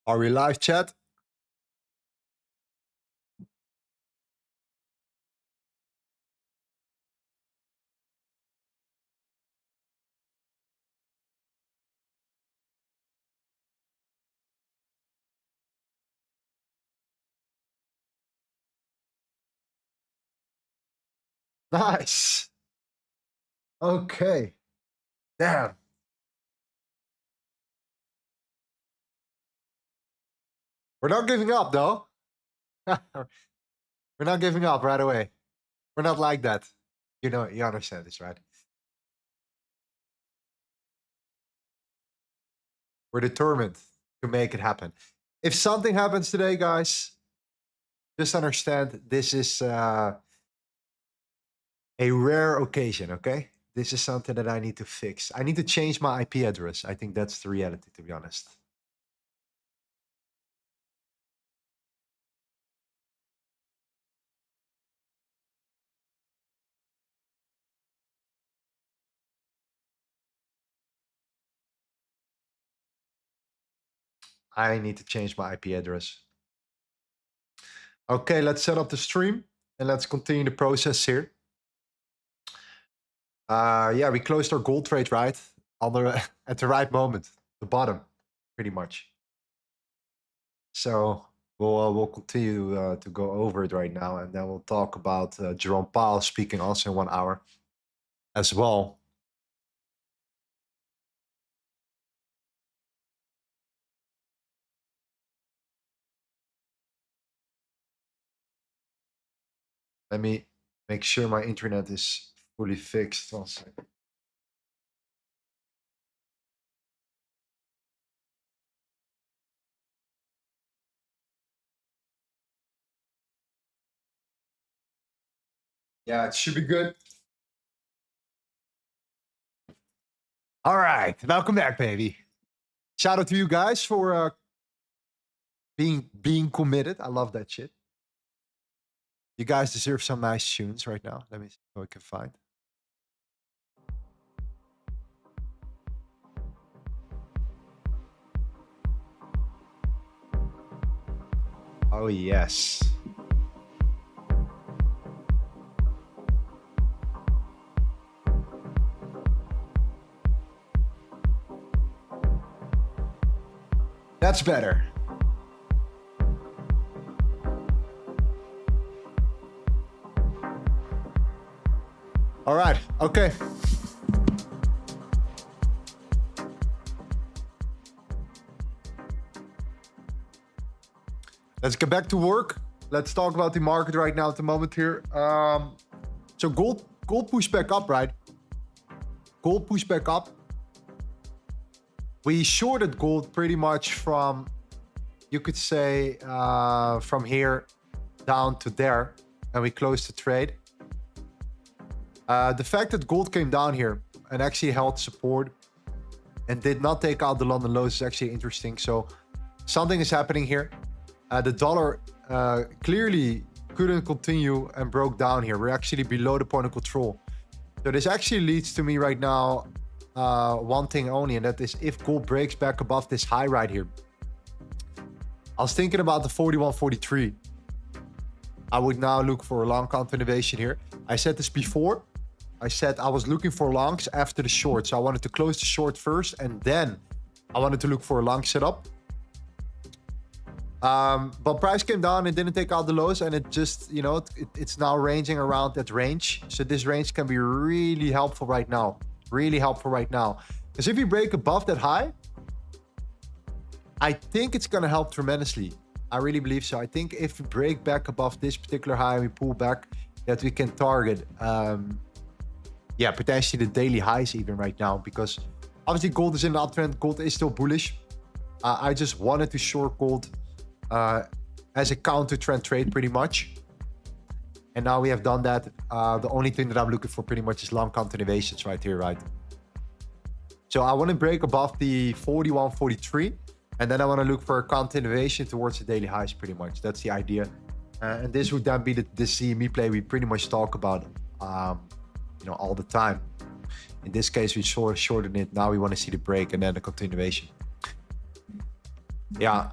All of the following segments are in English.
Are we live, chat? Nice. Okay. Damn. We're not giving up, though. We're not giving up right away. We're not like that. You know, you understand this, right? We're determined to make it happen. If something happens today, guys, just understand this is a rare occasion, okay? This is something that I need to fix. I need to change my IP address. I think that's the reality, to be honest. I need to change my IP address. Okay, let's set up the stream and let's continue the process here. Yeah, we closed our gold trade right on the at the right moment, the bottom, pretty much. So we'll continue to go over it right now, and then we'll talk about Jerome Powell speaking also in 1 hour as well. Let me make sure my internet is fully fixed. 1 second. Yeah, it should be good. All right, welcome back, baby. Shout out to you guys for being committed. I love that shit. You guys deserve some nice tunes right now. Let me see what I can find. Oh, yes. That's better. All right. Okay. Let's get back to work. Let's talk about the market right now at the moment here. So gold pushed back up, right? Gold pushed back up. We shorted gold pretty much from, you could say, from here down to there, and we closed the trade. The fact that gold came down here and actually held support and did not take out the London lows is actually interesting. So something is happening here. The dollar clearly couldn't continue and broke down here. We're actually below the point of control. So this actually leads to me right now one thing only, and that is if gold breaks back above this high right here. I was thinking about the 41.43. I would now look for a long continuation here. I said this before. I said I was looking for longs after the short. So I wanted to close the short first, and then I wanted to look for a long setup. But price came down and didn't take out the lows, and it just, you know, it's now ranging around that range. So this range can be really helpful right now. Really helpful right now. Because if you break above that high, I think it's going to help tremendously. I really believe so. I think if we break back above this particular high and we pull back, that we can target, yeah, potentially the daily highs even right now. Because obviously gold is in the uptrend. Gold is still bullish. I just wanted to short gold as a counter trend trade pretty much. And now we have done that. The only thing that I'm looking for pretty much is long continuations right here, right? So I want to break above the 41.43, and then I want to look for a continuation towards the daily highs pretty much. That's the idea. And this would then be the CME play we pretty much talk about, you know, all the time. In this case, we shorted it. Now we want to see the break and then the continuation. Yeah.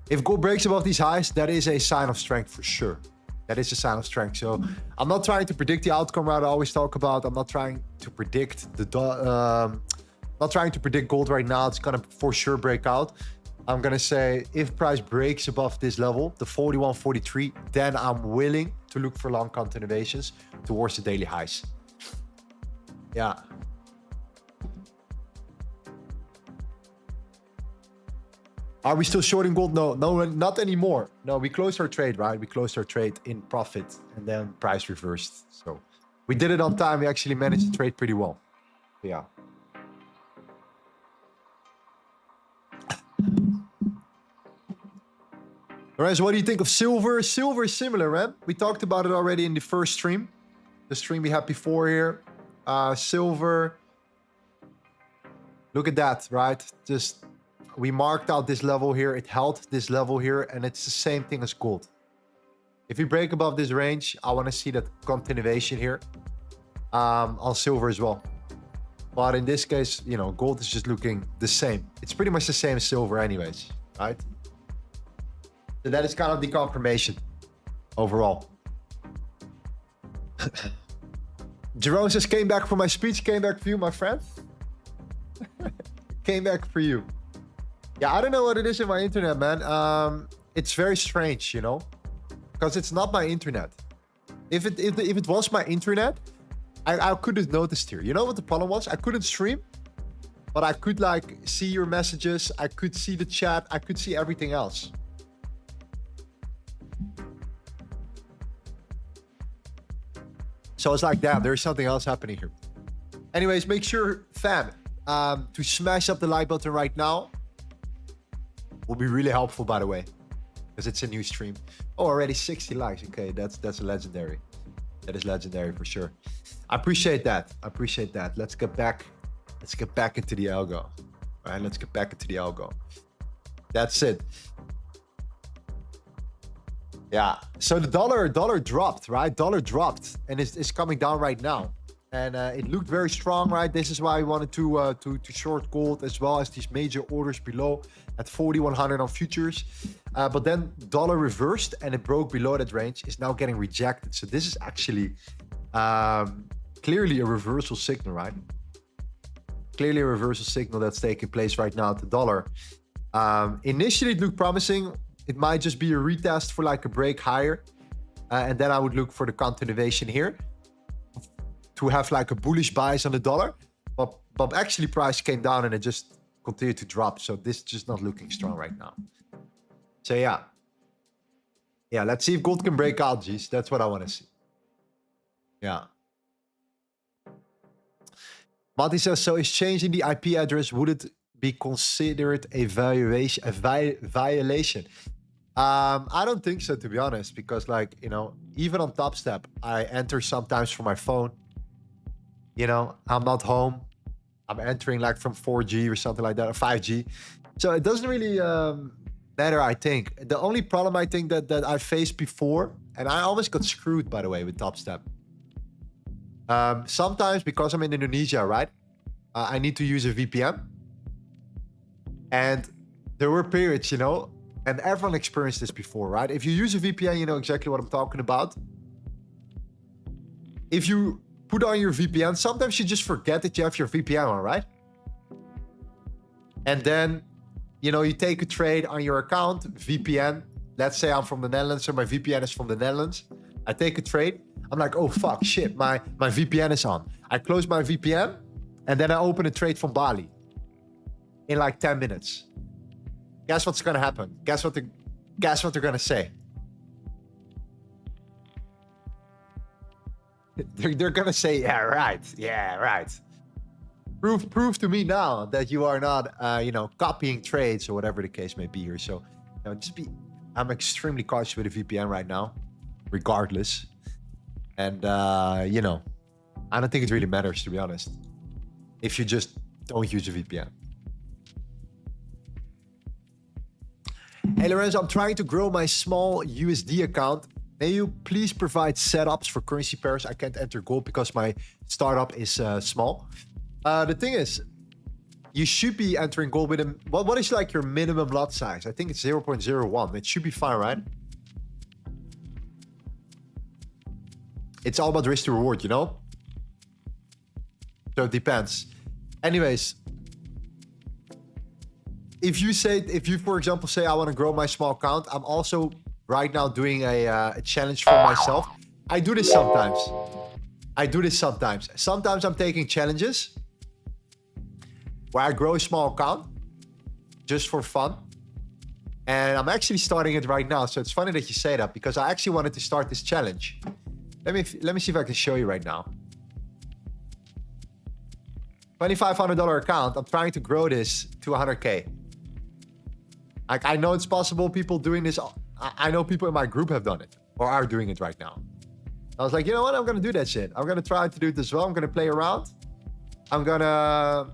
If gold breaks above these highs, that is a sign of strength for sure. That is a sign of strength. So I'm not trying to predict the outcome, right? I always talk about, I'm not trying to predict not trying to predict gold right now. It's gonna for sure break out. I'm gonna say if price breaks above this level, the 41.43, then I'm willing to look for long continuations towards the daily highs. Yeah. Are we still shorting gold? No, not anymore. No, we closed our trade, right? We closed our trade in profit and then price reversed. So we did it on time. We actually managed to trade pretty well. Yeah. Lorenzo, what do you think of silver? Silver is similar, man. We talked about it already in the first stream. The stream we had before here. Silver. Look at that, right? Just... we marked out this level here. It held this level here, and it's the same thing as gold. If we break above this range, I want to see that continuation here on silver as well. But in this case, you know, gold is just looking the same. It's pretty much the same as silver anyways, right? So that is kind of the confirmation overall. Jerome says, came back for my speech, came back for you, my friend. Came back for you. Yeah, I don't know what it is in my internet, man. It's very strange, you know, because it's not my internet. If it was my internet, I could have noticed here. You know what the problem was? I couldn't stream, but I could like see your messages. I could see the chat. I could see everything else. So it's like, damn, there's something else happening here. Anyways, make sure, fam, to smash up the like button right now. Will be really helpful, by the way, because it's a new stream. Oh, already 60 likes. Okay, that's legendary. That is legendary for sure. I appreciate that. I appreciate that. Let's get back into the algo. All right, let's get back into the algo. That's it. Yeah. So the dollar dropped, right? Dollar dropped, and it's coming down right now. And it looked very strong, right? This is why we wanted to short gold, as well as these major orders below at 4,100 on futures. But then dollar reversed and it broke below that range. Is now getting rejected. So this is actually clearly a reversal signal, right? Clearly a reversal signal that's taking place right now at the dollar. Initially, it looked promising. It might just be a retest for like a break higher. And then I would look for the continuation here to have like a bullish bias on the dollar. But actually price came down and it just continued to drop. So this is just not looking strong right now. So yeah. Yeah, let's see if gold can break out, G's. That's what I want to see. Yeah. Mati says, so is changing the IP address, would it be considered a violation? I don't think so, to be honest, because like, you know, even on Top Step, I enter sometimes from my phone. You know, I'm not home. I'm entering like from 4G or something like that, or 5G. So it doesn't really matter, I think. The only problem I think that I faced before, and I always got screwed, by the way, with Top Step. Sometimes because I'm in Indonesia, right? I need to use a VPN. And there were periods, you know, and everyone experienced this before, right? If you use a VPN, you know exactly what I'm talking about. If you put on your VPN, sometimes you just forget that you have your VPN on, right? And then, you know, you take a trade on your account, VPN. Let's say I'm from the Netherlands, so my VPN is from the Netherlands. I take a trade. I'm like, oh, fuck, shit, my VPN is on. I close my VPN, and then I open a trade from Bali in like 10 minutes. Guess what's gonna happen? Guess what they're gonna say? They're gonna say, yeah, right. Prove to me now that you are not, you know, copying trades or whatever the case may be here. So, you know, I'm extremely cautious with the VPN right now, regardless. And, you know, I don't think it really matters, to be honest, if you just don't use a VPN. Hey, Lorenzo, I'm trying to grow my small USD account. May you please provide setups for currency pairs? I can't enter gold because my startup is small. The thing is, you should be entering gold with a, what is like your minimum lot size? I think it's 0.01. It should be fine, right? It's all about risk to reward, you know? So it depends. Anyways, if you, for example, say I want to grow my small account, I'm also right now doing a challenge for myself. I do this sometimes. Sometimes I'm taking challenges where I grow a small account just for fun. And I'm actually starting it right now. So it's funny that you say that because I actually wanted to start this challenge. Let me see if I can show you right now. $2,500 account. I'm trying to grow this to 100K. Like, I know it's possible. People doing this. I know people in my group have done it or are doing it right now. I was like, you know what? I'm going to do that shit. I'm going to try to do it as well. I'm going to play around. I'm going to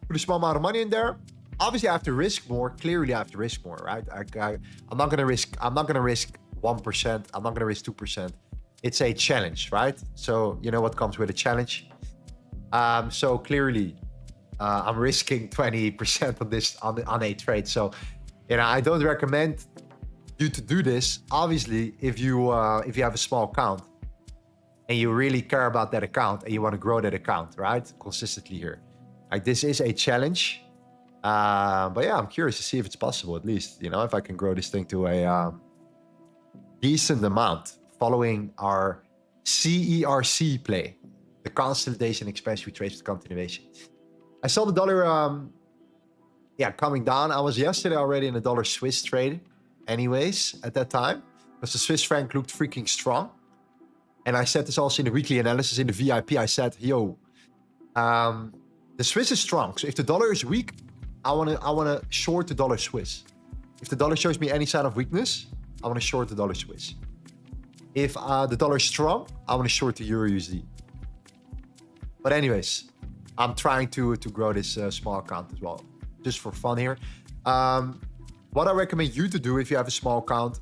put a small amount of money in there. Obviously, I have to risk more. Clearly, I have to risk more, right? I'm not going to risk 1%. I'm not going to risk 2%. It's a challenge, right? So you know what comes with a challenge. So clearly, I'm risking 20% on this on a trade. So, you know, I don't recommend you to do this. Obviously, if you have a small account and you really care about that account and you want to grow that account, right, consistently here, like this is a challenge. But yeah, I'm curious to see if it's possible. At least, you know, if I can grow this thing to a decent amount following our CERC play. The consolidation, expansion, retracement, continuation. I saw the dollar, coming down. I was yesterday already in the dollar Swiss trade, anyways, at that time, because the Swiss franc looked freaking strong. And I said this also in the weekly analysis in the VIP. I said, yo, the Swiss is strong. So if the dollar is weak, I wanna short the dollar Swiss. If the dollar shows me any sign of weakness, I wanna short the dollar Swiss. If the dollar is strong, I wanna short the Euro USD. But anyways, I'm trying to grow this small account as well, just for fun here. What I recommend you to do if you have a small account,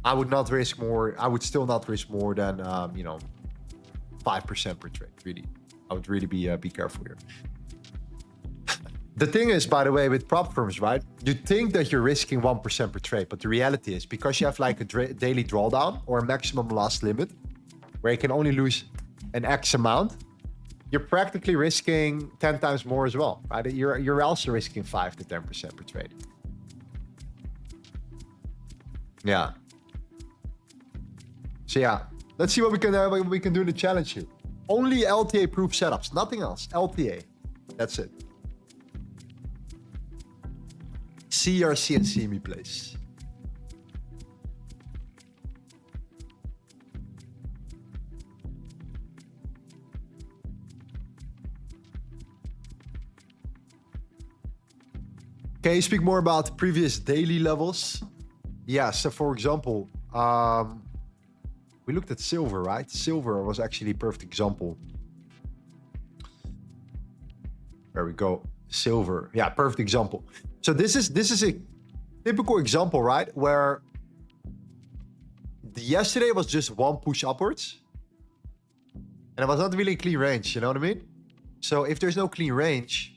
I would not risk more. I would still not risk more than 5% per trade. Really, I would really be careful here. The thing is, by the way, with prop firms, right? You think that you're risking 1% per trade, but the reality is because you have like a daily drawdown or a maximum loss limit, where you can only lose an X amount, you're practically risking 10 times more as well, right? You're also risking 5 to 10% per trade. Yeah. So yeah, let's see what we can do in the challenge here. Only LTA proof setups, nothing else. LTA, that's it. CRC and CME plays. Can you speak more about previous daily levels? Yeah, so for example, we looked at silver, right? Silver was actually a perfect example. There we go. Silver. Yeah, perfect example. So this is a typical example, right? Where yesterday was just one push upwards. And it was not really a clean range, you know what I mean? So if there's no clean range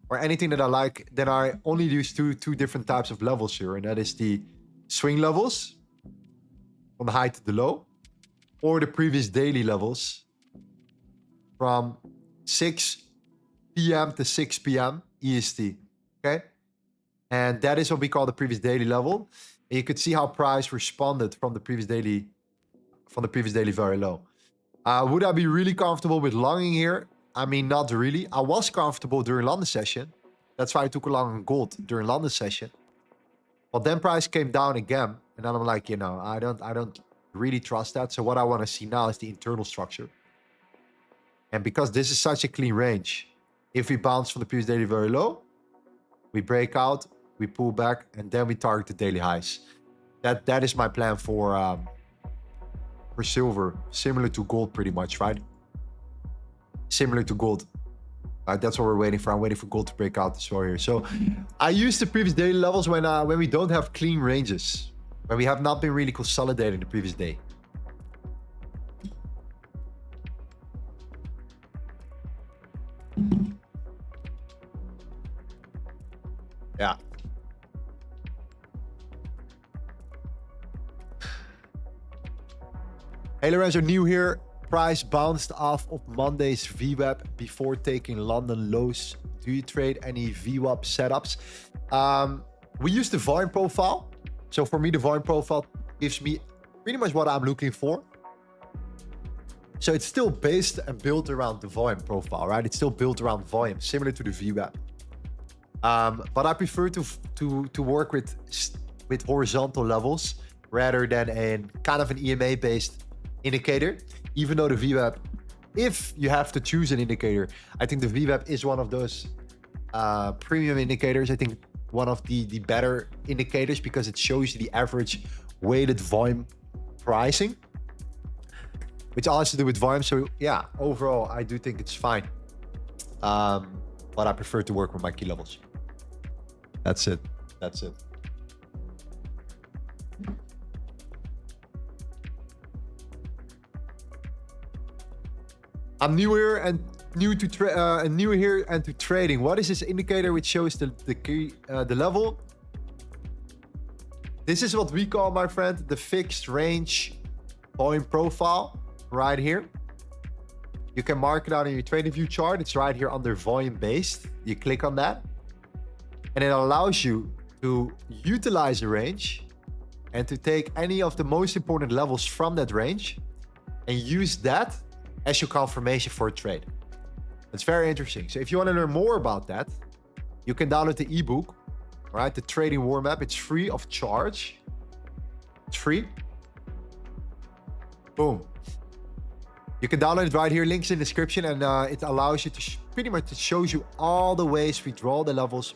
or anything that I like, then I only use two different types of levels here. And that is the swing levels from the high to the low, or the previous daily levels from 6 p.m. to 6 p.m. EST. Okay, and that is what we call the previous daily level. And you could see how price responded from the previous daily very low. Would I be really comfortable with longing here? I mean, not really. I was comfortable during London session. That's why I took a long on gold during London session. But then price came down again, and then I'm like, you know, I don't really trust that. So what I want to see now is the internal structure. And because this is such a clean range, if we bounce from the previous daily very low, we break out, we pull back, and then we target the daily highs. That is my plan for silver, similar to gold pretty much, right? Similar to gold. That's what we're waiting for. I'm waiting for gold to break out as well here. So I use the previous daily levels when we don't have clean ranges, when we have not been really consolidating the previous day. Yeah. Hey Lorenzo, new here. Price bounced off of Monday's VWAP before taking London lows. Do you trade any VWAP setups? We use the volume profile. So for me, the volume profile gives me pretty much what I'm looking for. So it's still based and built around the volume profile, right? It's still built around volume, similar to the VWAP. But I prefer to work with horizontal levels rather than a kind of an EMA-based indicator. Even though the VWAP, if you have to choose an indicator, I think the VWAP is one of those premium indicators. I think one of the better indicators because it shows you the average weighted volume pricing, which all has to do with volume. So yeah, overall, I do think it's fine. But I prefer to work with my key levels. That's it. That's it. I'm new here and new to trading. What is this indicator which shows the level? This is what we call, my friend, the fixed range volume profile right here. You can mark it out in your trading view chart. It's right here under volume based. You click on that and it allows you to utilize a range and to take any of the most important levels from that range and use that as your confirmation for a trade. It's very interesting. So if you want to learn more about that, you can download the ebook, right? The Trading War Map. It's free of charge. It's free. Boom. You can download it right here. Links in the description, and it allows you to pretty much, it shows you all the ways we draw the levels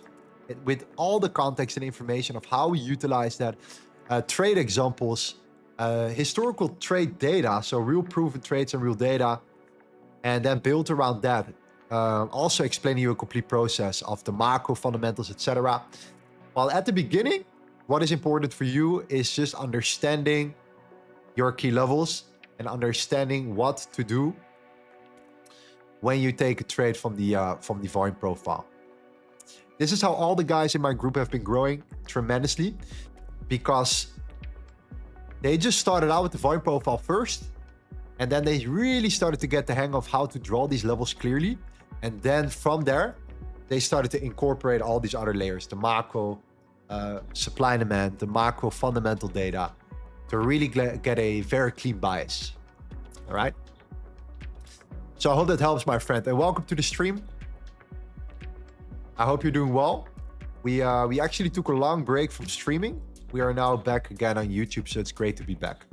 with all the context and information of how we utilize that, trade examples, historical trade data, so real proven trades and real data, and then built around that. Also explaining you a complete process of the macro fundamentals, etc. While at the beginning, what is important for you is just understanding your key levels and understanding what to do when you take a trade from the volume profile. This is how all the guys in my group have been growing tremendously, because they just started out with the volume profile first, and then they really started to get the hang of how to draw these levels clearly. And then from there, they started to incorporate all these other layers, the macro, supply and demand, the macro fundamental data, to really get a very clean bias. All right. So I hope that helps, my friend. And welcome to the stream. I hope you're doing well. We actually took a long break from streaming. We are now back again on YouTube, so it's great to be back.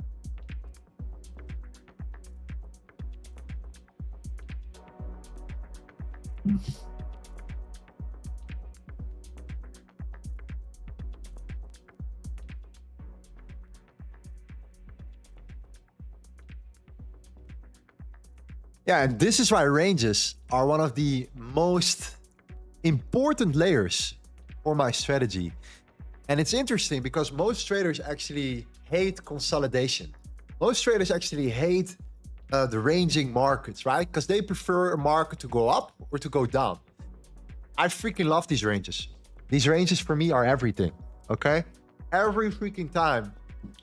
Yeah, and this is why ranges are one of the most important layers for my strategy. And it's interesting because most traders actually hate consolidation. Most traders actually hate the ranging markets, right? Because they prefer a market to go up or to go down. I freaking love these ranges. These ranges for me are everything, okay? Every freaking time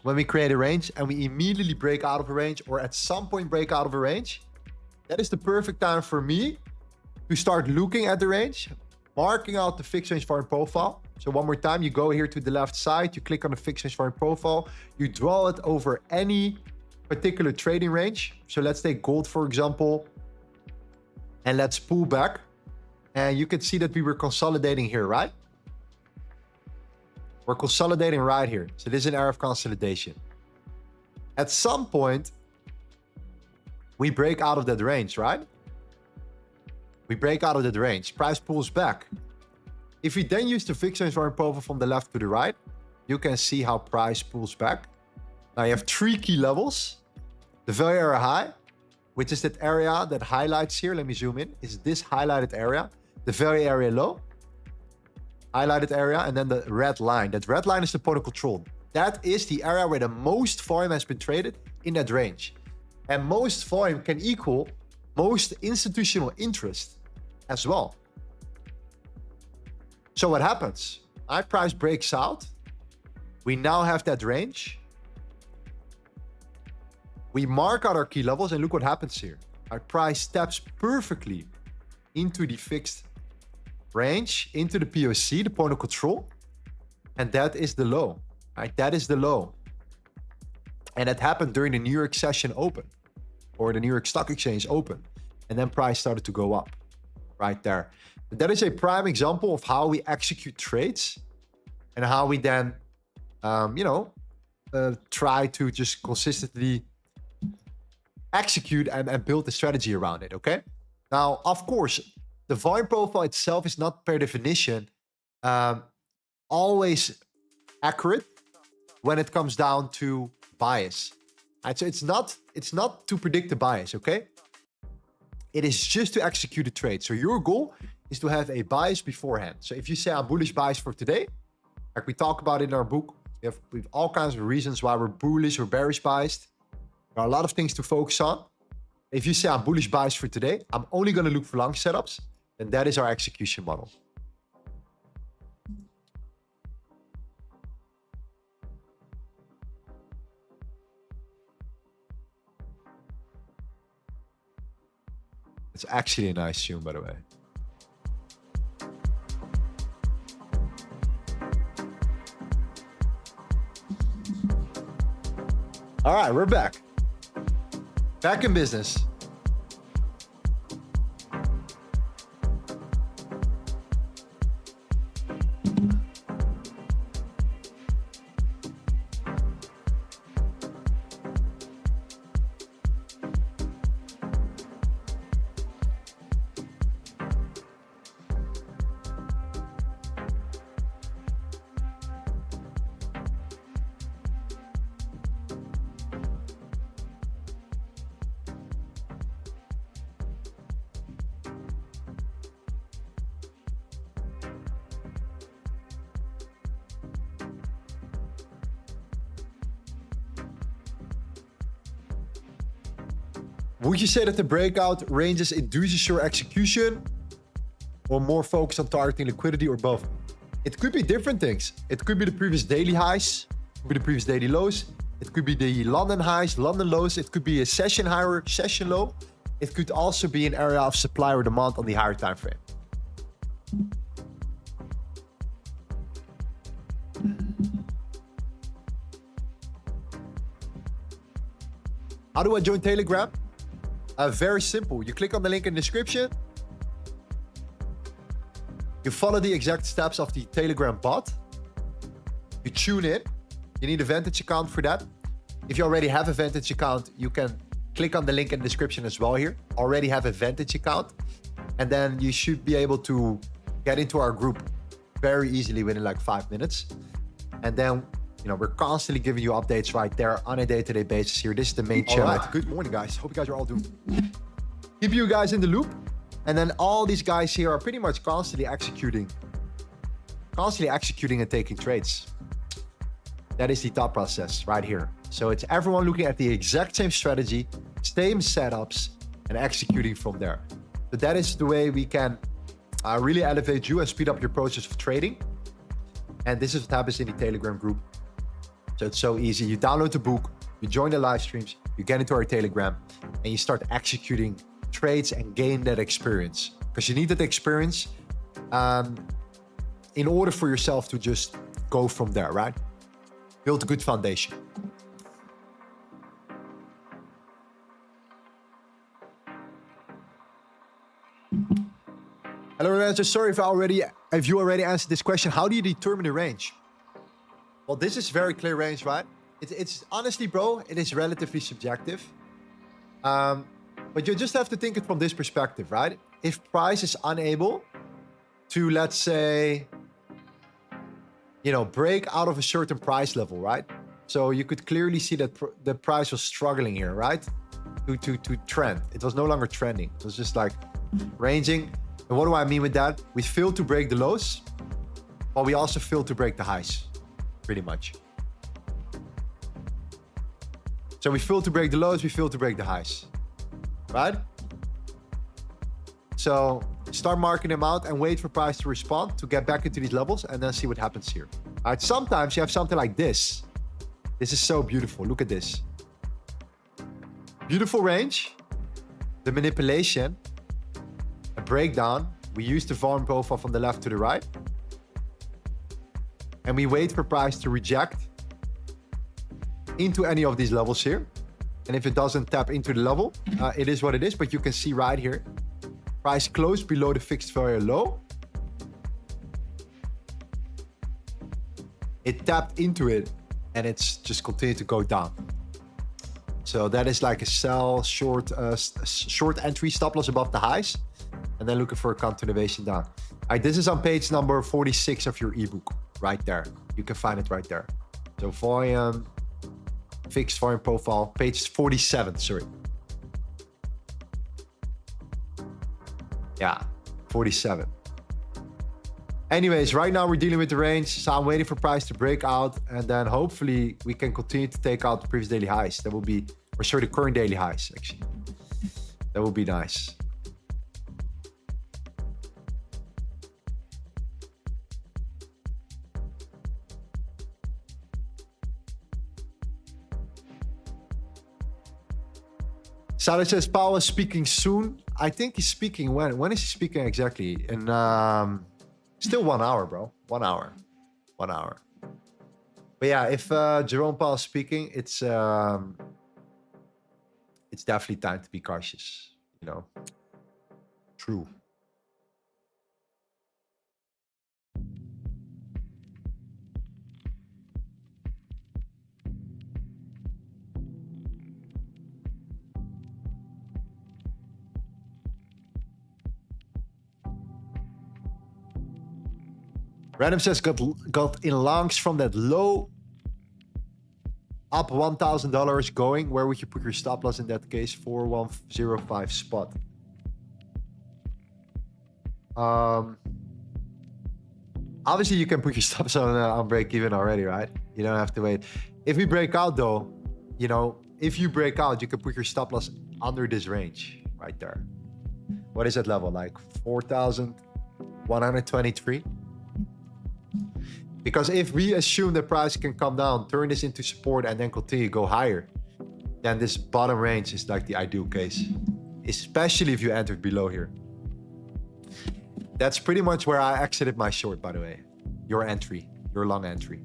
when we create a range and we immediately break out of a range or at some point break out of a range, that is the perfect time for me to start looking at the range, marking out the fixed range volume profile. So one more time, you go here to the left side, you click on the fixed range volume profile, you draw it over any particular trading range. So let's take gold, for example, and let's pull back. And you can see that we were consolidating here, right? We're consolidating right here. So this is an area of consolidation. At some point, we break out of that range, right? We break out of that range. Price pulls back. If we then use the fixed range volume profile from the left to the right, you can see how price pulls back. Now you have three key levels. The value area high, which is that area that highlights here. Let me zoom in. Is this highlighted area. The value area low, highlighted area, and then the red line. That red line is the point of control. That is the area where the most volume has been traded in that range. And most volume can equal most institutional interest. as well. So what happens? Our price breaks out. We now have that range. We mark out our key levels and look what happens here. Our price steps perfectly into the fixed range, into the POC, the point of control. And that is the low, right? That is the low. And it happened during the New York session open or the New York Stock Exchange open. And then price started to go up right there. But that is a prime example of how we execute trades and how we then, try to just consistently execute and build the strategy around it, okay? Now, of course, the volume profile itself is not per definition always accurate when it comes down to bias. Right? So it's not to predict the bias, okay? It is just to execute a trade. So your goal is to have a bias beforehand. So if you say I'm bullish bias for today, like we talk about in our book, we have all kinds of reasons why we're bullish or bearish biased. There are a lot of things to focus on. If you say I'm bullish bias for today, I'm only going to look for long setups, then that is our execution model. It's actually a nice tune, by the way. All right, we're back. Back in business. Would you say that the breakout ranges induces your execution or more focus on targeting liquidity or both? It could be different things. It could be the previous daily highs, it could be the previous daily lows. It could be the London highs, London lows. It could be a session high or session low. It could also be an area of supply or demand on the higher time frame. How do I join Telegram? Very simple. You click on the link in the description. You follow the exact steps of the Telegram bot. You tune in. You need a Vantage account for that. If you already have a Vantage account, you can click on the link in the description as well here. Already have a Vantage account. And then you should be able to get into our group very easily within like 5 minutes. And then, we're constantly giving you updates right there on a day-to-day basis here. This is the main channel. All right. Good morning, guys. Hope you guys are all doing. Keep you guys in the loop. And then all these guys here are pretty much constantly executing and taking trades. That is the thought process right here. So it's everyone looking at the exact same strategy, same setups, and executing from there. So that is the way we can really elevate you and speed up your process of trading. And this is what happens in the Telegram group. So it's so easy. You download the book, you join the live streams, you get into our Telegram, and you start executing trades and gain that experience. Because you need that experience in order for yourself to just go from there, right? Build a good foundation. Hello, Lorenzo. Sorry if you already answered this question. How do you determine the range? Well, this is very clear range, right? It's honestly, bro, it is relatively subjective. But you just have to think it from this perspective, right? If price is unable to, let's say, break out of a certain price level, right? So you could clearly see that the price was struggling here, right? To trend. It was no longer trending. It was just like ranging. And what do I mean with that? We failed to break the lows, but we also failed to break the highs, pretty much. So we failed to break the lows, we failed to break the highs, right? So start marking them out and wait for price to respond to get back into these levels and then see what happens here. All right, sometimes you have something like this. This is so beautiful. Look at this. Beautiful range. The manipulation. A breakdown. We use the volume profile from the left to the right. And we wait for price to reject into any of these levels here. And if it doesn't tap into the level, it is what it is. But you can see right here, price closed below the fixed value low. It tapped into it and it's just continued to go down. So that is like a sell short entry, stop loss above the highs, and then looking for a continuation down. All right, this is on page number 46 of your ebook, right there. You can find it right there. So volume, fixed volume profile, page 47, sorry. Yeah, 47. Anyways, right now we're dealing with the range, so I'm waiting for price to break out, and then hopefully we can continue to take out the previous daily highs. That will be, or sorry, the current daily highs, actually. That would be nice. Sally says Powell is speaking soon. I think he's speaking when? When is he speaking exactly? In still 1 hour, bro. 1 hour. 1 hour. But yeah, if Jerome Powell is speaking, it's definitely time to be cautious. You know. True. Random says got in longs from that low up $1,000 going. Where would you put your stop loss in that case? 4105 spot. Obviously you can put your stops on break even already, right? You don't have to wait. If we break out though, you know, if you break out, you can put your stop loss under this range right there. What is that level? Like 4,123? Because if we assume the price can come down, turn this into support, and then continue to go higher, then this bottom range is like the ideal case, especially if you entered below here. That's pretty much where I exited my short, by the way. Your entry, your long entry.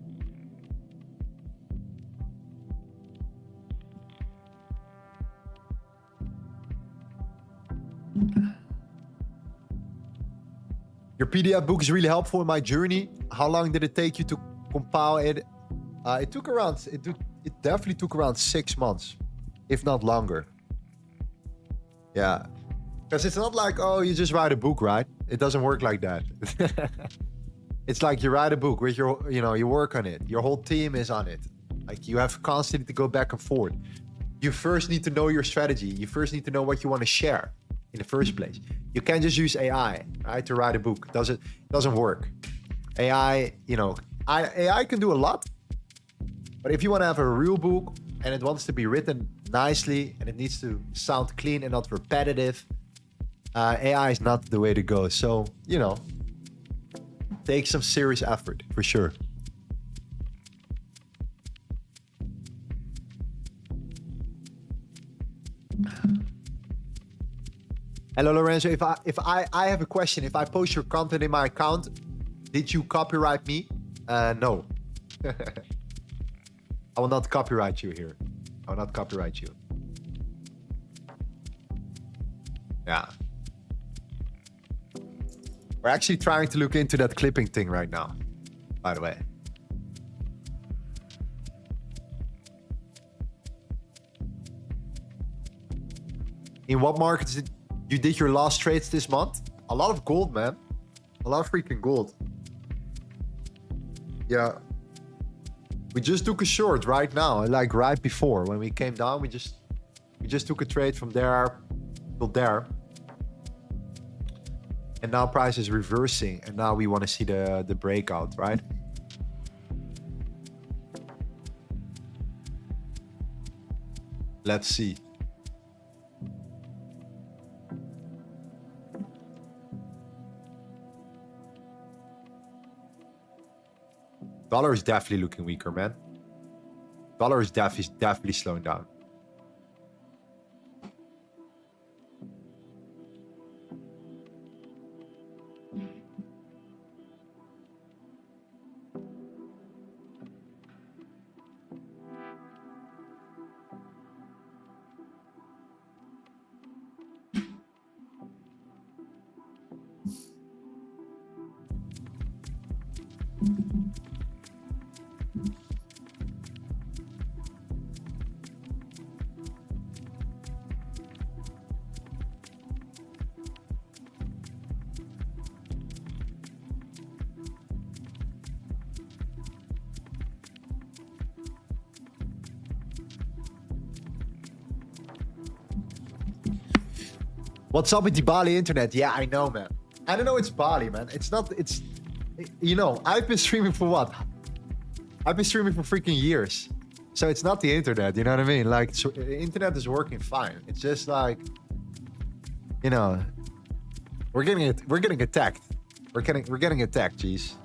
Your PDF book is really helpful in my journey. How long did it take you to compile it? It definitely took around 6 months, if not longer. Yeah, because it's not like, oh, you just write a book, right? It doesn't work like that. It's like you write a book with your, you work on it. Your whole team is on it. Like you have constantly to go back and forth. You first need to know your strategy. You first need to know what you want to share in the first place. You can't just use AI, right, to write a book. It doesn't work. AI, AI can do a lot, but if you want to have a real book and it wants to be written nicely and it needs to sound clean and not repetitive, AI is not the way to go. So, take some serious effort for sure. Hello, Lorenzo. If I have a question. If I post your content in my account, did you copyright me? No. I will not copyright you here. I will not copyright you. Yeah. We're actually trying to look into that clipping thing right now, by the way. In what markets did you did your last trades this month? A lot of gold, man. A lot of freaking gold. Yeah. We just took a short right now, like right before when we came down. We just took a trade from there till there. And now price is reversing, and now we want to see the breakout, right? Let's see. Dollar is definitely looking weaker, man. Dollar is definitely slowing down. What's up with the Bali internet? Yeah, I know, man. I don't know it's Bali, man. It's not, it's, you know, I've been streaming for what? I've been streaming for freaking years. So it's not the internet, you know what I mean? Like, so, internet is working fine. It's just like, you know, we're getting attacked. We're getting attacked, geez.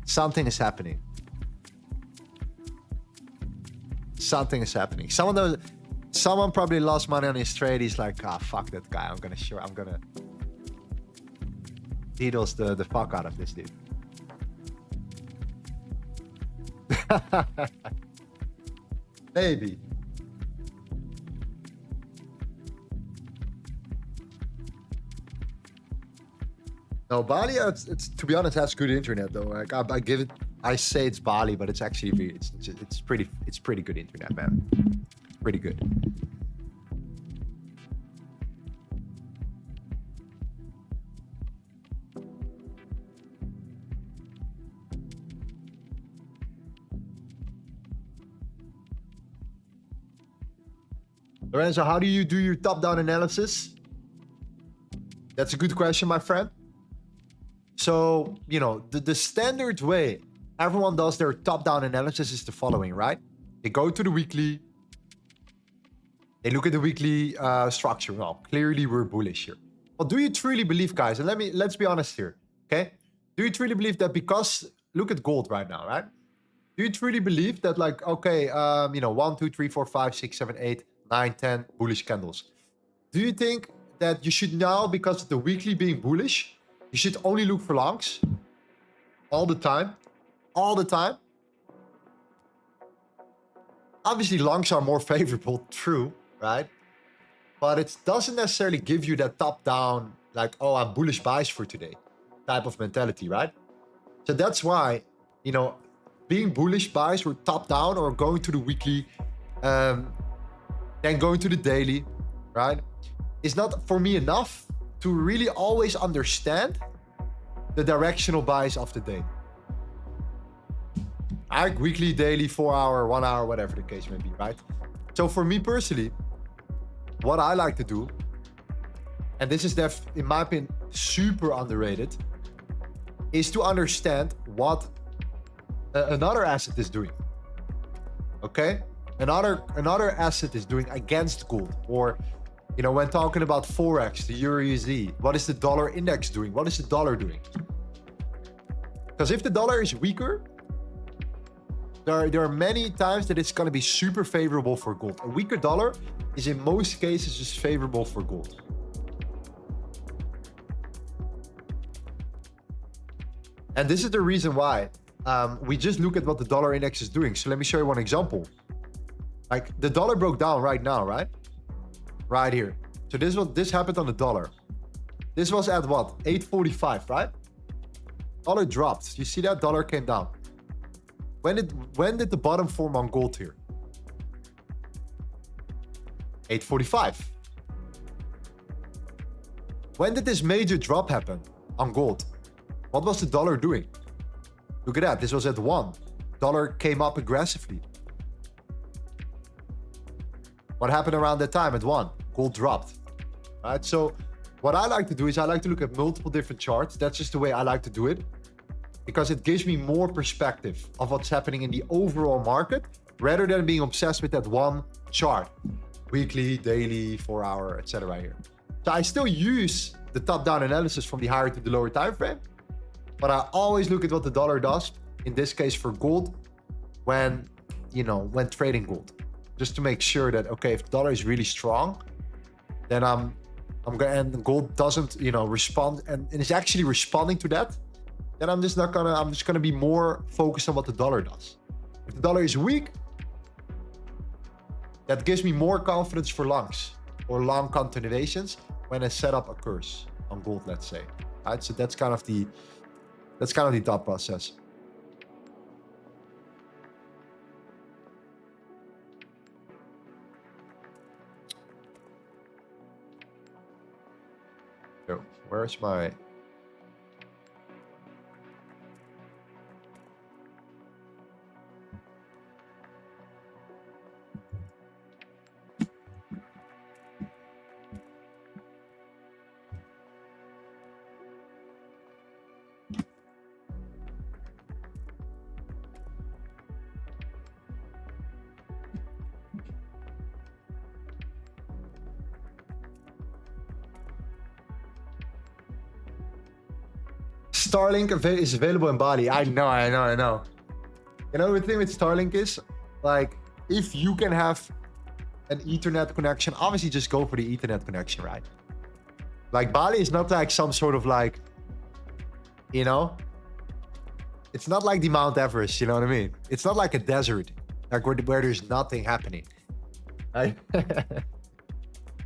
Something is happening. Something is happening. Someone probably lost money on his trade. He's like, ah, fuck that guy. I'm gonna DDoS the fuck out of this dude. Maybe. No, Bali, it's to be honest, has good internet though. Like I say it's Bali, but it's actually it's pretty good internet, man. Pretty good. Lorenzo, how do you do your top-down analysis? That's a good question, my friend. So, you know, the standard way everyone does their top-down analysis is the following, right? They go to the weekly. They look at the weekly structure. Well, clearly we're bullish here. Well, do you truly believe, guys? And let's be honest here, okay? Do you truly believe that because look at gold right now, right? Do you truly believe that, like, okay, you know, 1, 2, 3, 4, 5, 6, 7, 8, 9, 10 bullish candles? Do you think that you should now, because of the weekly being bullish, you should only look for longs all the time? All the time? Obviously, longs are more favorable, true, right? But it doesn't necessarily give you that top-down, like, oh, I'm bullish buys for today type of mentality, right? So that's why, you know, being bullish buys or top-down or going to the weekly, then going to the daily, right, is not, for me, enough to really always understand the directional buys of the day. I like weekly, daily, 4 hour, 1 hour, whatever the case may be, right? So for me personally, what I like to do, and this is in my opinion, super underrated, is to understand what another asset is doing. Okay? Another asset is doing against gold, or, you know, when talking about Forex, the Euro USD, what is the dollar index doing? What is the dollar doing? Because if the dollar is weaker, there are many times that it's going to be super favorable for gold. A weaker dollar is in most cases just favorable for gold. And this is the reason why we just look at what the dollar index is doing. So let me show you one example. Like the dollar broke down right now, right? Right here. So this happened on the dollar. This was at what? 845, right? Dollar dropped. You see that? Dollar came down. When did the bottom form on gold here? 845. When did this major drop happen on gold? What was the dollar doing? Look at that. This was at 1. Dollar came up aggressively. What happened around that time at 1? Gold dropped. Right? So what I like to do is I like to look at multiple different charts. That's just the way I like to do it, because it gives me more perspective of what's happening in the overall market rather than being obsessed with that one chart. Weekly, daily, 4 hour, etc. here. So I still use the top-down analysis from the higher to the lower time frame, But I always look at what the dollar does, in this case for gold, when, you know, when trading gold. Just to make sure that, okay, if the dollar is really strong, then I'm going, and gold doesn't, you know, respond and is actually responding to that, then I'm just gonna be more focused on what the dollar does. If the dollar is weak, that gives me more confidence for longs or long continuations when a setup occurs on gold, let's say. Right? So that's kind of the thought process. So where's my... Starlink is available in Bali. I know. You know, the thing with Starlink is, like, if you can have an Ethernet connection, obviously just go for the Ethernet connection, right? Like, Bali is not like some sort of like, you know, it's not like the Mount Everest, you know what I mean? It's not like a desert, like where there's nothing happening, right?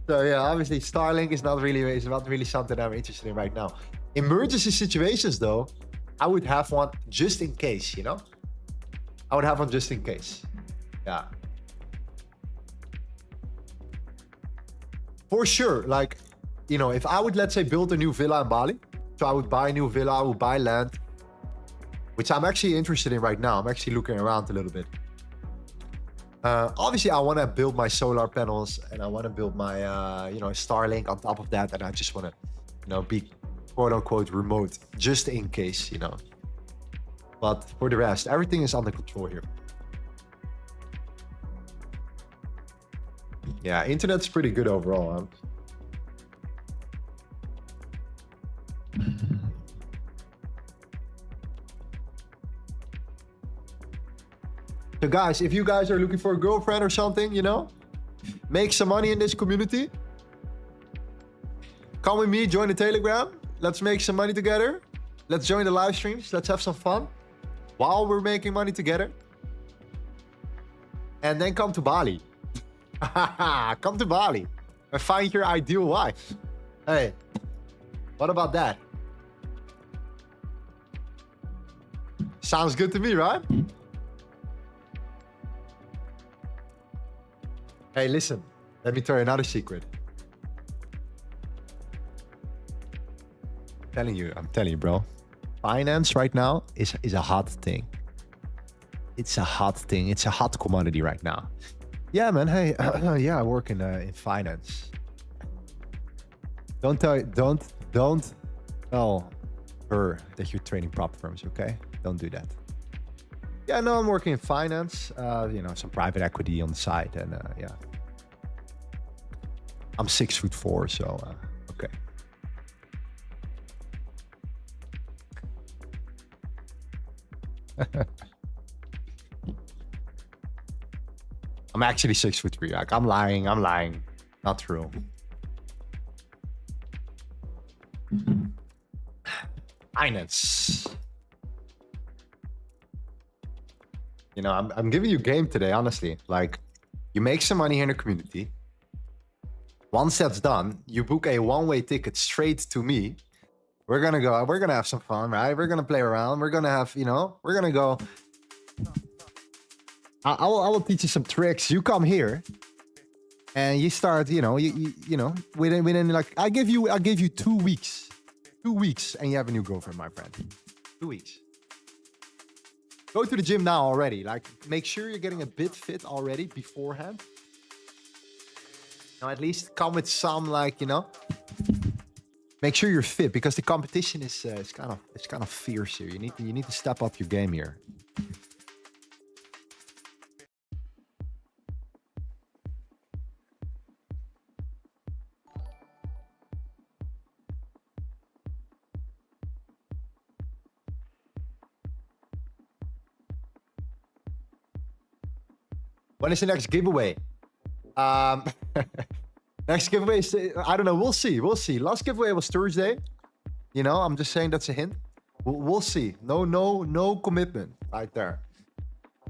So yeah, obviously Starlink is not really something I'm interested in right now. Emergency situations though, I would have one just in case, you know? I would have one just in case. Yeah. For sure, like, you know, if I would, let's say, build a new villa in Bali, so I would buy a new villa, I would buy land, which I'm actually interested in right now. I'm actually looking around a little bit. Obviously, I want to build my solar panels and I want to build my, you know, Starlink on top of that. And I just want to, you know, be quote unquote remote just in case, you know. But for the rest, everything is under control here. Yeah, internet's pretty good overall. So guys, if you guys are looking for a girlfriend or something, you know, make some money in this community, come with me, join the Telegram. Let's make some money together. Let's join the live streams. Let's have some fun while we're making money together. And then come to Bali. Come to Bali and find your ideal wife. Hey, what about that? Sounds good to me, right? Hey, listen, let me tell you another secret. I'm telling you, bro. Finance right now is a hot thing. It's a hot thing. It's a hot commodity right now. Yeah, man. Hey, yeah, I work in finance. Don't tell her that you're trading prop firms, okay? Don't do that. Yeah, no, I'm working in finance. You know, some private equity on the side, and yeah, I'm 6'4", so okay. I'm actually 6'3". Like, I'm lying. Not true. Finance. You know, I'm giving you game today, honestly. Like, you make some money here in the community. Once that's done, you book a one-way ticket straight to me. We're gonna have some fun, right? We're gonna play around. We're gonna have, you know, we're gonna go. I will teach you some tricks. You come here and you start, you know, you know, within like, I give you 2 weeks. 2 weeks and you have a new girlfriend, my friend. 2 weeks. Go to the gym now already. Like, make sure you're getting a bit fit already beforehand. Now, at least come with some, like, you know, make sure you're fit, because the competition is it's kind of fierce here. You need to step up your game here. When is the next giveaway? Next giveaway is, I don't know. We'll see. We'll see. Last giveaway was Thursday. You know, I'm just saying that's a hint. We'll see. No commitment right there.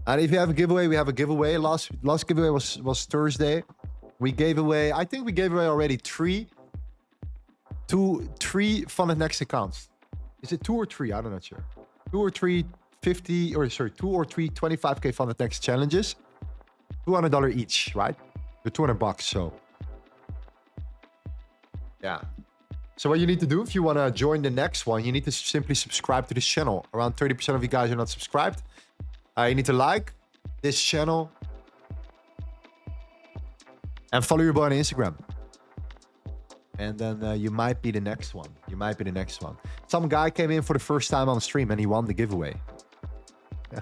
And if you have a giveaway, we have a giveaway. Last giveaway was Thursday. We gave away, I think we gave away already three FundedNext accounts. Is it 2 or 3? I'm not sure. 2 or 3 2 or 3 25k FundedNext challenges. $200 each, right? They're $200, so. Yeah. So what you need to do if you want to join the next one, you need to simply subscribe to this channel. Around 30% of you guys are not subscribed. You need to like this channel and follow your boy on Instagram. And then you might be the next one. You might be the next one. Some guy came in for the first time on the stream and he won the giveaway. Yeah.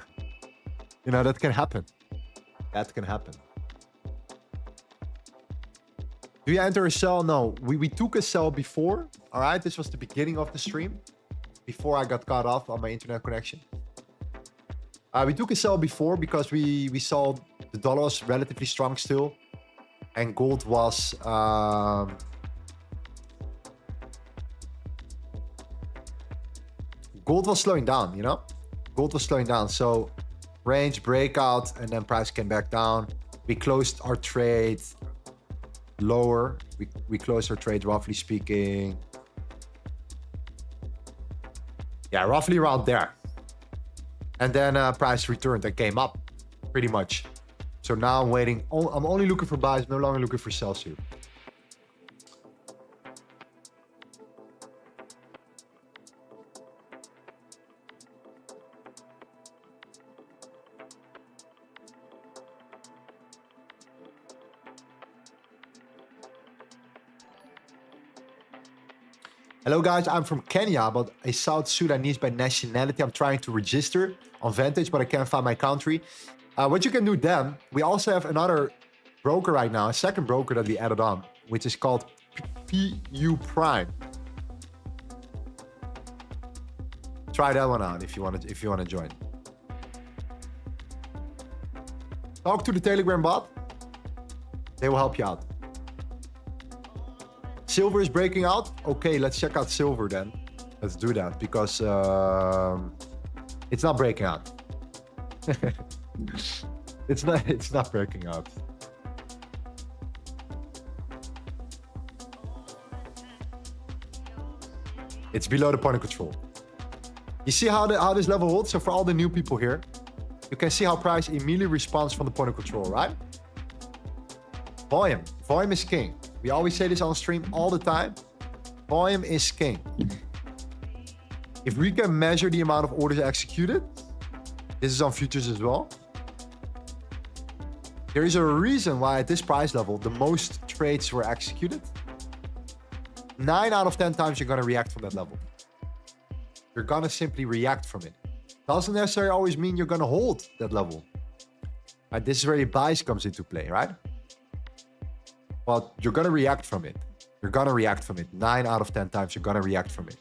You know, that can happen. That can happen. Do you enter a sell? No, we took a sell before. All right, this was the beginning of the stream. Before I got cut off on my internet connection. We took a sell before because we saw the dollar was relatively strong still. And gold was... gold was slowing down, you know? Gold was slowing down. So range, breakout, and then price came back down. We closed our trade lower. We closed our trade, roughly speaking. Yeah, roughly around there. And then price returned and came up pretty much. So now I'm waiting. I'm only looking for buys, no longer looking for sells here. Hello guys, I'm from Kenya, but a South Sudanese by nationality. I'm trying to register on Vantage, but I can't find my country. What you can do then, we also have another broker right now, a second broker that we added on, which is called PU Prime. Try that one out if you want to join. Talk to the Telegram bot. They will help you out. Silver is breaking out. Okay, let's check out silver then. Let's do that because it's not breaking out. It's not breaking out. It's below the point of control. You see how this level holds? So for all the new people here, you can see how price immediately responds from the point of control, right? Volume. Volume is king. We always say this on stream all the time. Volume is king. If we can measure the amount of orders executed, this is on futures as well. There is a reason why at this price level, the most trades were executed. 9 out of 10 times you're going to react from that level. You're going to simply react from it. Doesn't necessarily always mean you're going to hold that level. Right, this is where the bias comes into play, right? But you're going to react from it. You're going to react from it. 9 out of 10 times you're going to react from it.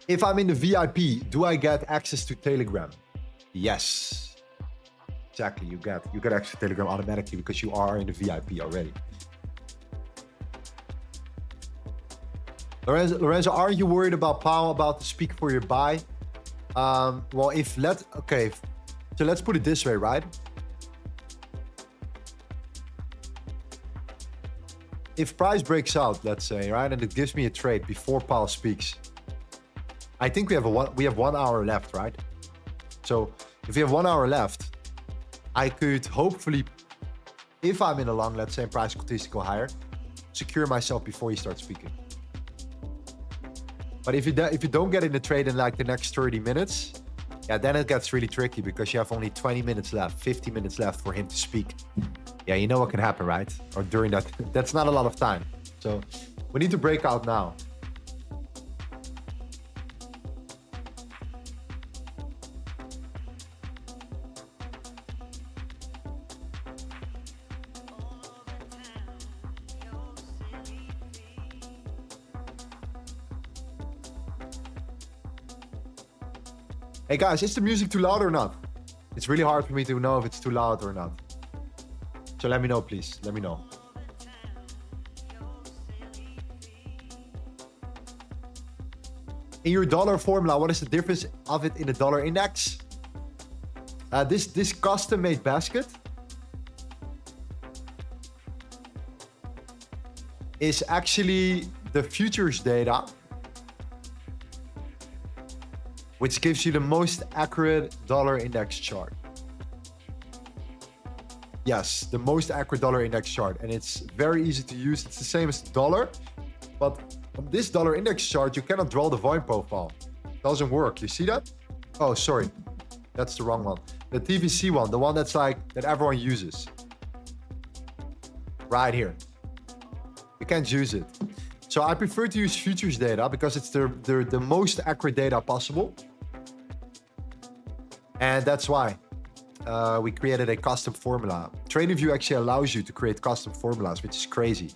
If I'm in the VIP, do I get access to Telegram? Yes. Exactly. You get access to Telegram automatically because you are in the VIP already. Lorenzo, aren't you worried about Powell about to speak for your buy? Well, so let's put it this way, right? If price breaks out, let's say, right, and it gives me a trade before Powell speaks, I think we have 1 hour left, right? So if we have 1 hour left, I could hopefully, if I'm in a long, let's say, price continues to go higher, secure myself before he starts speaking. But if you don't get in the trade in like the next 30 minutes, yeah, then it gets really tricky because you have only 20 minutes left, 50 minutes left for him to speak. Yeah, you know what can happen, right? Or during that, that's not a lot of time. So we need to break out now. Hey guys, is the music too loud or not? It's really hard for me to know if it's too loud or not. So let me know, please. Let me know. In your dollar formula, what is the difference of it in the dollar index? This custom-made basket is actually the futures data, which gives you the most accurate dollar index chart. Yes, the most accurate dollar index chart. And it's very easy to use. It's the same as the dollar, but on this dollar index chart, you cannot draw the volume profile. It doesn't work. You see that? Oh, sorry. That's the wrong one. The TVC one, the one that's like, that everyone uses. Right here. You can't use it. So I prefer to use futures data because it's the most accurate data possible. And that's why we created a custom formula. TradingView actually allows you to create custom formulas, which is crazy.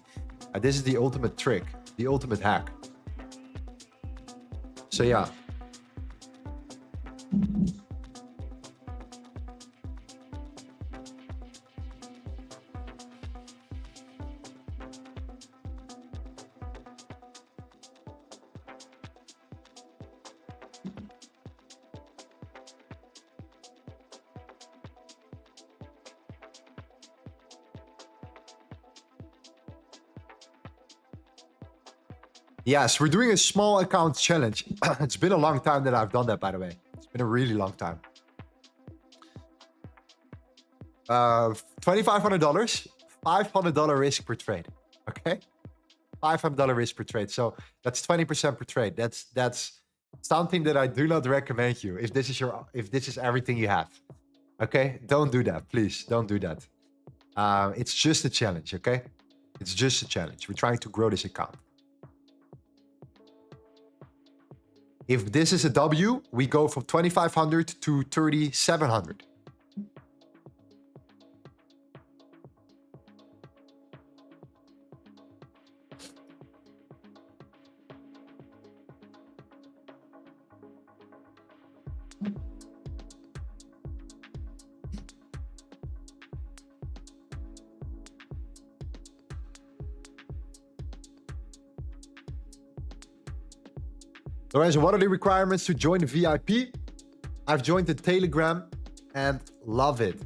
This is the ultimate trick, the ultimate hack. So yeah. Yes, we're doing a small account challenge. It's been a long time that I've done that, by the way. It's been a really long time. $2,500, $500 risk per trade. Okay, $500 risk per trade. So that's 20% per trade. That's something that I do not recommend you if this is everything you have. Okay, don't do that, please. Don't do that. It's just a challenge. Okay, it's just a challenge. We're trying to grow this account. If this is a W, we go from 2,500 to 3,700. Lorenzo, what are the requirements to join the VIP? I've joined the Telegram and love it.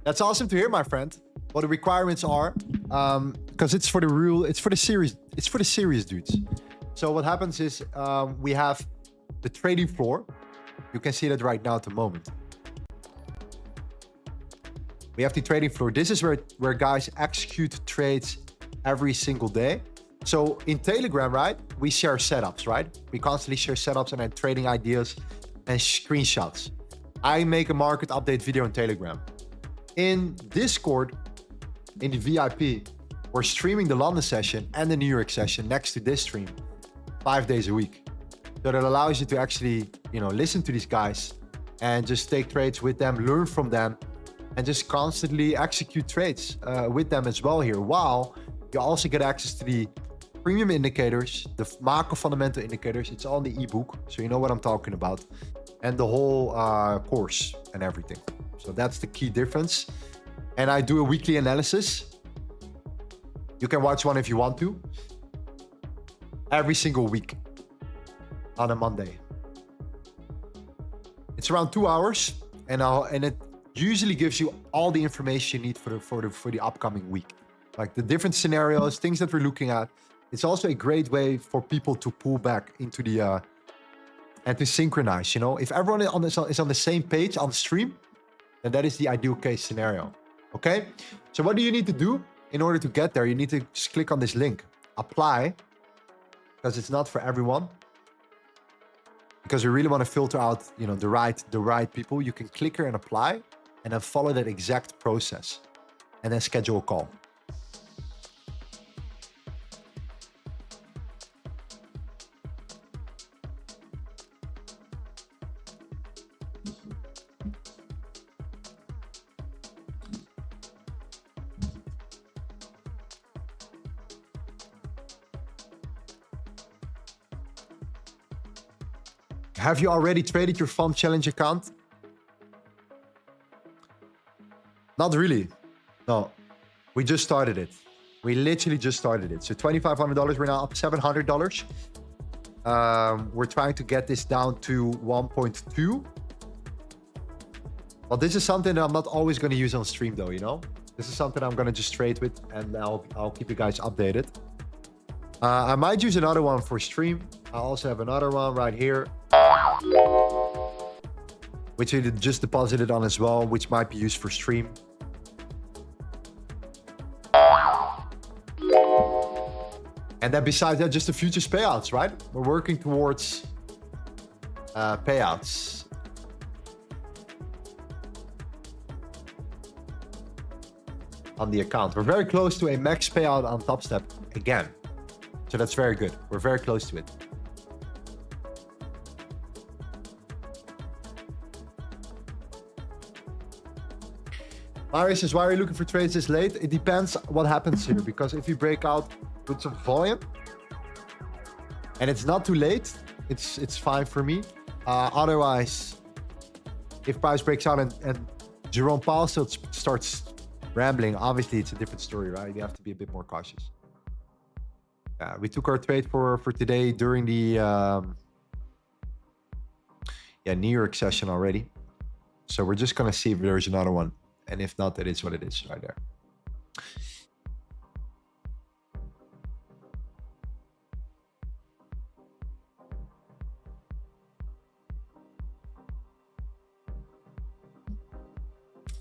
That's awesome to hear, my friend. What the requirements are, because it's for the serious dudes. So what happens is we have the trading floor. You can see that right now at the moment. We have the trading floor. This is where guys execute trades every single day. So in Telegram, right, we share setups, right? We constantly share setups and then trading ideas and screenshots. I make a market update video on Telegram. In Discord, in the VIP, we're streaming the London session and the New York session next to this stream 5 days a week. So that allows you to actually, listen to these guys and just take trades with them, learn from them, and just constantly execute trades with them as well here. While you also get access to the premium indicators, the macro fundamental indicators. It's all in the ebook, so you know what I'm talking about, and the whole course and everything. So that's the key difference. And I do a weekly analysis. You can watch one if you want to. Every single week on a Monday. It's around 2 hours, and it usually gives you all the information you need for the upcoming week, like the different scenarios, things that we're looking at. It's also a great way for people to pull back into the and to synchronize. If everyone is on the same page on the stream, then that is the ideal case scenario. Okay, so what do you need to do in order to get there? You need to just click on this link, apply, because it's not for everyone. Because we really want to filter out, the right people. You can click here and apply, and then follow that exact process, and then schedule a call. Have you already traded your Fund Challenge account? Not really. No. We just started it. We literally just started it. So $2,500, we're now up $700. We're trying to get this down to 1.2. Well, this is something that I'm not always going to use on stream though, you know? This is something I'm going to just trade with, and I'll keep you guys updated. I might use another one for stream. I also have another one right here, which I just deposited on as well, which might be used for stream. And then besides that, just the futures payouts, right? We're working towards payouts. On the account. We're very close to a max payout on Top Step again. So that's very good. We're very close to it. Larry says, why are you looking for trades this late? It depends what happens here, because if you break out with some volume and it's not too late, it's fine for me. Otherwise, if price breaks out and Jerome Powell still starts rambling, obviously it's a different story, right? You have to be a bit more cautious. We took our trade for today during the New York session already. So we're just gonna see if there's another one. And if not, that is what it is right there.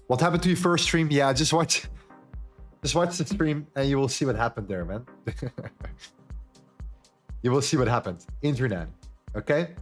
What happened to your first stream? Yeah, just watch the stream and you will see what happened there, man. You will see what happened. Internet, okay?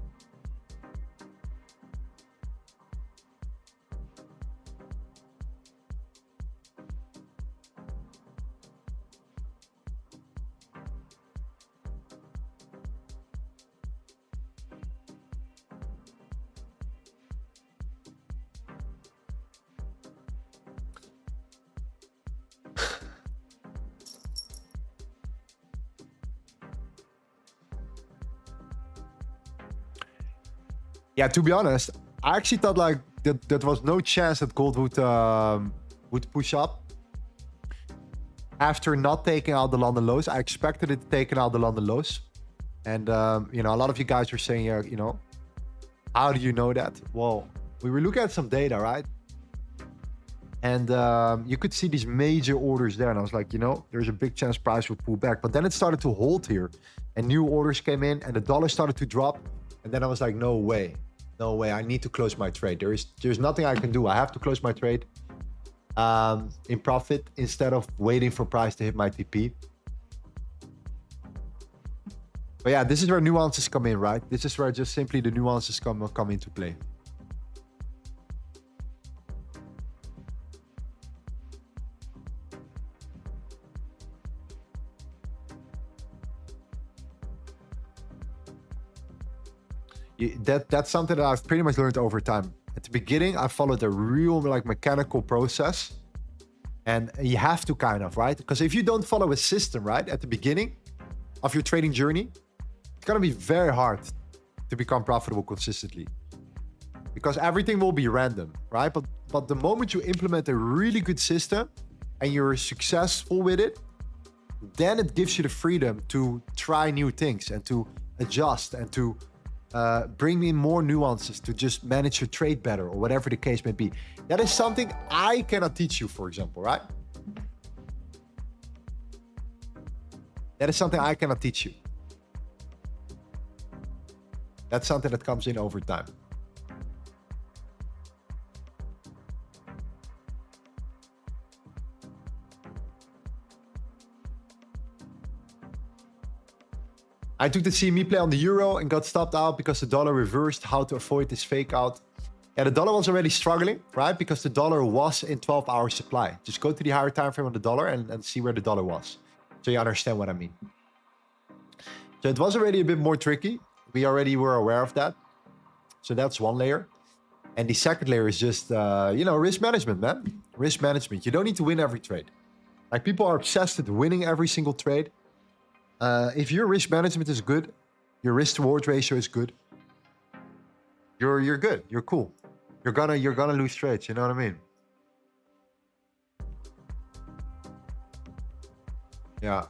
Yeah, to be honest, I actually thought like that there was no chance that gold would push up after not taking out the London lows. I expected it taking out the London lows, and you know, a lot of you guys were saying, you know, how do you know that? Well, we were looking at some data, right? And you could see these major orders there, and I was like, you know, there's a big chance price would pull back. But then it started to hold here, and new orders came in, and the dollar started to drop. And then I was like, no way, no way. I need to close my trade. There's nothing I can do. I have to close my trade in profit instead of waiting for price to hit my TP. But yeah, this is where nuances come in, right? This is where just simply the nuances come into play. That's something that I've pretty much learned over time. At the beginning, I followed a real like mechanical process, and you have to kind of, right? Because if you don't follow a system, right, at the beginning of your trading journey, it's gonna be very hard to become profitable consistently, because everything will be random, right? But the moment you implement a really good system and you're successful with it, then it gives you the freedom to try new things and to adjust and to bring in more nuances to just manage your trade better, or whatever the case may be. That is something I cannot teach you, for example, right? That is something I cannot teach you. That's something that comes in over time. I took the CME play on the euro and got stopped out because the dollar reversed. How to avoid this fake out? Yeah, the dollar was already struggling, right? Because the dollar was in 12-hour supply. Just go to the higher time frame on the dollar and see where the dollar was, so you understand what I mean. So it was already a bit more tricky. We already were aware of that. So that's one layer. And the second layer is just, you know, risk management, man. Risk management. You don't need to win every trade. Like, people are obsessed with winning every single trade. If your risk management is good, your risk to reward ratio is good, you're good. You're cool. You're gonna lose trades. You know what I mean? Yeah.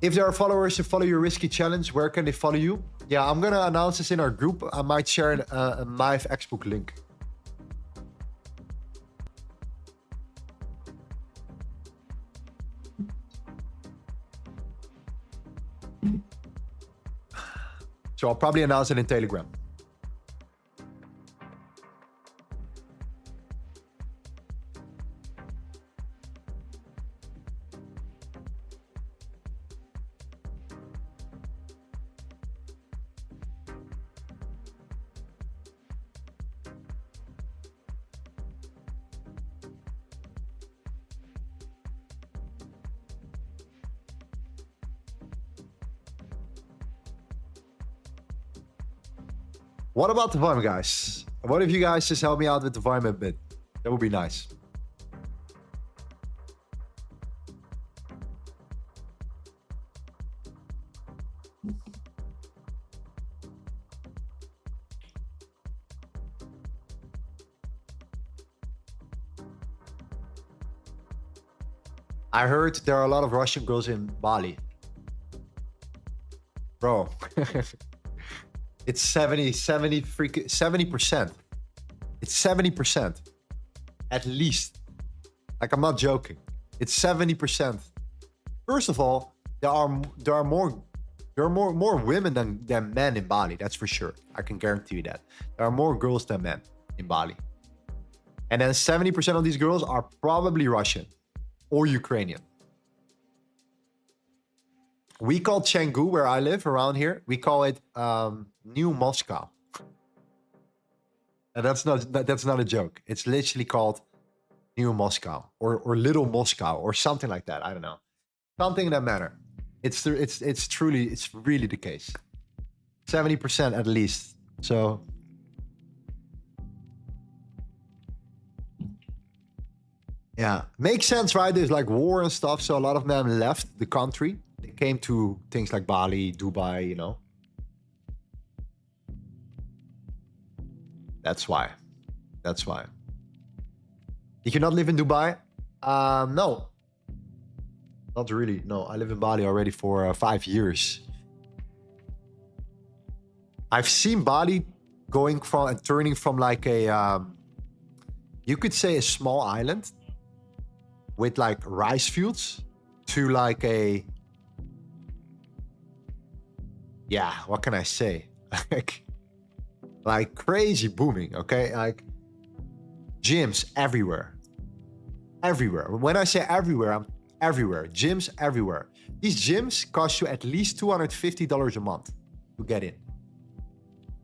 If there are followers who follow your risky challenge, where can they follow you? Yeah, I'm gonna announce this in our group. I might share a live Xbook link. So I'll probably announce it in Telegram. What about the VIM, guys? What if you guys just help me out with the VIM a bit? That would be nice. I heard there are a lot of Russian girls in Bali. Bro. It's 70%. It's 70%. At least. Like, I'm not joking. It's 70%. First of all, there are more women than men in Bali, that's for sure. I can guarantee you that. There are more girls than men in Bali. And then 70% of these girls are probably Russian or Ukrainian. We call Chengdu, where I live around here, we call it New Moscow. And that's not a joke. It's literally called New Moscow or Little Moscow or something like that. I don't know. Something in that manner. It's really the case. 70% at least. So yeah, makes sense, right? There's like war and stuff, so a lot of them left the country. They came to things like Bali, Dubai, you know. That's why. That's why. Did you not live in Dubai? No. Not really. No, I live in Bali already for 5 years. I've seen Bali going from and turning from like a, you could say a small island with like rice fields to like a, yeah, what can I say? like crazy booming, okay? Like gyms everywhere. Everywhere. When I say everywhere, I'm everywhere. Gyms everywhere. These gyms cost you at least $250 a month to get in.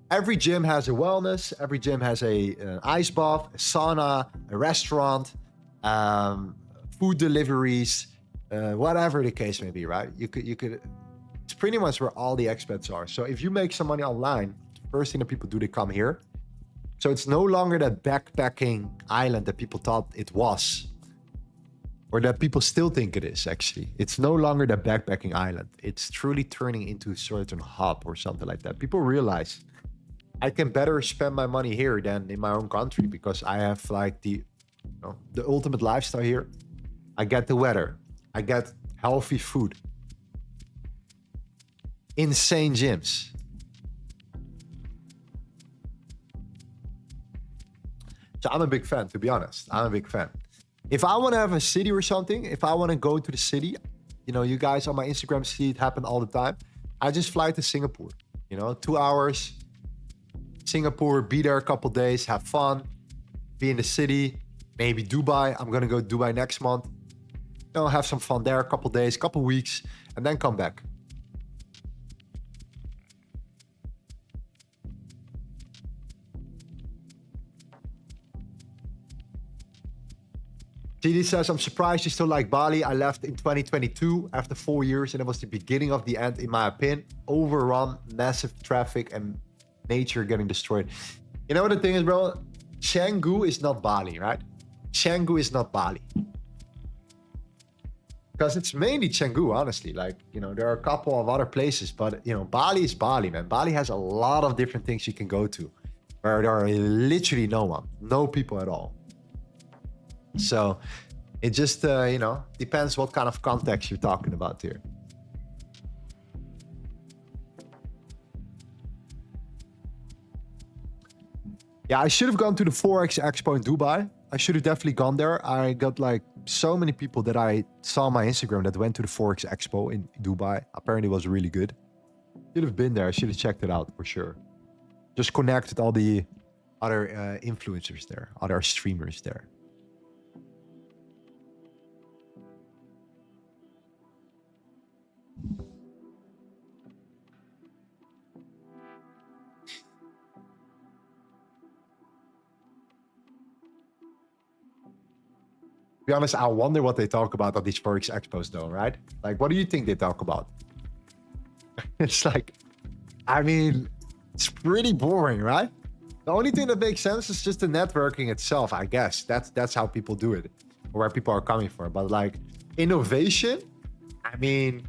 Every gym has a wellness. Every gym has an ice bath, a sauna, a restaurant, food deliveries, whatever the case may be, right? You could. It's pretty much where all the expats are. So if you make some money online, the first thing that people do, they come here. So it's no longer that backpacking island that people thought it was, or that people still think it is, actually. It's no longer that backpacking island. It's truly turning into a certain hub or something like that. People realize I can better spend my money here than in my own country because I have like the ultimate lifestyle here. I get the weather. I get healthy food. Insane gyms. So I'm a big fan, to be honest. I'm a big fan. If I want to have a city or something, if I want to go to the city, you know, you guys on my Instagram see it happen all the time. I just fly to Singapore, you know, 2 hours. Singapore, be there a couple days, have fun, be in the city, maybe Dubai. I'm going to go to Dubai next month. You know, have some fun there, a couple days, couple weeks, and then come back. TD says, I'm surprised you still like Bali. I left in 2022 after 4 years, and it was the beginning of the end, in my opinion. Overrun, massive traffic, and nature getting destroyed. You know what the thing is, bro? Canggu is not Bali, right? Canggu is not Bali. Because it's mainly Canggu, honestly. Like, you know, there are a couple of other places, but, you know, Bali is Bali, man. Bali has a lot of different things you can go to where there are literally no people at all. So it just, you know, depends what kind of context you're talking about here. Yeah, I should have gone to the Forex Expo in Dubai. I should have definitely gone there. I got like so many people that I saw on my Instagram that went to the Forex Expo in Dubai. Apparently it was really good. Should have been there. I should have checked it out for sure. Just connect with all the other influencers there, other streamers there. To be honest, I wonder what they talk about at these Forex Expos though, right? Like, what do you think they talk about? It's like, I mean, it's pretty boring, right? The only thing that makes sense is just the networking itself, I guess. That's how people do it, or where people are coming from. But like innovation, I mean,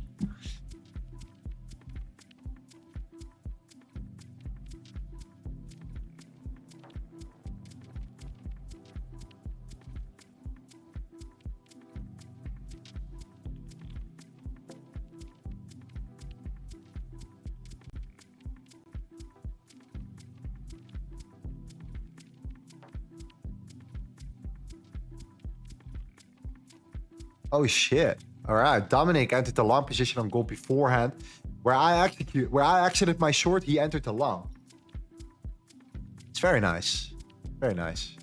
oh shit. All right, Dominic entered the long position on gold beforehand. Where I exited my short, he entered the long. It's very nice. Very nice.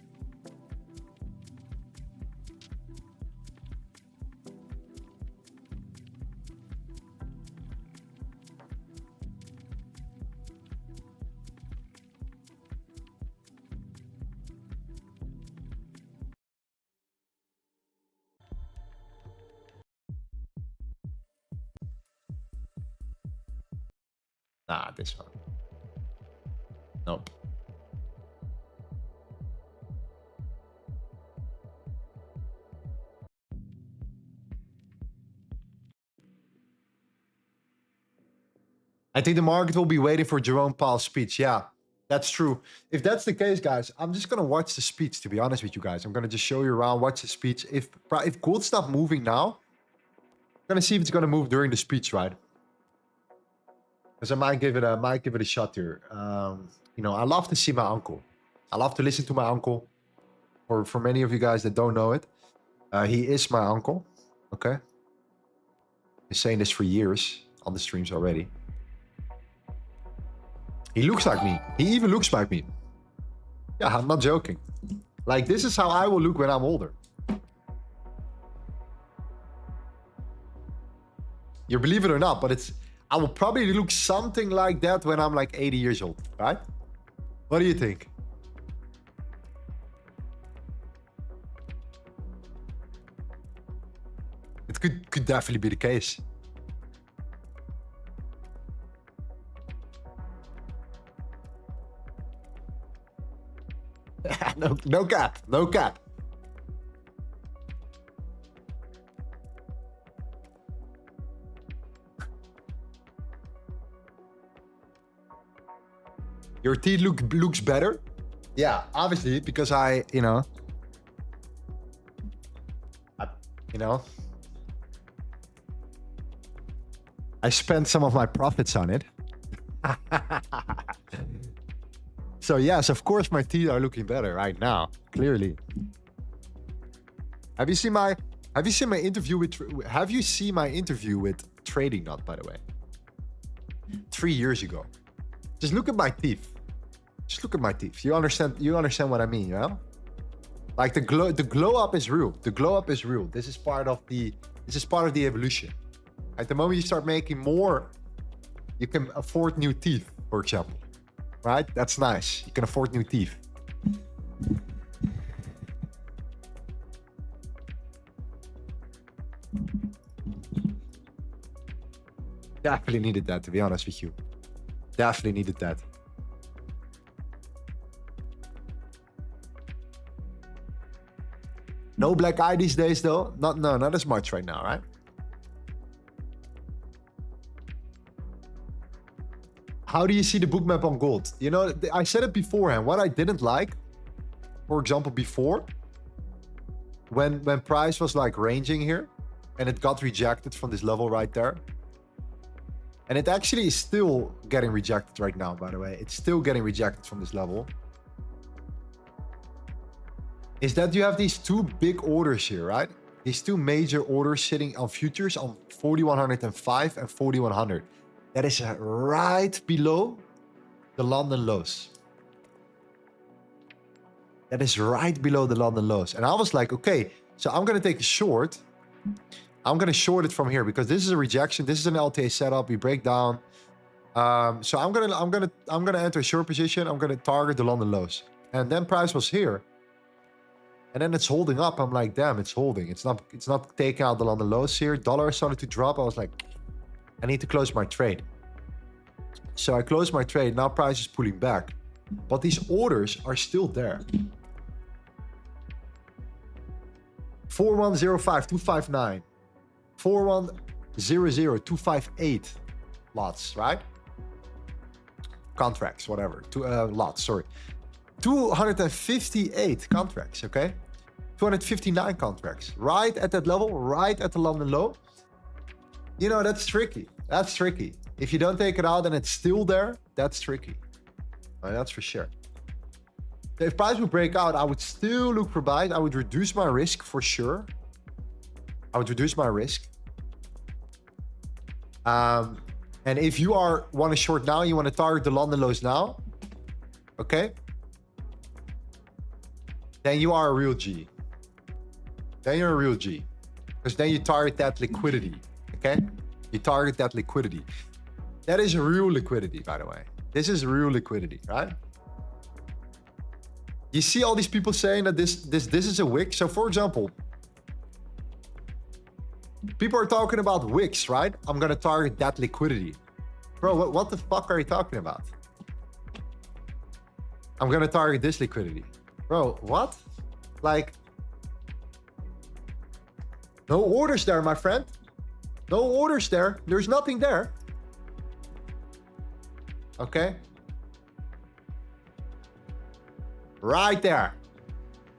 Nah, this one. Nope. I think the market will be waiting for Jerome Powell's speech. Yeah, that's true. If that's the case, guys, I'm just going to watch the speech, to be honest with you guys. I'm going to just show you around, watch the speech. If gold stops moving now, I'm going to see if it's going to move during the speech, right? Because I might give it a shot here. You know, I love to see my uncle. I love to listen to my uncle. Or for many of you guys that don't know it, he is my uncle. Okay. Been saying this for years on the streams already. He looks like me. He even looks like me. Yeah, I'm not joking. Like, this is how I will look when I'm older. You believe it or not, but I will probably look something like that when I'm like 80 years old, right? What do you think? It could definitely be the case. No cap, no cap. Your teeth looks better? Yeah, obviously, because I spent some of my profits on it. So yes, of course my teeth are looking better right now, clearly. Have you seen my interview with Trading Nut, by the way? 3 years ago. Just look at my teeth. Just look at my teeth. You understand what I mean, you know? Like the glow up is real. The glow up is real. This is part of the evolution. At the moment you start making more, you can afford new teeth, for example. Right? That's nice. You can afford new teeth. Definitely needed that, to be honest with you. Definitely needed that. No black eye these days, though. Not as much right now, right? How do you see the book map on gold? You know, I said it beforehand. What I didn't like, for example, before, when price was like ranging here and it got rejected from this level right there. And it actually is still getting rejected right now, by the way. It's still getting rejected from this level. Is that you have these two big orders here, right? These two major orders sitting on futures on 4105 and 4100. That is right below the London lows. That is right below the London lows. And I was like, okay, so I'm going to take a short. I'm going to short it from here because this is a rejection. This is an LTA setup. We break down. So I'm going to enter a short position. I'm going to target the London lows. And then price was here. And then it's holding up. I'm like, damn, it's holding. It's not taking out the London lows here. Dollar started to drop. I was like, I need to close my trade. So I closed my trade. Now price is pulling back. But these orders are still there. 4105, 259. 4100, 258 lots, right? Contracts, whatever. Lots, sorry. 258 contracts, okay? 259 contracts. Right at that level, right at the London low. You know, that's tricky. That's tricky. If you don't take it out and it's still there, that's tricky. That's for sure. If price would break out, I would still look for buys. I would reduce my risk for sure. I would reduce my risk. And if you want to short now, you want to target the London lows now, okay? Then you are a real G. Then you're a real G. Because then you target that liquidity, okay? You target that liquidity. That is real liquidity, by the way. This is real liquidity, right? You see all these people saying that this is a wick. So for example, people are talking about wicks, right? I'm going to target that liquidity. Bro, what the fuck are you talking about? I'm going to target this liquidity. Bro, what? Like, no orders there, my friend. No orders there. There's nothing there. Okay. Right there.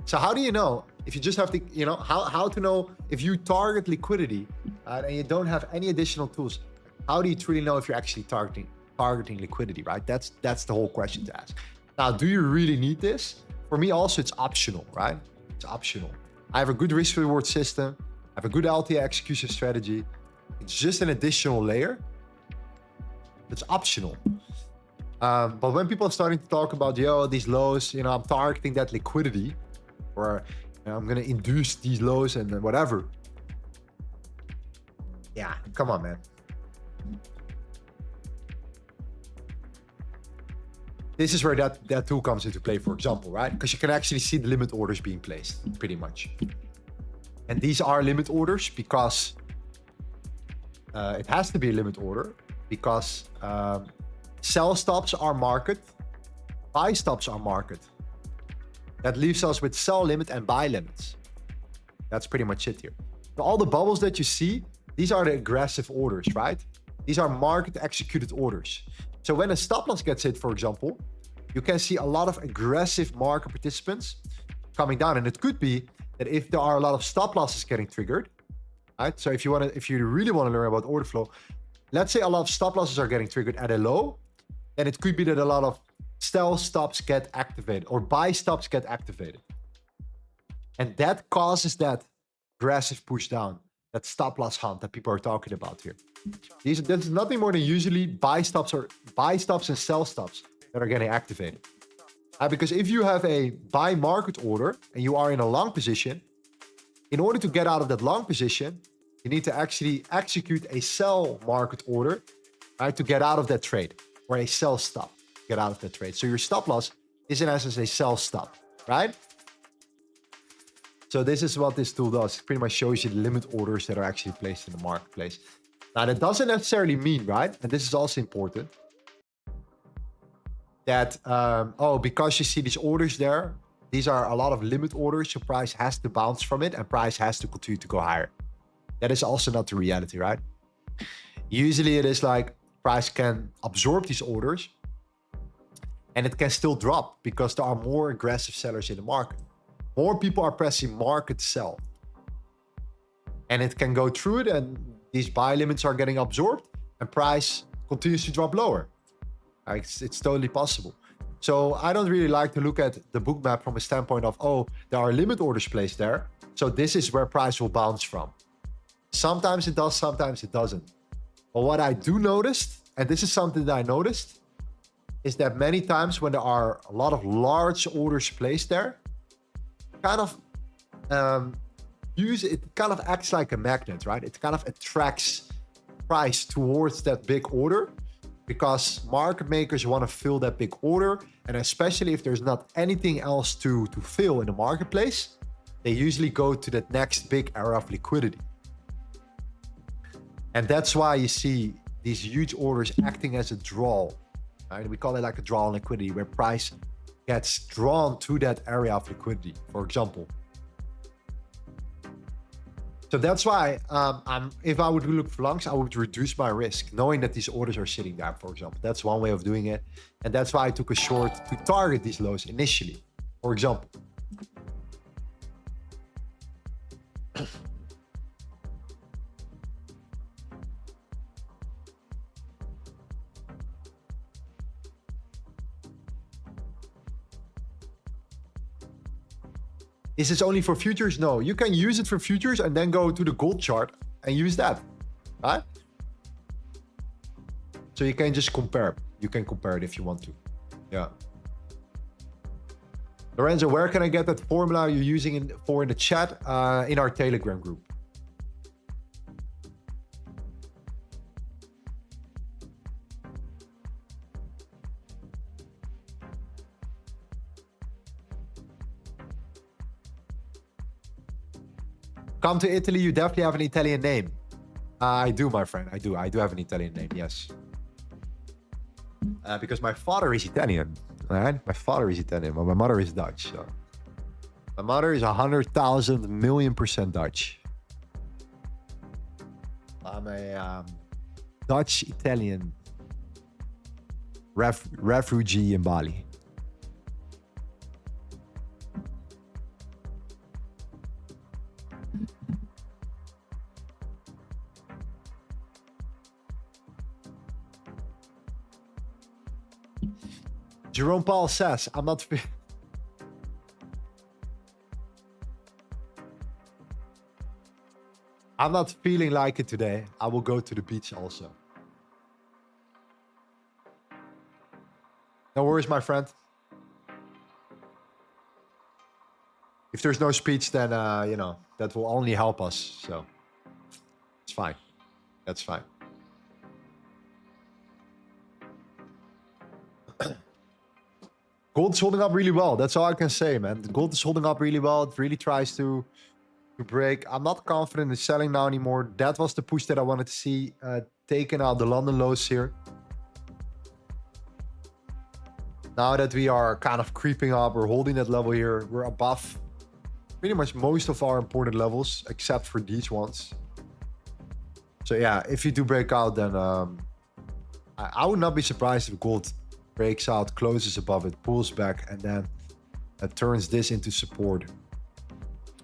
So how do you know if you just have to, you know, how to know if you target liquidity and you don't have any additional tools? How do you truly know if you're actually targeting liquidity, right? That's the whole question to ask. Now, do you really need this? For me also, it's optional, right? It's optional. I have a good risk reward system. I have a good LTA execution strategy. It's just an additional layer. It's optional. But when people are starting to talk about, yo, these lows, you know, I'm targeting that liquidity, or you know, I'm going to induce these lows and whatever. Yeah, come on, man. This is where that tool comes into play, for example, right? Because you can actually see the limit orders being placed, pretty much. And these are limit orders because it has to be a limit order because sell stops are market, buy stops are market. That leaves us with sell limit and buy limits. That's pretty much it here. So all the bubbles that you see, these are the aggressive orders, right? These are market executed orders. So when a stop loss gets hit, for example, you can see a lot of aggressive market participants coming down. And it could be that if there are a lot of stop losses getting triggered, right? So if you really want to learn about order flow, let's say a lot of stop losses are getting triggered at a low, then it could be that a lot of sell stops get activated or buy stops get activated. And that causes that aggressive push down, that stop loss hunt that people are talking about here. This is nothing more than usually buy stops and sell stops that are getting activated. Because if you have a buy market order and you are in a long position, in order to get out of that long position, you need to actually execute a sell market order, right, to get out of that trade, or a sell stop to get out of that trade. So your stop loss is in essence a sell stop, right? So this is what this tool does. It pretty much shows you the limit orders that are actually placed in the marketplace. Now, that doesn't necessarily mean, right, and this is also important, that, because you see these orders there, these are a lot of limit orders, so price has to bounce from it and price has to continue to go higher. That is also not the reality, right? Usually it is like price can absorb these orders and it can still drop because there are more aggressive sellers in the market. More people are pressing market sell. And it can go through it and these buy limits are getting absorbed and price continues to drop lower. It's totally possible. So I don't really like to look at the book map from a standpoint of, oh, there are limit orders placed there, so this is where price will bounce from. Sometimes it does, sometimes it doesn't. But what I do notice, and this is something that I noticed, is that many times when there are a lot of large orders placed there, kind of it kind of acts like a magnet, right? It kind of attracts price towards that big order because market makers want to fill that big order. And especially if there's not anything else to fill in the marketplace, they usually go to that next big area of liquidity. And that's why you see these huge orders acting as a draw. Right? We call it like a draw on liquidity, where price gets drawn to that area of liquidity, for example. So that's why if I would look for longs, I would reduce my risk, knowing that these orders are sitting there, for example. That's one way of doing it. And that's why I took a short to target these lows initially, for example. Is this only for futures? No, you can use it for futures and then go to the gold chart and use that, right? So you can just compare. You can compare it if you want to. Yeah. Lorenzo, where can I get that formula you're using in the chat? In our Telegram group. Come to Italy, you definitely have an Italian name. I do, my friend. I do have an Italian name, yes. Because my father is Italian, right? My father is Italian, but my mother is Dutch. So. My mother is 100,000,000,000% Dutch. I'm a Dutch-Italian refugee in Bali. Jerome Powell says, I'm not feeling like it today. I will go to the beach also. No worries, my friend. If there's no speech, then, you know, that will only help us. So it's fine. That's fine. Gold is holding up really well. That's all I can say, man. Gold is holding up really well. It really tries to break. I'm not confident in selling now anymore. That was the push that I wanted to see. Taking out the London lows here. Now that we are kind of creeping up, we're holding that level here. We're above pretty much most of our important levels, except for these ones. So yeah, if you do break out, then I would not be surprised if gold breaks out, closes above it, pulls back, and then turns this into support.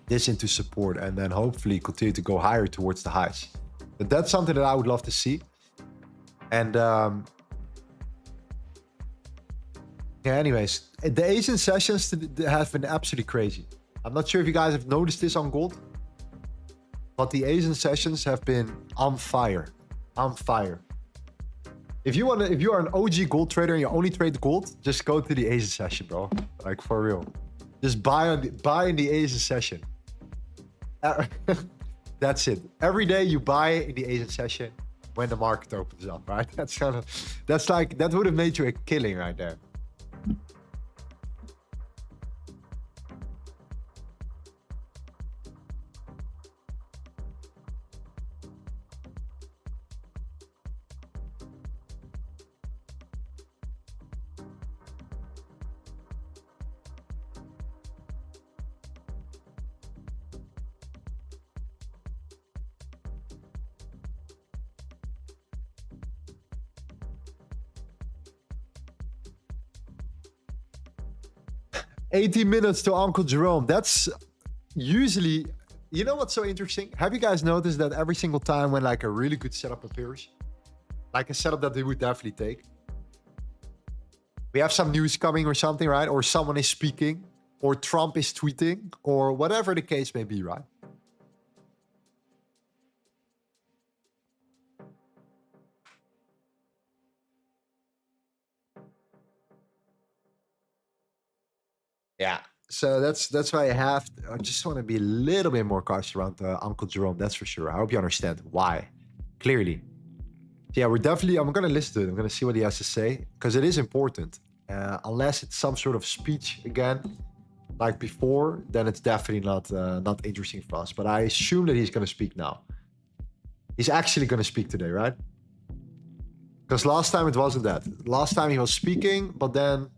And then hopefully continue to go higher towards the highs. But that's something that I would love to see. And yeah, anyways, the Asian sessions have been absolutely crazy. I'm not sure if you guys have noticed this on gold, but the Asian sessions have been on fire. If you are an OG gold trader and you only trade gold, just go to the Asian session, bro. Like, for real. Just buy in the Asian session. That's it. Every day you buy in the Asian session when the market opens up, right? That would have made you a killing right there. 18 minutes to Uncle Jerome. That's usually, you know what's so interesting? Have you guys noticed that every single time when like a really good setup appears, like a setup that they would definitely take, we have some news coming or something, right? Or someone is speaking, or Trump is tweeting, or whatever the case may be, right? Yeah. So that's why I just want to be a little bit more cautious around Uncle Jerome. That's for sure. I hope you understand why clearly. Yeah, I'm going to listen to it. I'm going to see what he has to say because it is important. Unless it's some sort of speech again, like before, then it's definitely not interesting for us. But I assume that he's going to speak now. He's actually going to speak today, right? Because last time it wasn't that. Last time he was speaking, but then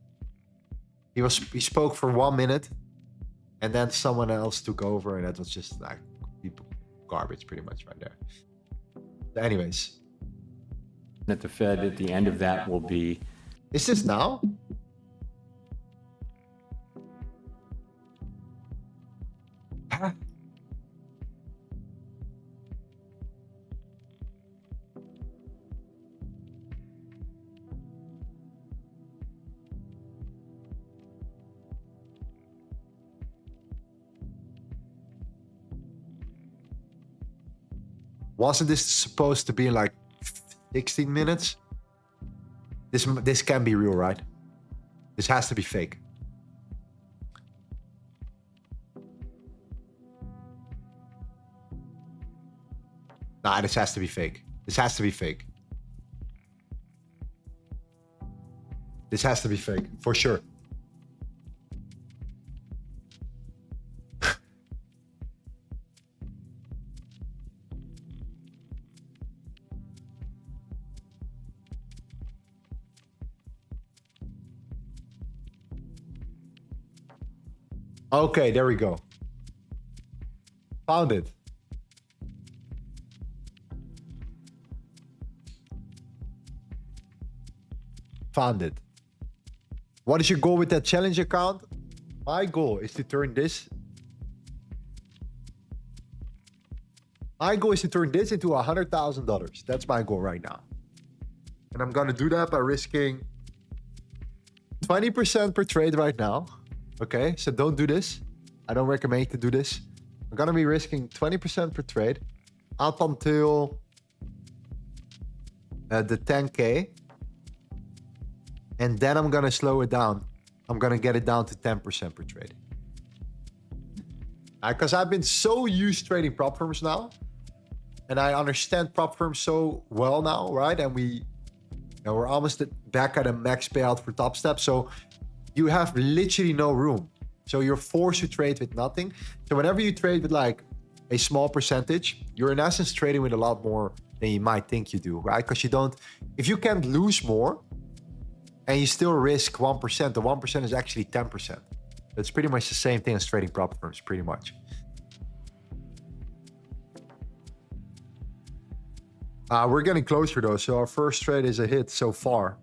he spoke for 1 minute, and then someone else took over, and that was just like garbage, pretty much right there. So anyways, at the Fed at the end of that will be. Is this now? Huh? Wasn't this supposed to be in like 16 minutes? This can be real, right? This has to be fake. Nah, this has to be fake. This has to be fake. This has to be fake, for sure. Okay, there we go. Found it. Found it. What is your goal with that challenge account? My goal is to turn this. My goal is to turn this into $100,000. That's my goal right now. And I'm gonna do that by risking 20% per trade right now. Okay, so don't do this. I don't recommend you to do this. I'm gonna be risking 20% per trade up until the 10K. And then I'm gonna slow it down. I'm gonna get it down to 10% per trade. Because I've been so used trading prop firms now. And I understand prop firms so well now, right? And we're almost back at a max payout for top step. So you have literally no room. So you're forced to trade with nothing. So whenever you trade with like a small percentage, you're in essence trading with a lot more than you might think you do, right? Because if you can't lose more and you still risk 1%, the 1% is actually 10%. That's pretty much the same thing as trading prop firms, pretty much. We're getting closer though. So our first trade is a hit so far.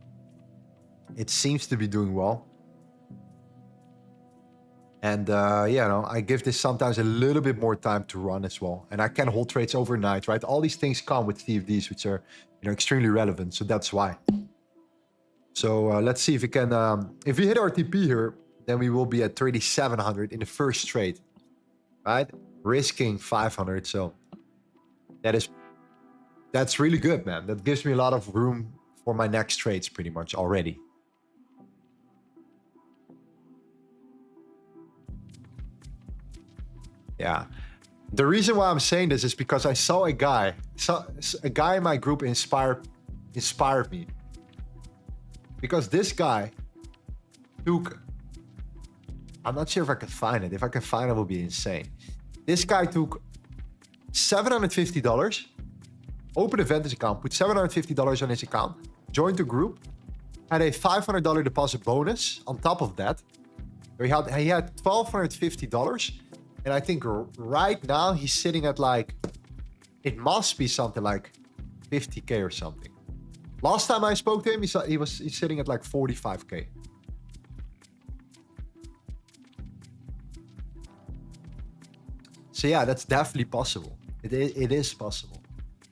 It seems to be doing well. And yeah, no, I give this sometimes a little bit more time to run as well. And I can hold trades overnight, right? All these things come with CFDs, which are extremely relevant. So that's why. So let's see if we can, if we hit our TP here, then we will be at 3,700 in the first trade, right? Risking 500. So that's really good, man. That gives me a lot of room for my next trades pretty much already. Yeah. The reason why I'm saying this is because I saw a guy in my group inspired me. Because this guy took, I'm not sure if I can find it. If I can find it, it will be insane. This guy took $750, opened a Vantage account, put $750 on his account, joined the group, had a $500 deposit bonus on top of that. He had $1,250. And I think right now he's sitting at like, it must be something like 50K or something. Last time I spoke to him, he's sitting at like 45K. So yeah, that's definitely possible. It is possible.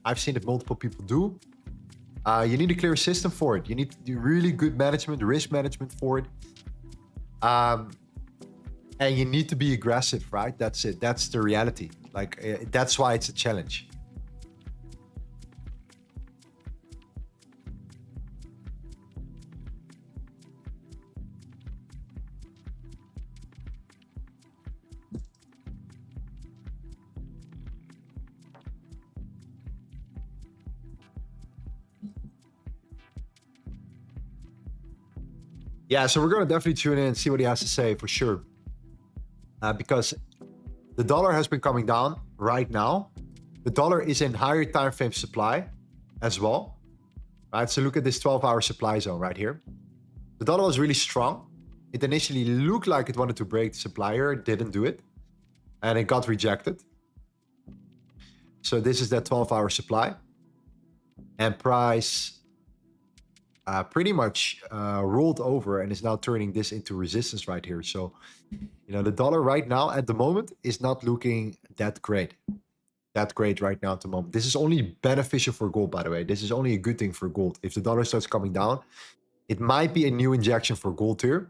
I've seen it multiple people do. You need a clear system for it. You need to do really good management, risk management for it. And you need to be aggressive, right? That's it. That's the reality. Like, that's why it's a challenge. Yeah, so we're going to definitely tune in and see what he has to say for sure. Because the dollar has been coming down right now. The dollar is in higher time frame supply as well. Right, so look at this 12-hour supply zone right here. The dollar was really strong. It initially looked like it wanted to break the supply here. It didn't do it. And it got rejected. So this is that 12-hour supply. And price pretty much rolled over and is now turning this into resistance right here. So, you know, the dollar right now at the moment is not looking that great. That great right now at the moment. This is only beneficial for gold, by the way. This is only a good thing for gold. If the dollar starts coming down, it might be a new injection for gold here.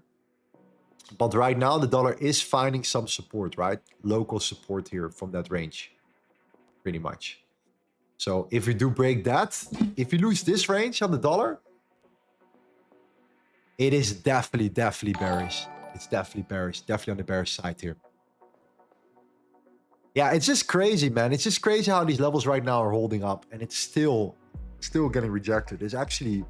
But right now, the dollar is finding some support, right? Local support here from that range, pretty much. So if we do break that, if we lose this range on the dollar, it is definitely bearish. It's definitely bearish. Definitely on the bearish side here. Yeah, it's just crazy, man. It's just crazy how these levels right now are holding up. And it's still getting rejected. It's actually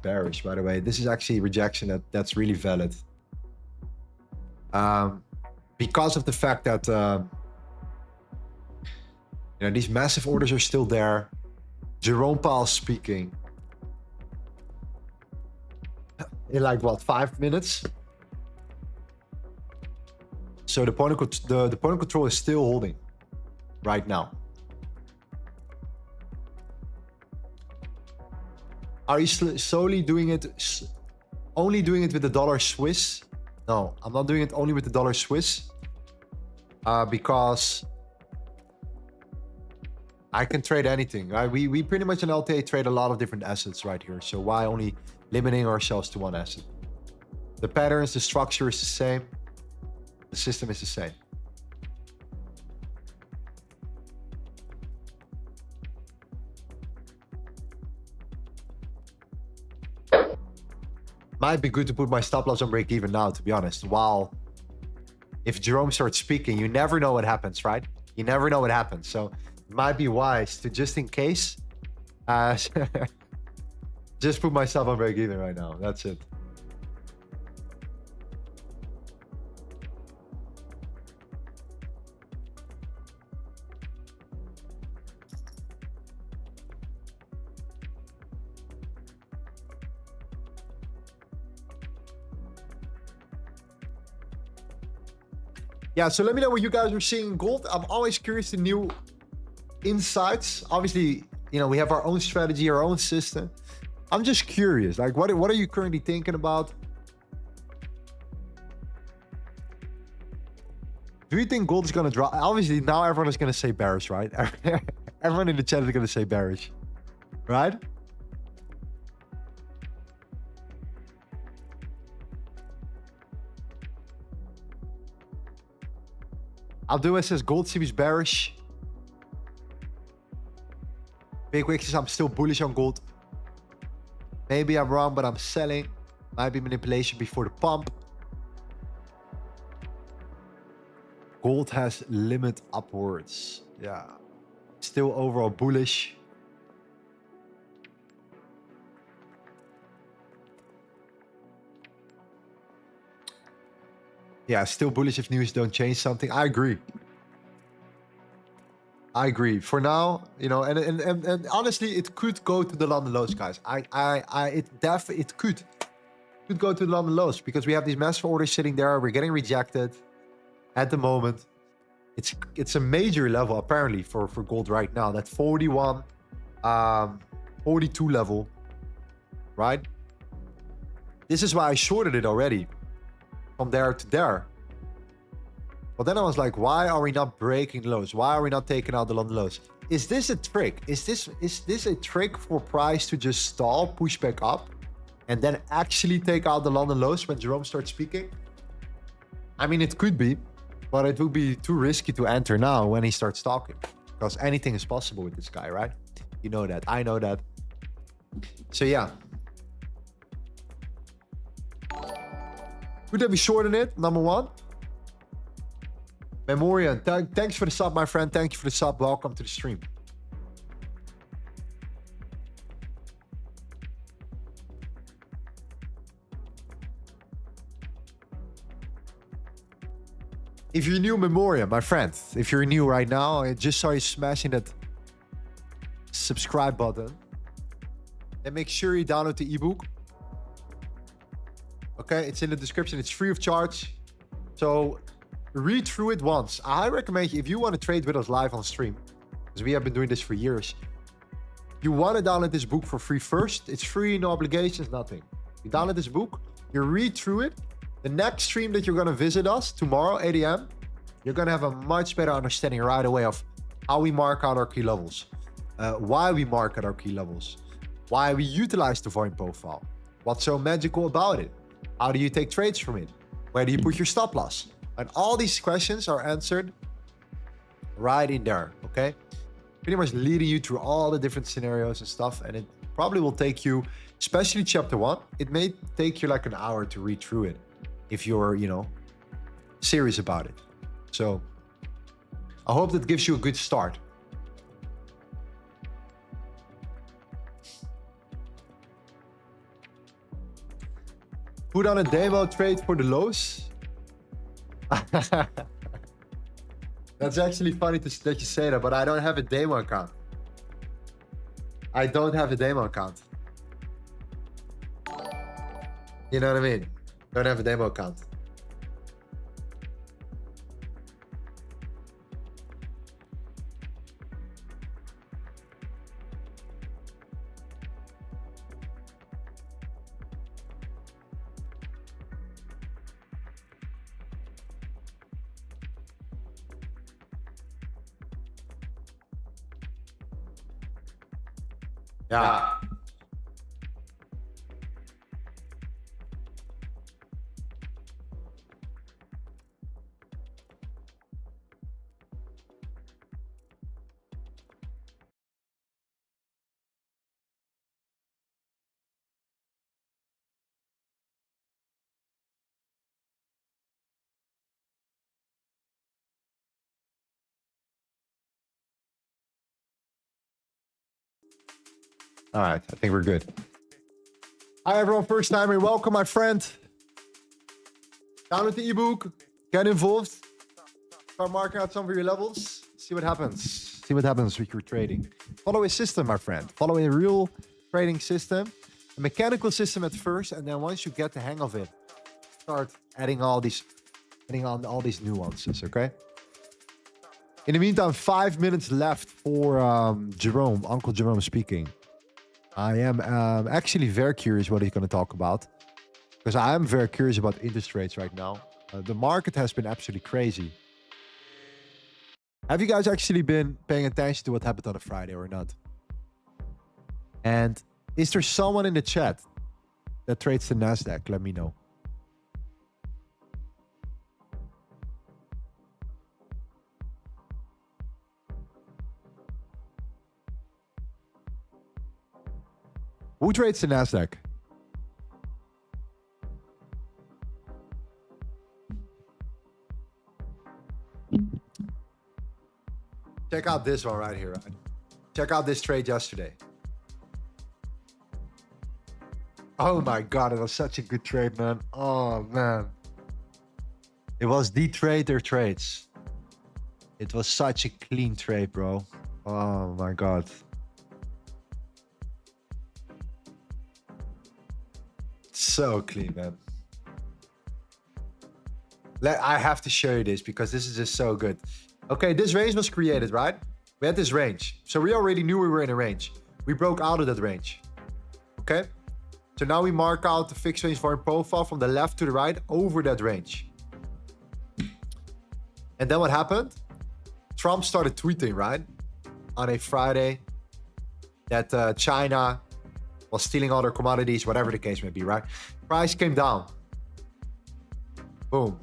bearish, by the way. This is actually rejection that's really valid. Because of the fact that you know, these massive orders are still there. Jerome Powell speaking. In like what, 5 minutes? So the point of control is still holding right now. Are you solely doing it, only doing it with the dollar Swiss? No, I'm not doing it only with the dollar Swiss. Because I can trade anything, right? We pretty much in LTA trade a lot of different assets right here. So why only limiting ourselves to one asset? The patterns, the structure is the same. The system is the same. Might be good to put my stop loss on break even now, to be honest. While if Jerome starts speaking, you never know what happens, right? You never know what happens. So it might be wise to, just in case, just put myself on break even right now. That's it. Yeah, so let me know what you guys are seeing in gold. I'm always curious to new insights. Obviously, you know, we have our own strategy, our own system. I'm just curious, like, what are you currently thinking about? Do you think gold is going to drop? Obviously, now everyone is going to say bearish, right? Everyone in the chat is going to say bearish, right? Abdul says gold seems bearish. Big Wick says I'm still bullish on gold. Maybe I'm wrong, but I'm selling. Might be manipulation before the pump. Gold has limit upwards. Yeah. Still overall bullish. Yeah, still bullish if news don't change something. I agree. I agree. For now, you know, and honestly, it could go to the London lows, guys. It could go to the London lows because we have these massive orders sitting there. We're getting rejected at the moment. It's a major level apparently for gold right now. That 41, 42 level, right? This is why I shorted it already. From there to there. But then I was like, why are we not breaking lows? Why are we not taking out the London lows? Is this a trick? Is this a trick for price to just stall, push back up, and then actually take out the London lows when Jerome starts speaking? I mean, it could be, but it would be too risky to enter now when he starts talking, because anything is possible with this guy, right? You know that. I know that. So yeah. Good that we shorten it, number one. Memorian, thanks for the sub, my friend. Thank you for the sub. Welcome to the stream. If you're new, Memoriam, my friend, if you're new right now, I just saw you smashing that subscribe button. And make sure you download the ebook. Okay, it's in the description. It's free of charge. So read through it once. I recommend you, if you want to trade with us live on stream, because we have been doing this for years, you want to download this book for free first. It's free, no obligations, nothing. You download this book, you read through it. The next stream that you're going to visit us tomorrow, 8 a.m., you're going to have a much better understanding right away of how we mark out our key levels, why we mark out our key levels, why we utilize the volume profile, what's so magical about it, how do you take trades from it, where do you put your stop loss, and all these questions are answered right in there. Okay, pretty much leading you through all the different scenarios and stuff, and it probably will take you, especially chapter 1, it may take you like an hour to read through it if you're, you know, serious about it. So I hope that gives you a good start. Put on a demo trade for the lows. That's actually funny that you say that, but I don't have a demo account. I don't have a demo account. You know what I mean? Don't have a demo account. Yeah. All right, I think we're good. Hi, everyone. First timer. Welcome, my friend. Download the ebook. Get involved. Start marking out some of your levels. See what happens. See what happens with your trading. Follow a system, my friend. Follow a real trading system. A mechanical system at first, and then once you get the hang of it, start adding on all these nuances, okay? In the meantime, 5 minutes left for Jerome, Uncle Jerome speaking. I am actually very curious what he's going to talk about, because I am very curious about interest rates right now. The market has been absolutely crazy. Have you guys actually been paying attention to what happened on a Friday or not? And is there someone in the chat that trades the Nasdaq? Let me know. Who trades the Nasdaq? Check out this one right here. Right? Check out this trade yesterday. Oh my God, it was such a good trade, man. Oh man. It was the trader trades. It was such a clean trade, bro. Oh my God. So clean, man. I have to show you this because this is just so good. Okay, this range was created, right? We had this range. So we already knew we were in a range. We broke out of that range. Okay? So now we mark out the fixed range volume profile from the left to the right over that range. And then what happened? Trump started tweeting, right? On a Friday that China was stealing all their commodities, whatever the case may be, right? Price came down. Boom.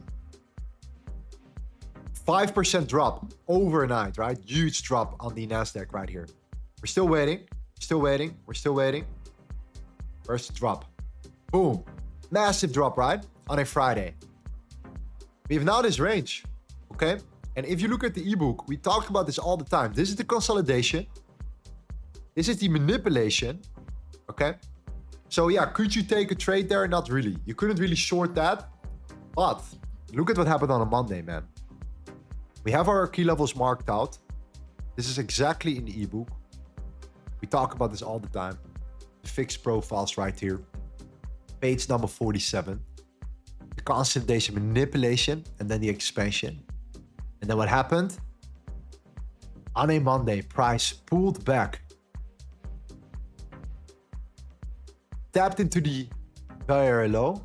5% drop overnight, right? Huge drop on the Nasdaq right here. We're still waiting. Still waiting. We're still waiting. First drop. Boom. Massive drop, right? On a Friday. We have now this range, okay? And if you look at the ebook, we talk about this all the time. This is the consolidation. This is the manipulation, okay? So yeah, could you take a trade there? Not really. You couldn't really short that. But look at what happened on a Monday, man. We have our key levels marked out. This is exactly in the ebook. We talk about this all the time. The fixed profiles right here. Page number 47. The consolidation, manipulation, and then the expansion. And then what happened? On a Monday, price pulled back. Tapped into the very low.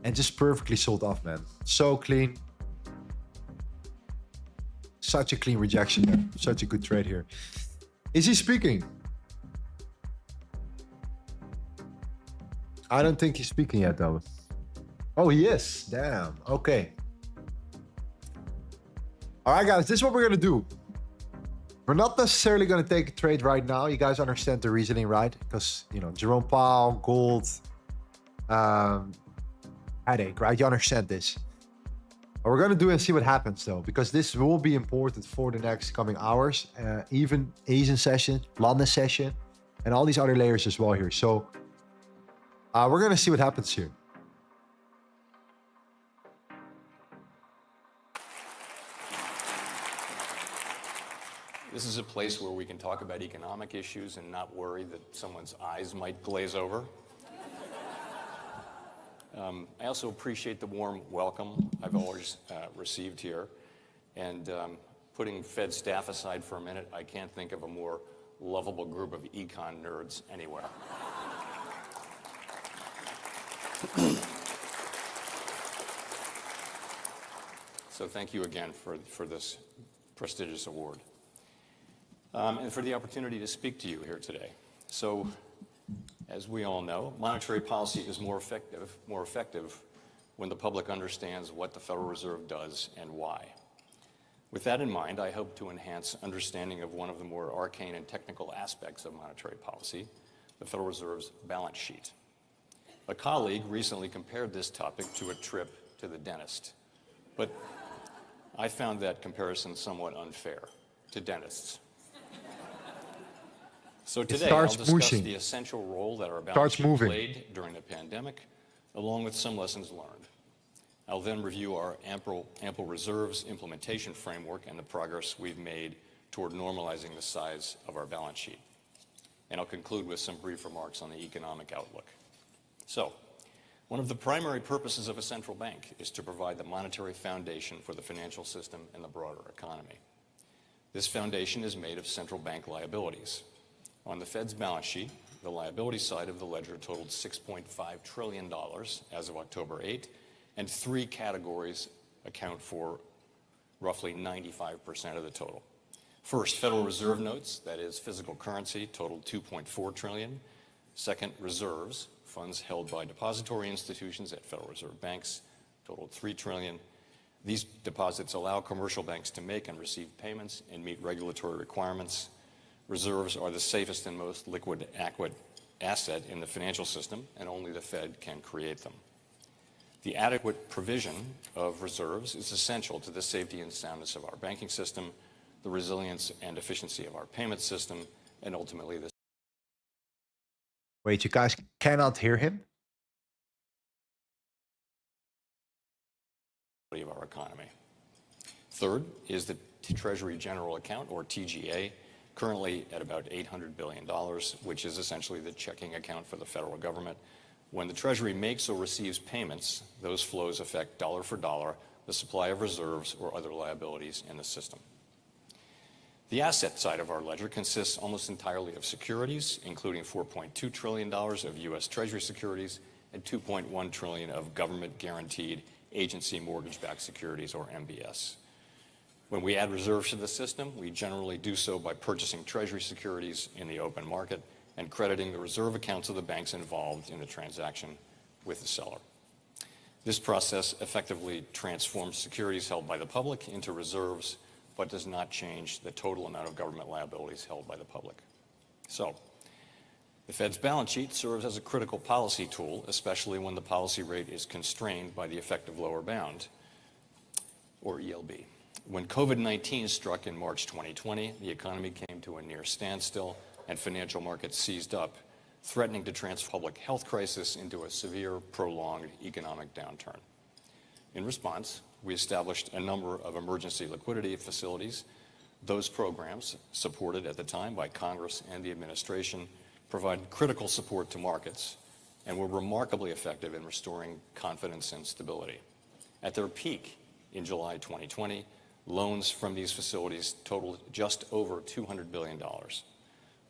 And just perfectly sold off, man. So clean. Such a clean rejection there. Such a good trade here. Is he speaking? I don't think he's speaking yet, though. Oh, he is. Damn. Okay. All right, guys. This is what we're going to do. We're not necessarily going to take a trade right now. You guys understand the reasoning, right? Because, you know, Jerome Powell, gold, headache, right? You understand this. What we're going to do and see what happens, though, because this will be important for the next coming hours, even Asian session, London session, and all these other layers as well here. So we're going to see what happens here. This is a place where we can talk about economic issues and not worry that someone's eyes might glaze over. I also appreciate the warm welcome I've always received here. And putting Fed staff aside for a minute, I can't think of a more lovable group of econ nerds anywhere. So thank you again for this prestigious award. And for the opportunity to speak to you here today. So, as we all know, monetary policy is more effective when the public understands what the Federal Reserve does and why. With that in mind, I hope to enhance understanding of one of the more arcane and technical aspects of monetary policy, the Federal Reserve's balance sheet. A colleague recently compared this topic to a trip to the dentist, but I found that comparison somewhat unfair to dentists. So today I'll discuss the essential role that our balance sheet played during the pandemic, along with some lessons learned. I'll then review our ample reserves implementation framework and the progress we've made toward normalizing the size of our balance sheet. And I'll conclude with some brief remarks on the economic outlook. So, one of the primary purposes of a central bank is to provide the monetary foundation for the financial system and the broader economy. This foundation is made of central bank liabilities. On the Fed's balance sheet, the liability side of the ledger totaled $6.5 trillion as of October 8, and three categories account for roughly 95% of the total. First, Federal Reserve notes, that is physical currency, totaled $2.4 trillion. Second, reserves, funds held by depository institutions at Federal Reserve banks, totaled $3 trillion. These deposits allow commercial banks to make and receive payments and meet regulatory requirements. Reserves are the safest and most liquid asset in the financial system, and only the Fed can create them. The adequate provision of reserves is essential to the safety and soundness of our banking system, the resilience and efficiency of our payment system, and ultimately the... Wait, you guys cannot hear him? ...of our economy. Third is the Treasury General Account, or TGA, currently at about $800 billion, which is essentially the checking account for the federal government. When the Treasury makes or receives payments, those flows affect dollar for dollar the supply of reserves or other liabilities in the system. The asset side of our ledger consists almost entirely of securities, including $4.2 trillion of U.S. Treasury securities and $2.1 trillion of government-guaranteed agency mortgage-backed securities, or MBS. When we add reserves to the system, we generally do so by purchasing Treasury securities in the open market and crediting the reserve accounts of the banks involved in the transaction with the seller. This process effectively transforms securities held by the public into reserves, but does not change the total amount of government liabilities held by the public. So, the Fed's balance sheet serves as a critical policy tool, especially when the policy rate is constrained by the effective lower bound, or ELB. When COVID-19 struck in March 2020, the economy came to a near standstill and financial markets seized up, threatening to transform the public health crisis into a severe, prolonged economic downturn. In response, we established a number of emergency liquidity facilities. Those programs, supported at the time by Congress and the administration, provided critical support to markets and were remarkably effective in restoring confidence and stability. At their peak in July 2020, loans from these facilities totaled just over $200 billion.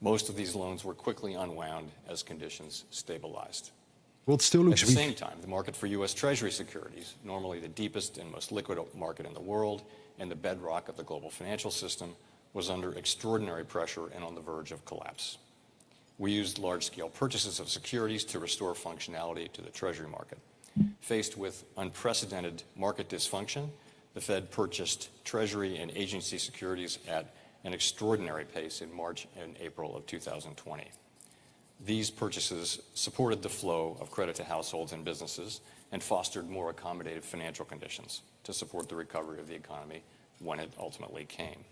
Most of these loans were quickly unwound as conditions stabilized. Well, it still looks At the same time, the market for U.S. Treasury securities, normally the deepest and most liquid market in the world and the bedrock of the global financial system, was under extraordinary pressure and on the verge of collapse. We used large-scale purchases of securities to restore functionality to the Treasury market. Faced with unprecedented market dysfunction, the Fed purchased Treasury and agency securities at an extraordinary pace in March and April of 2020. These purchases supported the flow of credit to households and businesses and fostered more accommodative financial conditions to support the recovery of the economy when it ultimately came.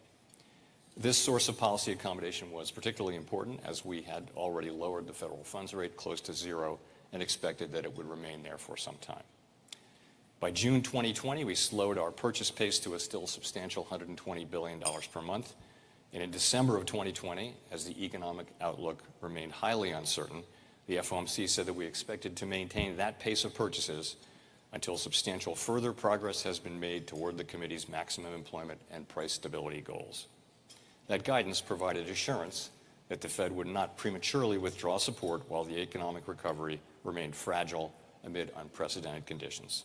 This source of policy accommodation was particularly important as we had already lowered the federal funds rate close to zero and expected that it would remain there for some time. By June 2020, we slowed our purchase pace to a still substantial $120 billion per month. And in December of 2020, as the economic outlook remained highly uncertain, the FOMC said that we expected to maintain that pace of purchases until substantial further progress has been made toward the committee's maximum employment and price stability goals. That guidance provided assurance that the Fed would not prematurely withdraw support while the economic recovery remained fragile amid unprecedented conditions.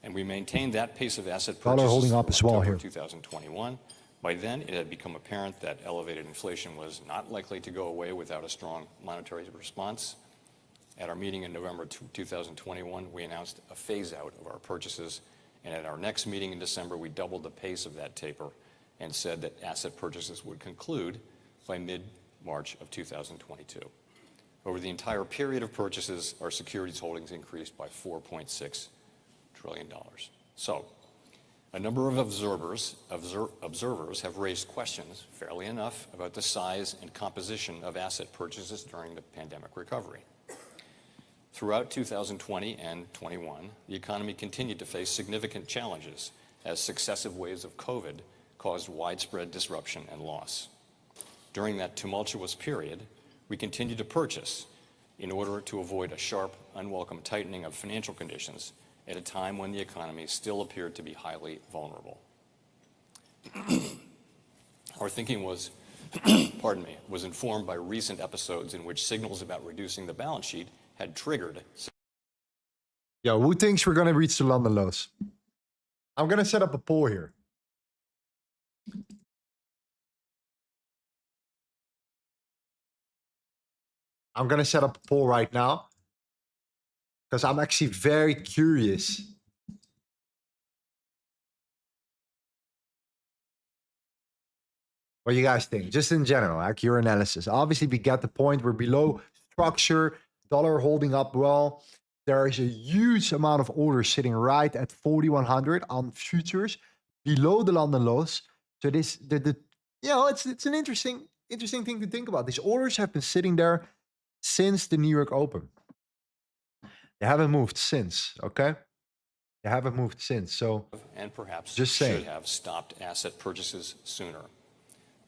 And we maintained that pace of asset purchases holding up as well October here. 2021. By then, it had become apparent that elevated inflation was not likely to go away without a strong monetary response. At our meeting in November 2021, we announced a phase-out of our purchases, and at our next meeting in December, we doubled the pace of that taper and said that asset purchases would conclude by mid-March of 2022. Over the entire period of purchases, our securities holdings increased by $4.6 trillion. So, a number of observers have raised questions, fairly enough, about the size and composition of asset purchases during the pandemic recovery. Throughout 2020 and 21, the economy continued to face significant challenges as successive waves of COVID caused widespread disruption and loss. During that tumultuous period, we continued to purchase in order to avoid a sharp, unwelcome tightening of financial conditions at a time when the economy still appeared to be highly vulnerable. Our thinking was, was informed by recent episodes in which signals about reducing the balance sheet had triggered. Yo, who thinks we're going to reach the London lows? I'm going to set up a poll here. I'm going to set up a poll right now, because I'm actually very curious. What do you guys think? Just in general, like your analysis. Obviously, we get the point. We're below structure. Dollar holding up well. There is a huge amount of orders sitting right at 4,100 on futures, below the London lows. So this, it's an interesting thing to think about. These orders have been sitting there since the New York Open. They haven't moved since, okay? They haven't moved since, so... And perhaps just should have stopped asset purchases sooner.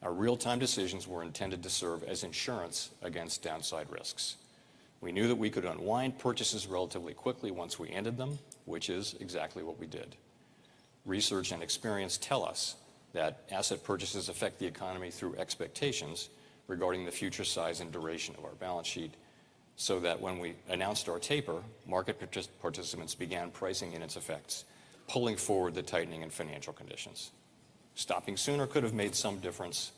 Our real-time decisions were intended to serve as insurance against downside risks. We knew that we could unwind purchases relatively quickly once we ended them, which is exactly what we did. Research and experience tell us that asset purchases affect the economy through expectations regarding the future size and duration of our balance sheet, so that when we announced our taper, market participants began pricing in its effects, pulling forward the tightening in financial conditions. Stopping sooner could have made some difference,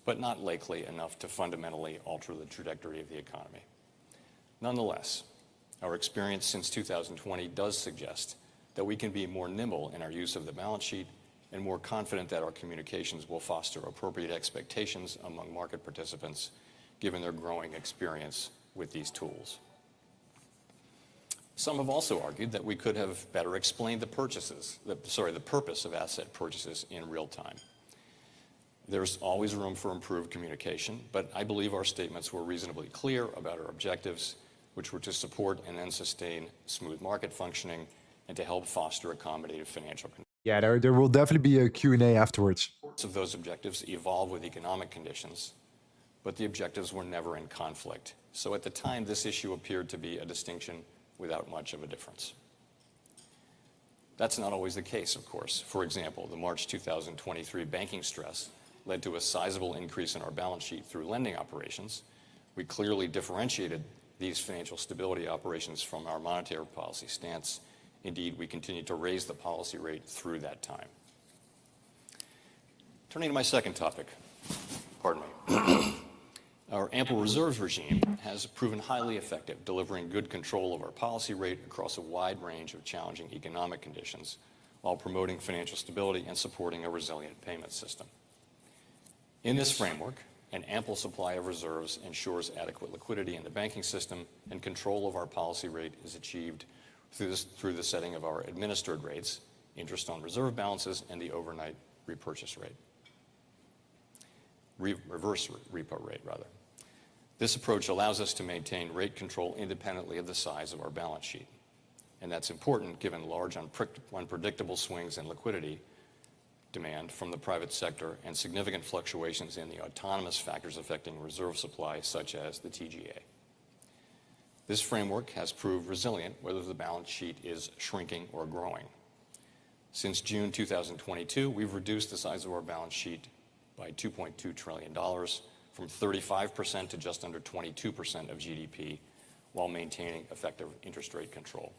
but not likely enough to fundamentally alter the trajectory of the economy. Nonetheless, our experience since 2020 does suggest that we can be more nimble in our use of the balance sheet and more confident that our communications will foster appropriate expectations among market participants, given their growing experience with these tools. Some have also argued that we could have better explained the purpose of asset purchases in real time. There's always room for improved communication, but I believe our statements were reasonably clear about our objectives, which were to support and then sustain smooth market functioning and to help foster accommodative financial conditions. Yeah, there will definitely be a Q&A afterwards. Of those objectives evolve with economic conditions, but the objectives were never in conflict. So at the time, this issue appeared to be a distinction without much of a difference. That's not always the case, of course. For example, the March 2023 banking stress led to a sizable increase in our balance sheet through lending operations. We clearly differentiated these financial stability operations from our monetary policy stance. Indeed, we continued to raise the policy rate through that time. Turning to my second topic, pardon me. Our ample reserves regime has proven highly effective, delivering good control of our policy rate across a wide range of challenging economic conditions while promoting financial stability and supporting a resilient payment system. In this framework, an ample supply of reserves ensures adequate liquidity in the banking system, and control of our policy rate is achieved through the setting of our administered rates, interest on reserve balances, and the overnight repurchase rate. Reverse repo rate, rather. This approach allows us to maintain rate control independently of the size of our balance sheet. And that's important given large unpredictable swings in liquidity demand from the private sector and significant fluctuations in the autonomous factors affecting reserve supply, such as the TGA. This framework has proved resilient whether the balance sheet is shrinking or growing. Since June 2022, we've reduced the size of our balance sheet by $2.2 trillion, from 35% to just under 22% of GDP, while maintaining effective interest rate control.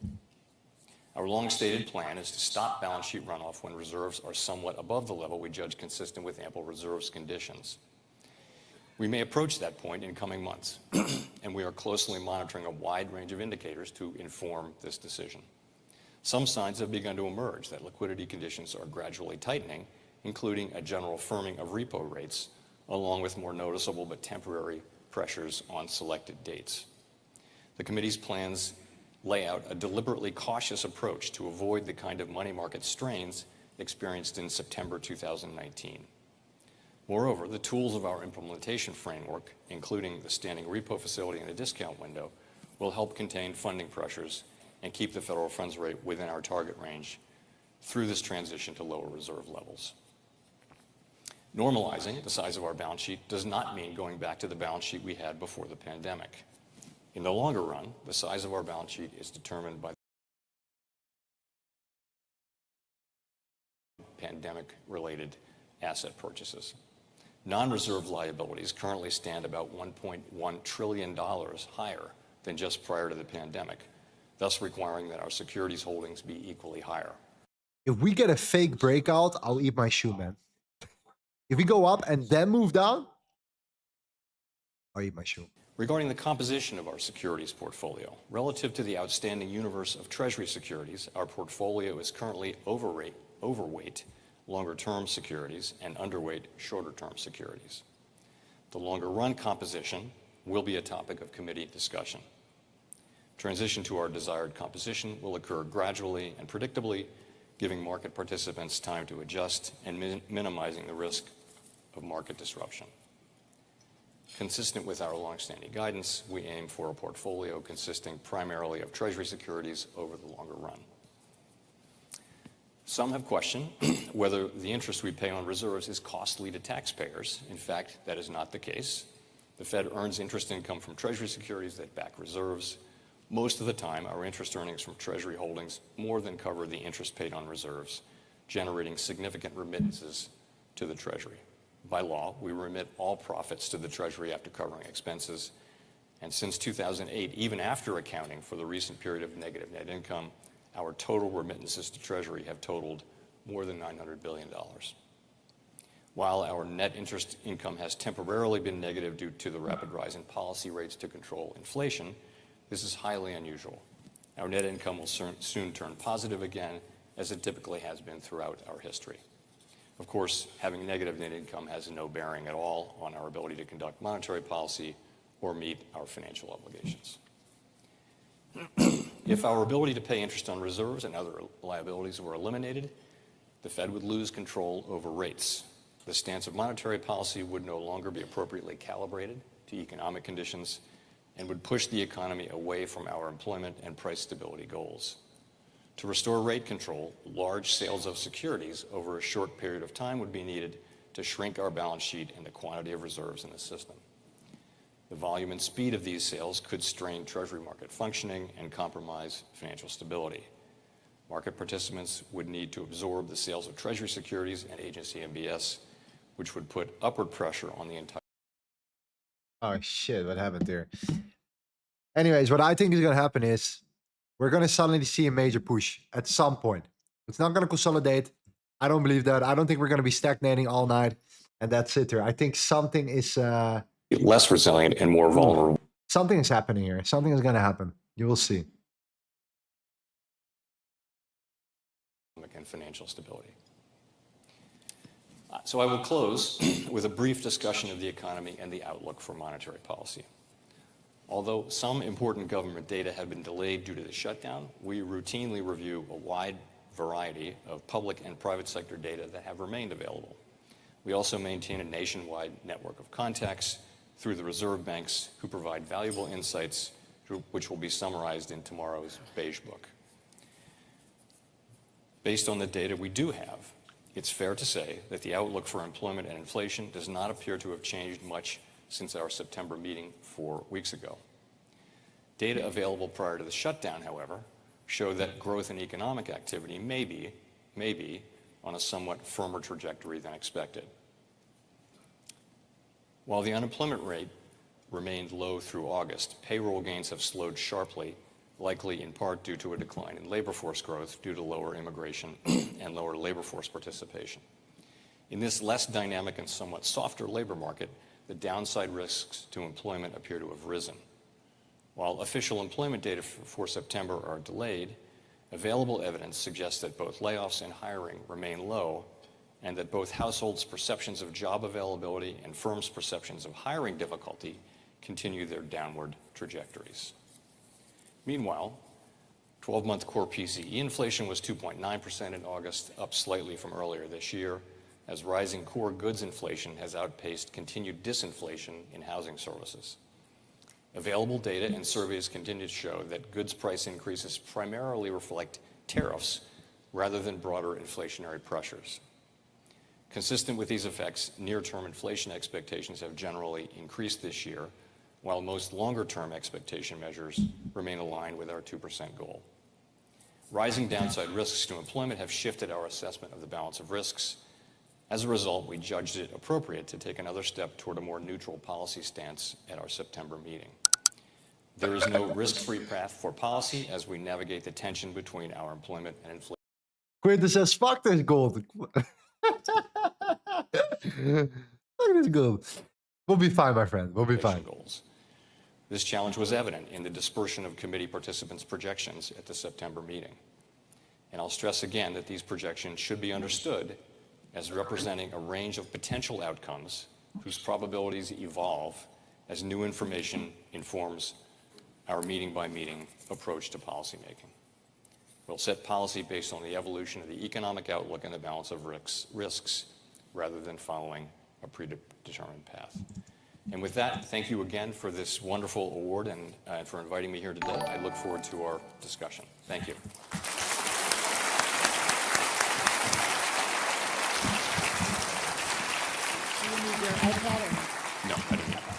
Our long-stated plan is to stop balance sheet runoff when reserves are somewhat above the level we judge consistent with ample reserves conditions. We may approach that point in coming months, and we are closely monitoring a wide range of indicators to inform this decision. Some signs have begun to emerge that liquidity conditions are gradually tightening, including a general firming of repo rates, along with more noticeable but temporary pressures on selected dates. The committee's plans lay out a deliberately cautious approach to avoid the kind of money market strains experienced in September 2019. Moreover, the tools of our implementation framework, including the standing repo facility and the discount window, will help contain funding pressures and keep the federal funds rate within our target range through this transition to lower reserve levels. Normalizing the size of our balance sheet does not mean going back to the balance sheet we had before the pandemic. In the longer run, the size of our balance sheet is determined by pandemic-related asset purchases. Non-reserve liabilities currently stand about $1.1 trillion higher than just prior to the pandemic, thus requiring that our securities holdings be equally higher. If we get a fake breakout, I'll eat my shoe, man. If we go up and then move down, I'll eat my shoe. Regarding the composition of our securities portfolio, relative to the outstanding universe of Treasury securities, our portfolio is currently overweight longer-term securities and underweight shorter-term securities. The longer-run composition will be a topic of committee discussion. Transition to our desired composition will occur gradually and predictably, giving market participants time to adjust and minimizing the risk of market disruption. Consistent with our longstanding guidance, we aim for a portfolio consisting primarily of Treasury securities over the longer run. Some have questioned whether the interest we pay on reserves is costly to taxpayers. In fact, that is not the case. The Fed earns interest income from Treasury securities that back reserves. Most of the time, our interest earnings from Treasury holdings more than cover the interest paid on reserves, generating significant remittances to the Treasury. By law, we remit all profits to the Treasury after covering expenses, And since 2008, even after accounting for the recent period of negative net income, our total remittances to Treasury have totaled more than $900 billion. While our net interest income has temporarily been negative due to the rapid rise in policy rates to control inflation, this is highly unusual. Our net income will soon turn positive again, as it typically has been throughout our history. Of course, having negative net income has no bearing at all on our ability to conduct monetary policy or meet our financial obligations. If our ability to pay interest on reserves and other liabilities were eliminated, the Fed would lose control over rates. The stance of monetary policy would no longer be appropriately calibrated to economic conditions and would push the economy away from our employment and price stability goals. To restore rate control, large sales of securities over a short period of time would be needed to shrink our balance sheet and the quantity of reserves in the system. The volume and speed of these sales could strain Treasury market functioning and compromise financial stability. Market participants would need to absorb the sales of Treasury securities and agency MBS, which would put upward pressure on the entire... Oh shit, what happened there? Anyways, what I think is going to happen is we're going to suddenly see a major push at some point. It's not going to consolidate. I don't believe that. I don't think we're going to be stagnating all night and that's it there. I think something is... less resilient and more vulnerable. Something is happening here. Something is going to happen. You will see. And financial stability. So I will close with a brief discussion of the economy and the outlook for monetary policy. Although some important government data have been delayed due to the shutdown, we routinely review a wide variety of public and private sector data that have remained available. We also maintain a nationwide network of contacts through the reserve banks who provide valuable insights which will be summarized in tomorrow's Beige Book. Based on the data we do have, it's fair to say that the outlook for employment and inflation does not appear to have changed much since our September meeting 4 weeks ago. Data available prior to the shutdown, however, show that growth in economic activity may be on a somewhat firmer trajectory than expected. While the unemployment rate remained low through August, payroll gains have slowed sharply, likely in part due to a decline in labor force growth due to lower immigration and lower labor force participation. In this less dynamic and somewhat softer labor market, the downside risks to employment appear to have risen. While official employment data for September are delayed, available evidence suggests that both layoffs and hiring remain low and that both households' perceptions of job availability and firms' perceptions of hiring difficulty continue their downward trajectories. Meanwhile, 12-month core PCE inflation was 2.9% in August, up slightly from earlier this year, as rising core goods inflation has outpaced continued disinflation in housing services. Available data and surveys continue to show that goods price increases primarily reflect tariffs rather than broader inflationary pressures. Consistent with these effects, near-term inflation expectations have generally increased this year, while most longer-term expectation measures remain aligned with our 2% goal. Rising downside risks to employment have shifted our assessment of the balance of risks. As a result, we judged it appropriate to take another step toward a more neutral policy stance at our September meeting. There is no risk-free path for policy as we navigate the tension between our employment and inflation. Quinten says, fuck this gold. Fuck this gold. We'll be fine, my friend. We'll be fine. Goals. This challenge was evident in the dispersion of committee participants' projections at the September meeting. And I'll stress again that these projections should be understood as representing a range of potential outcomes whose probabilities evolve as new information informs our meeting-by-meeting approach to policymaking. We'll set policy based on the evolution of the economic outlook and the balance of risks rather than following a predetermined path. And with that, thank you again for this wonderful award and for inviting me here today. I look forward to our discussion. Thank you. Do you need your iPad or? No, I didn't have that.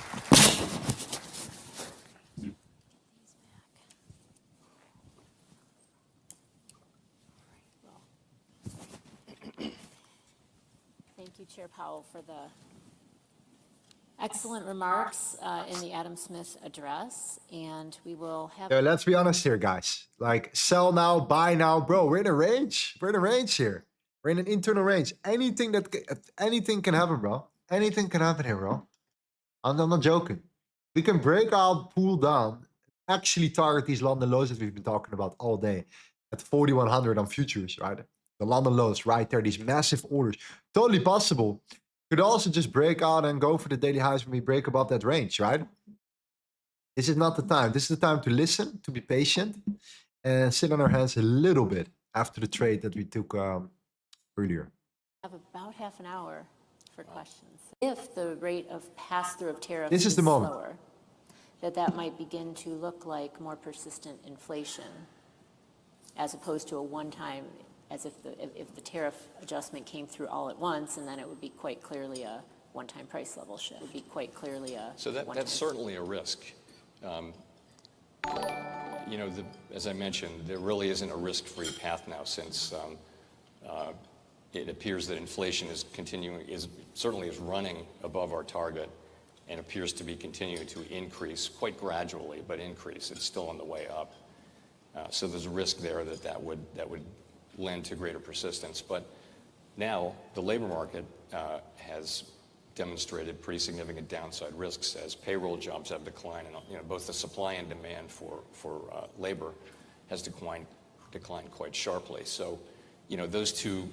Thank you, Chair Powell, for the Excellent remarks in the Adam Smith address, and we will have. Yeah, let's be honest here, guys. Like, sell now, buy now, bro. We're in a range. We're in a range here. We're in an internal range. Anything can happen, bro. Anything can happen here, bro. I'm not joking. We can break out, pull down, actually target these London lows that we've been talking about all day at 4,100 on futures, right? The London lows right there, these massive orders. Totally possible. Could also just break out and go for the daily highs when we break above that range, right? This is not the time. This is the time to listen, to be patient, and sit on our hands a little bit after the trade that we took earlier. Have about half an hour for questions. If the rate of pass-through of tariffs This is the moment. slower, that might begin to look like more persistent inflation, as opposed to a one-time, as if the tariff adjustment came through all at once, and then it would be quite clearly a one-time price level shift. It would be quite clearly a So that's certainly a risk. You know, as I mentioned, there really isn't a risk-free path now, since it appears that inflation is certainly running above our target, and appears to be continuing to increase quite gradually, but increase. It's still on the way up. So there's a risk there that would lend to greater persistence. But now the labor market has demonstrated pretty significant downside risks as payroll jobs have declined, and both the supply and demand for labor has declined quite sharply. So those two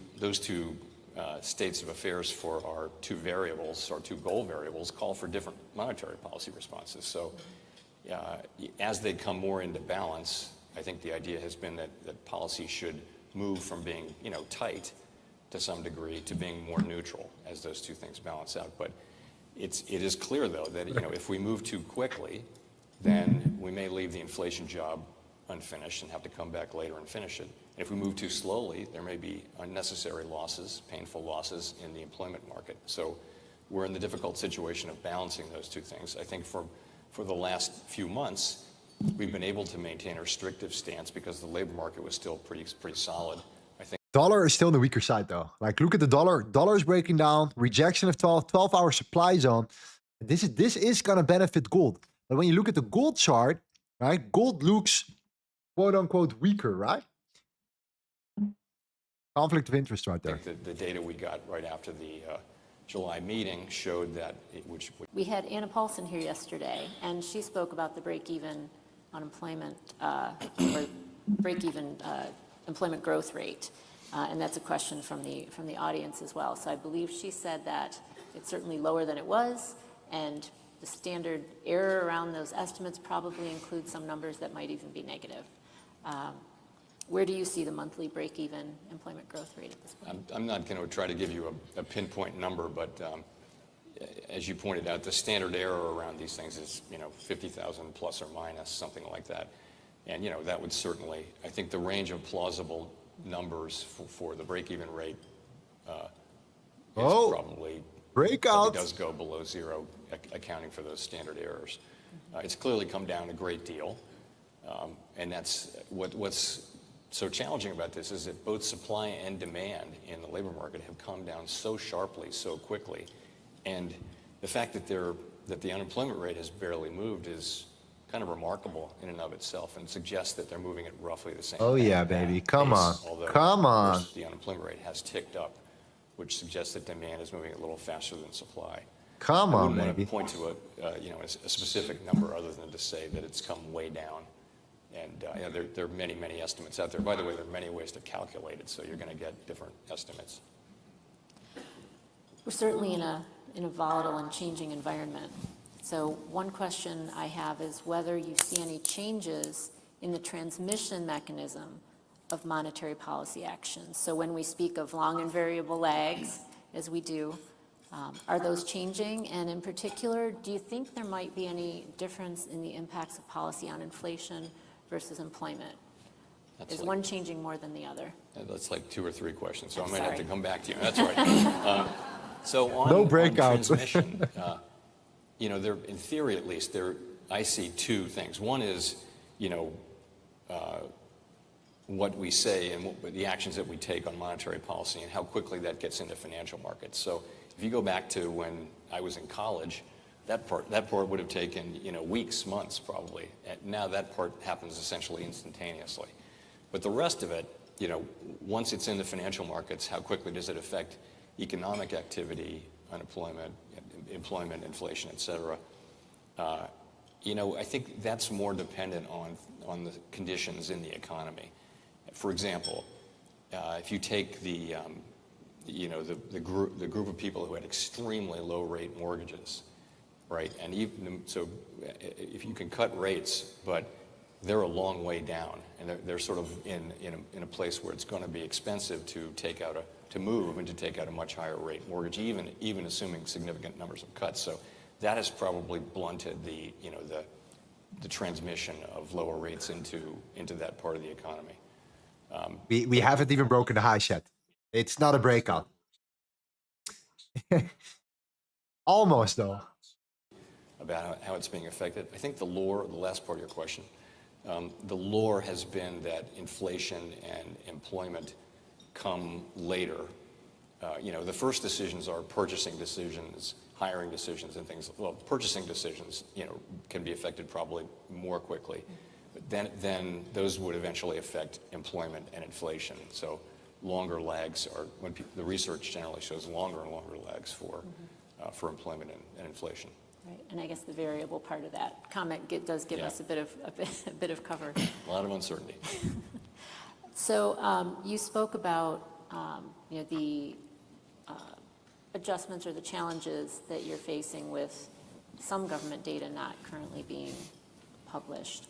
states of affairs for our two goal variables, call for different monetary policy responses. So as they come more into balance, I think the idea has been that policy should move from being tight to some degree to being more neutral as those two things balance out. But it is clear, though, that if we move too quickly, then we may leave the inflation job unfinished and have to come back later and finish it. And if we move too slowly, there may be unnecessary losses, painful losses in the employment market. So we're in the difficult situation of balancing those two things. I think for the last few months, we've been able to maintain a restrictive stance because the labor market was still pretty solid. I think Dollar is still on the weaker side, though. Like, look at the dollar. Dollar is breaking down. Rejection of 12-hour supply zone. This is going to benefit gold. But when you look at the gold chart, right, gold looks quote unquote weaker, right? Conflict of interest right there. the data we got right after the July meeting showed that We had Anna Paulson here yesterday, and she spoke about the break-even unemployment or break-even employment growth rate, and that's a question from the audience as well. So I believe she said that it's certainly lower than it was, and the standard error around those estimates probably includes some numbers that might even be negative. Where do you see the monthly break-even employment growth rate at this point? I'm not going to try to give you a pinpoint number, but as you pointed out, the standard error around these things is 50,000 plus or minus, something like that. And that would certainly, I think the range of plausible numbers for the break-even rate probably breakout does go below zero, accounting for those standard errors. It's clearly come down a great deal, and that's what's so challenging about this is that both supply and demand in the labor market have come down so sharply, so quickly, and the fact that the unemployment rate has barely moved is kind of remarkable in and of itself, and suggests that they're moving at roughly the same. Oh yeah, baby, come on, although, come on. Of course, the unemployment rate has ticked up, which suggests that demand is moving a little faster than supply. Come on, I wouldn't want baby. to point to a specific number other than to say that it's come way down. And there are many estimates out there. By the way, there are many ways to calculate it, so you're going to get different estimates. We're certainly in a volatile and changing environment. So one question I have is whether you see any changes in the transmission mechanism of monetary policy actions. So when we speak of long and variable lags, as we do, are those changing? And in particular, do you think there might be any difference in the impacts of policy on inflation versus employment? Is one changing more than the other? That's like 2 or 3 questions, so I'm I might have to sorry. come back to you. That's right. So on, No on breakouts. transmission, there, in theory at least, I see 2 things. One is, what we say and the actions that we take on monetary policy and how quickly that gets into financial markets. So if you go back to when I was in college, That part would have taken, weeks, months probably. And now that part happens essentially instantaneously. But the rest of it, once it's in the financial markets, how quickly does it affect economic activity, unemployment, employment, inflation, et cetera? I think that's more dependent on the conditions in the economy. For example, if you take the group of people who had extremely low rate mortgages, right? And even so, if you can cut rates, but they're a long way down, and they're sort of in a place where it's going to be expensive to move and to take out a much higher rate mortgage, even assuming significant numbers of cuts. So that has probably blunted the transmission of lower rates into that part of the economy. We haven't even broken the highs yet. It's not a breakout. Almost though. About how it's being affected. I think the last part of your question, the lore has been that inflation and employment come later. The first decisions are purchasing decisions, hiring decisions, and things. Well, purchasing decisions, can be affected probably more quickly. But then those would eventually affect employment and inflation. So longer lags are when the research generally shows longer and longer lags for employment and inflation. Right, and I guess the variable part of that comment does give us a bit of cover. A lot of uncertainty. So you spoke about the adjustments or the challenges that you're facing with some government data not currently being published.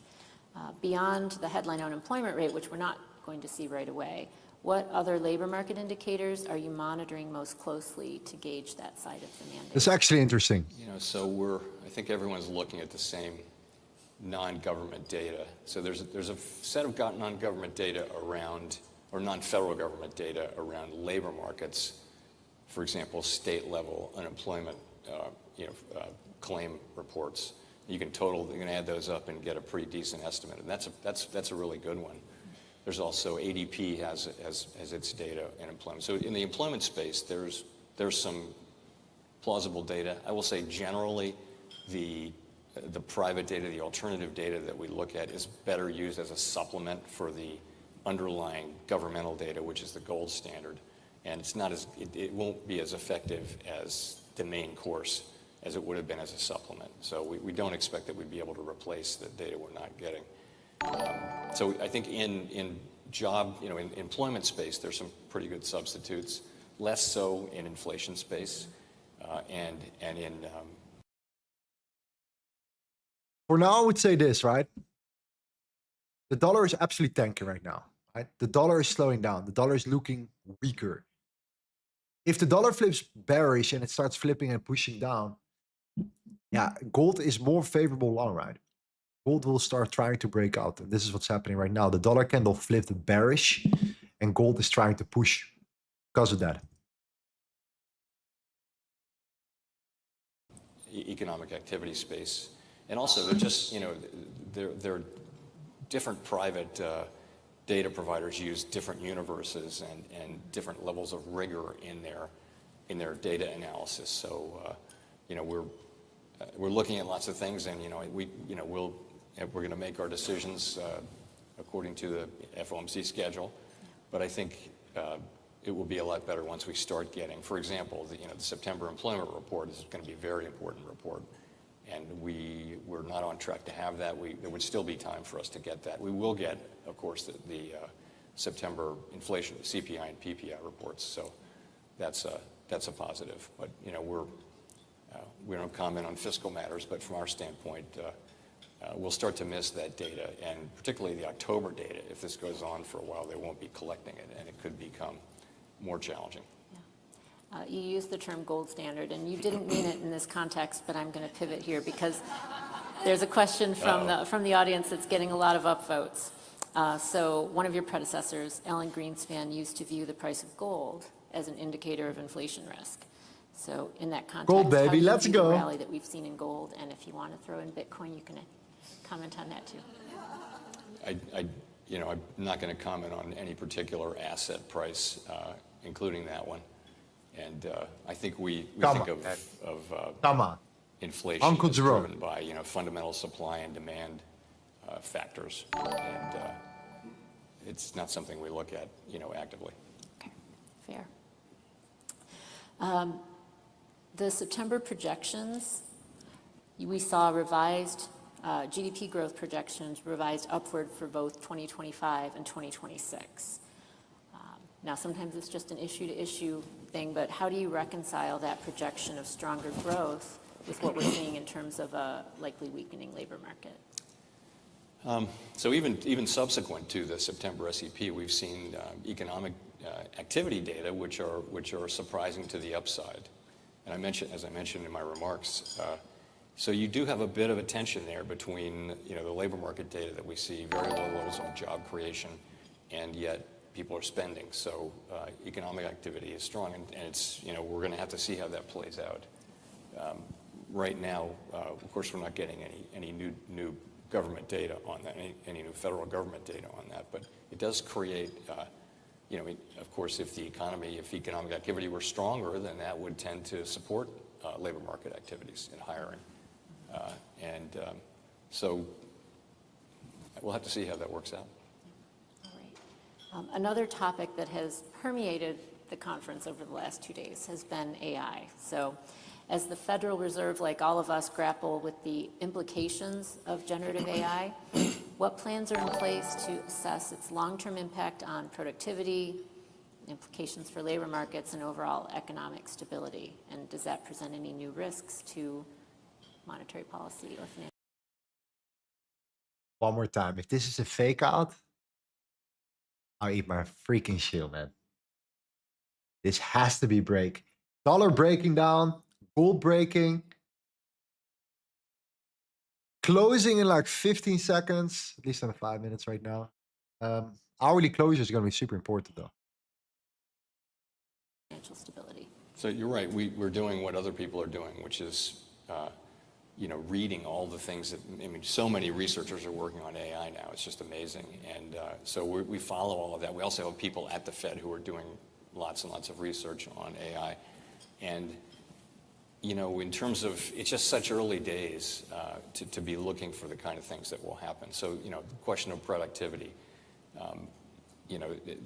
Beyond the headline unemployment rate, which we're not going to see right away, what other labor market indicators are you monitoring most closely to gauge that side of the mandate? It's actually interesting. So I think everyone's looking at the same non-government data. So there's a set of non-government data around, or non-federal government data around labor markets. For example, state level unemployment, claim reports. You can add those up and get a pretty decent estimate, and that's a really good one. There's also ADP has its data and employment. So in the employment space, there's some plausible data. I will say generally, the private data, the alternative data that we look at, is better used as a supplement for the underlying governmental data, which is the gold standard, and it won't be as effective as the main course as it would have been as a supplement. So we don't expect that we'd be able to replace the data we're not getting. So I think in job, in employment space, there's some pretty good substitutes. Less so in inflation space, and in. For now, I would say this, right? The dollar is absolutely tanking right now, right? The dollar is slowing down. The dollar is looking weaker. If the dollar flips bearish and it starts flipping and pushing down, yeah, gold is more favorable long ride. Gold will start trying to break out. And this is what's happening right now. The dollar candle flipped bearish and gold is trying to push because of that. Economic activity space. And also, they're just, they're different private data providers use different universes and different levels of rigor in their data analysis. So, we're looking at lots of things, and we're going to make our decisions according to the FOMC schedule. But I think it will be a lot better once we start getting, for example, the September employment report is going to be a very important report, and we're not on track to have that. There would still be time for us to get that. We will get, of course, the September inflation, CPI and PPI reports. So that's a positive. But we don't comment on fiscal matters, but from our standpoint, we'll start to miss that data, and particularly the October data. If this goes on for a while, they won't be collecting it, and it could become more challenging. Yeah. You used the term gold standard, and you didn't mean it in this context, but I'm going to pivot here because there's a question from the audience that's getting a lot of upvotes. So one of your predecessors, Alan Greenspan, used to view the price of gold as an indicator of inflation risk. So in that context, gold, baby, how do you let's view go. the rally that we've seen in gold? And if you want to throw in Bitcoin, you can comment on that too. I'm not going to comment on any particular asset price, including that one. And I think we think of Come on. inflation Uncle is Jerome. driven by, fundamental supply and demand factors. And it's not something we look at, actively. Okay, fair. The September projections, we saw revised GDP growth projections revised upward for both 2025 and 2026. Now, sometimes it's just an issue-to-issue thing, but how do you reconcile that projection of stronger growth with what we're seeing in terms of a likely weakening labor market? So even subsequent to the September SEP, we've seen economic activity data which are surprising to the upside. And as I mentioned in my remarks, so you do have a bit of a tension there between the labor market data that we see, very low levels of job creation, and yet people are spending. So economic activity is strong, and it's we're going to have to see how that plays out. Right now, of course, we're not getting any new government data on that, any new federal government data on that, but it does create, of course, if economic activity were stronger, then that would tend to support labor market activities and hiring. So we'll have to see how that works out. All right. Another topic that has permeated the conference over the last 2 days has been AI. So as the Federal Reserve, like all of us, grapple with the implications of generative AI, what plans are in place to assess its long-term impact on productivity, implications for labor markets, and overall economic stability? And does that present any new risks to monetary policy or financial? One more time. If this is a fake out, I'll eat my freaking shield, man. This has to be break. Dollar breaking down, gold breaking, closing in like 15 seconds, at least on 5 minutes right now. Hourly closure is going to be super important, though. Financial stability. So you're right. We're doing what other people are doing, which is, reading all the things that, so many researchers are working on AI now. It's just amazing. And so we follow all of that. We also have people at the Fed who are doing lots and lots of research on AI. And, in terms of, it's just such early days to be looking for the kind of things that will happen. So, the question of productivity, it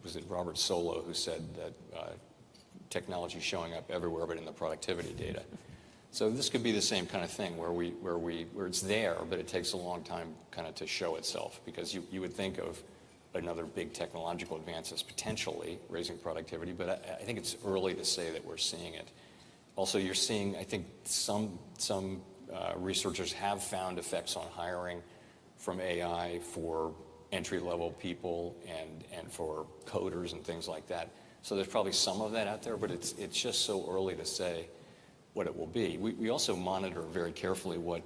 was Robert Solow who said that technology is showing up everywhere but in the productivity data. So this could be the same kind of thing where it's there, but it takes a long time kind of to show itself, because you would think of another big technological advance as potentially raising productivity, but I think it's early to say that we're seeing it. Also, you're seeing, I think some researchers have found effects on hiring from AI for entry-level people and for coders and things like that. So there's probably some of that out there, but it's just so early to say what it will be. We also monitor very carefully what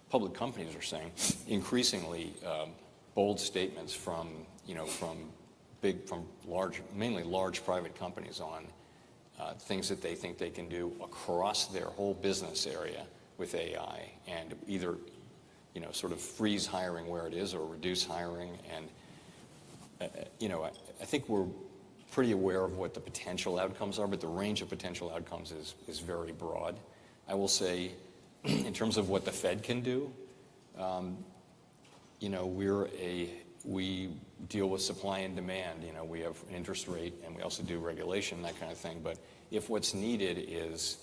public companies are saying. Increasingly, bold statements from mainly large private companies on things that they think they can do across their whole business area with AI, and either sort of freeze hiring where it is or reduce hiring. And I think we're pretty aware of what the potential outcomes are, but the range of potential outcomes is very broad. I will say, in terms of what the Fed can do, we deal with supply and demand. We have an interest rate, and we also do regulation, that kind of thing. But if what's needed is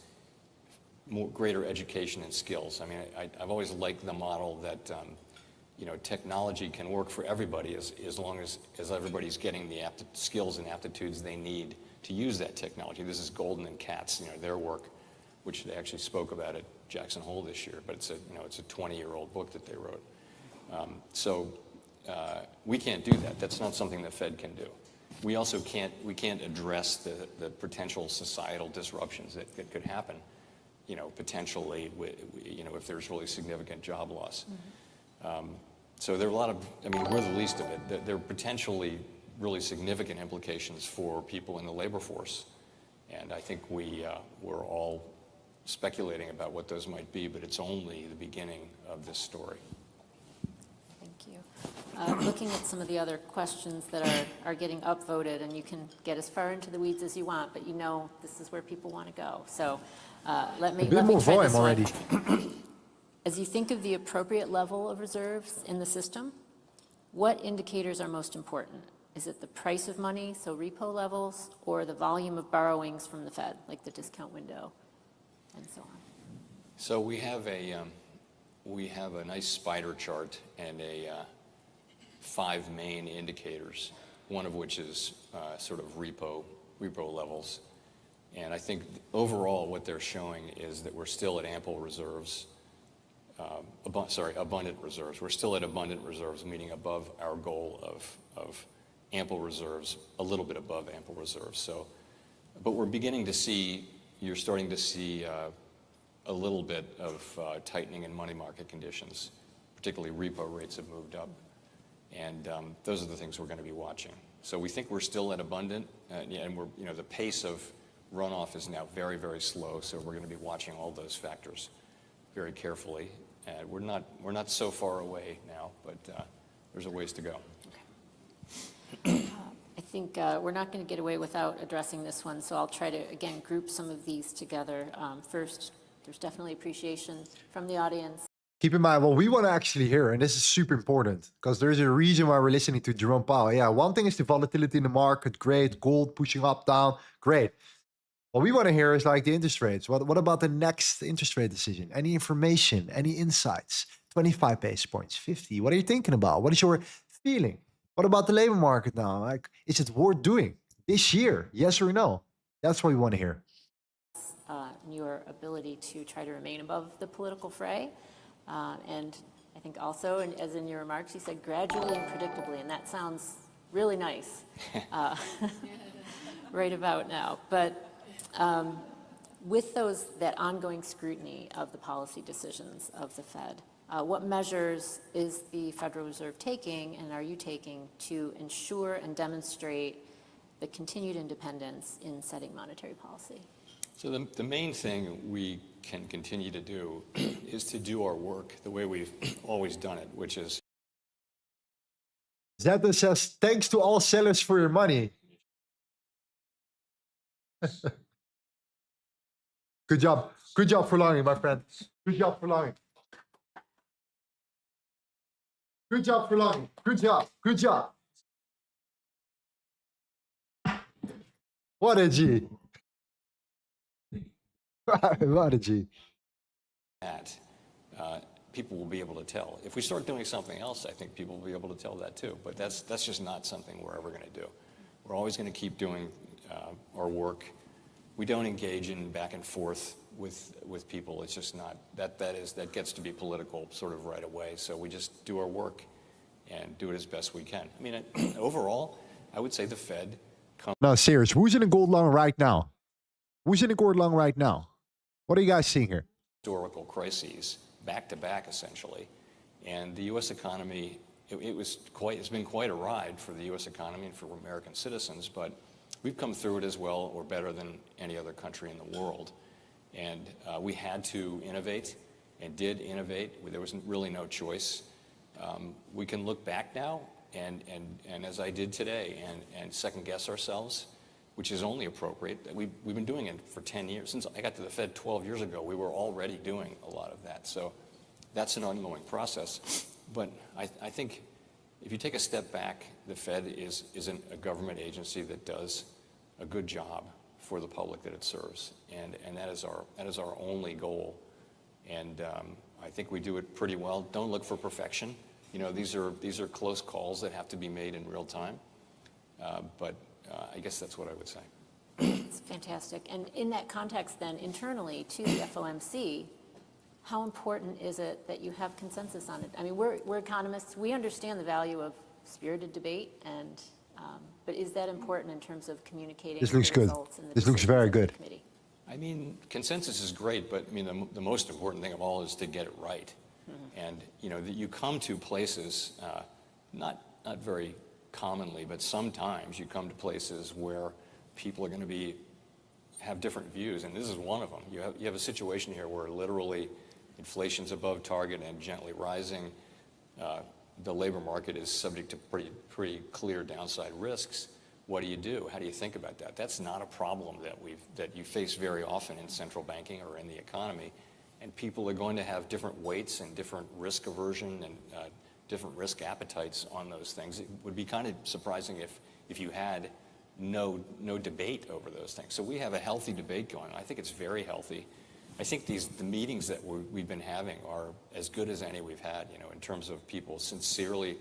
greater education and skills, I've always liked the model that technology can work for everybody as long as everybody's getting the skills and aptitudes they need to use that technology. This is Golden and Katz, their work, which they actually spoke about at Jackson Hole this year, but it's a 20-year-old book that they wrote. So we can't do that. That's not something the Fed can do. We also can't address the potential societal disruptions that could happen, potentially, if there's really significant job loss. Mm-hmm. So there are a lot of, we're the least of it. There are potentially really significant implications for people in the labor force. And I think we're all speculating about what those might be, but it's only the beginning of this story. Thank you. Looking at some of the other questions that are getting upvoted, and you can get as far into the weeds as you want, but you know this is where people want to go. So let me more try volume this one. already. As you think of the appropriate level of reserves in the system, what indicators are most important? Is it the price of money, so repo levels, or the volume of borrowings from the Fed, like the discount window, and so on? So we have a nice spider chart and 5 main indicators, one of which is sort of repo levels. And I think overall what they're showing is that we're still at ample reserves, abundant reserves. We're still at abundant reserves, meaning above our goal of ample reserves, a little bit above ample reserves. So, but we're beginning to see, you're starting to see a little bit of tightening in money market conditions, particularly repo rates have moved up. And those are the things we're going to be watching. So we think we're still at abundant, and we're, the pace of runoff is now very, very slow. So we're going to be watching all those factors very carefully. And we're not so far away now, but there's a ways to go. I think we're not going to get away without addressing this one, so I'll try to, again, group some of these together. First, there's definitely appreciation from the audience. Keep in mind, what we want to actually hear, and this is super important, because there's a reason why we're listening to Jerome Powell. Yeah, one thing is the volatility in the market, great. Gold pushing up, down, great. What we want to hear is like the interest rates. What about the next interest rate decision? Any information, any insights? 25 basis points, 50. What are you thinking about? What is your feeling? What about the labor market now? Like, is it worth doing this year? Yes or no? That's what we want to hear. Your ability to try to remain above the political fray. And I think also, and as in your remarks, you said gradually and predictably, and that sounds really nice right about now. But with that ongoing scrutiny of the policy decisions of the Fed, what measures is the Federal Reserve taking, and are you taking, to ensure and demonstrate the continued independence in setting monetary policy? So the main thing we can continue to do is to do our work the way we've always done it, which is... Zeta says, thanks to all sellers for your money. Good job. Good job for longing, my friend. Good job for longing. Good job for longing. Good job. Good job. What a G. What a G. That people will be able to tell. If we start doing something else, I think people will be able to tell that too. But that's just not something we're ever going to do. We're always going to keep doing our work. We don't engage in back and forth with people. It's just not that gets to be political sort of right away. So we just do our work and do it as best we can. I mean, overall, I would say the Fed. No, serious. Who's in a gold long right now? Who's in a gold long right now? What are you guys seeing here? Historical crises, back to back, essentially, and the U.S. economy. It's been quite a ride for the U.S. economy and for American citizens, but we've come through it as well or better than any other country in the world. And we had to innovate and did innovate. There was really no choice. We can look back now and as I did today, and second guess ourselves, which is only appropriate. We've been doing it for 10 years. Since I got to the Fed 12 years ago, we were already doing a lot of that. So that's an ongoing process. But I think if you take a step back, the Fed isn't a government agency that does a good job for the public that it serves. And that is our only goal. And I think we do it pretty well. Don't look for perfection. These are close calls that have to be made in real time. But I guess that's what I would say. It's fantastic. And in that context then, internally to the FOMC, how important is it that you have consensus on it? I mean, we're economists. We understand the value of spirited debate, and but is that important in terms of communicating This looks good. This looks very good. I mean, consensus is great, but I mean, the most important thing of all is to get it right. Mm-hmm. And that you come to places, not very commonly, but sometimes you come to places where people are going to have different views, and this is one of them. You have a situation here where literally inflation's above target and gently rising. the labor market is subject to pretty clear downside risks. What do you do? How do you think about that? That's not a problem that you face very often in central banking or in the economy. And people are going to have different weights and different risk aversion and different risk appetites on those things. It would be kind of surprising if you had no debate over those things. So we have a healthy debate going on. I think it's very healthy. I think the meetings that we've been having are as good as any we've had, in terms of people sincerely,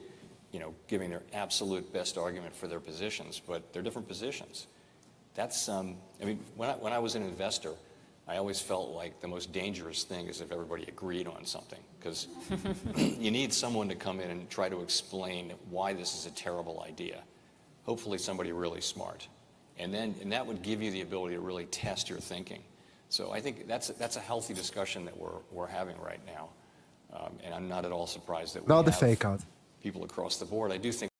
giving their absolute best argument for their positions, but they're different positions. That's, when I was an investor, I always felt like the most dangerous thing is if everybody agreed on something, because you need someone to come in and try to explain why this is a terrible idea. Hopefully somebody really smart. And that would give you the ability to really test your thinking. So I think that's a healthy discussion that we're having right now. And I'm not at all surprised that we Not the have fake out. people across the board. I do think.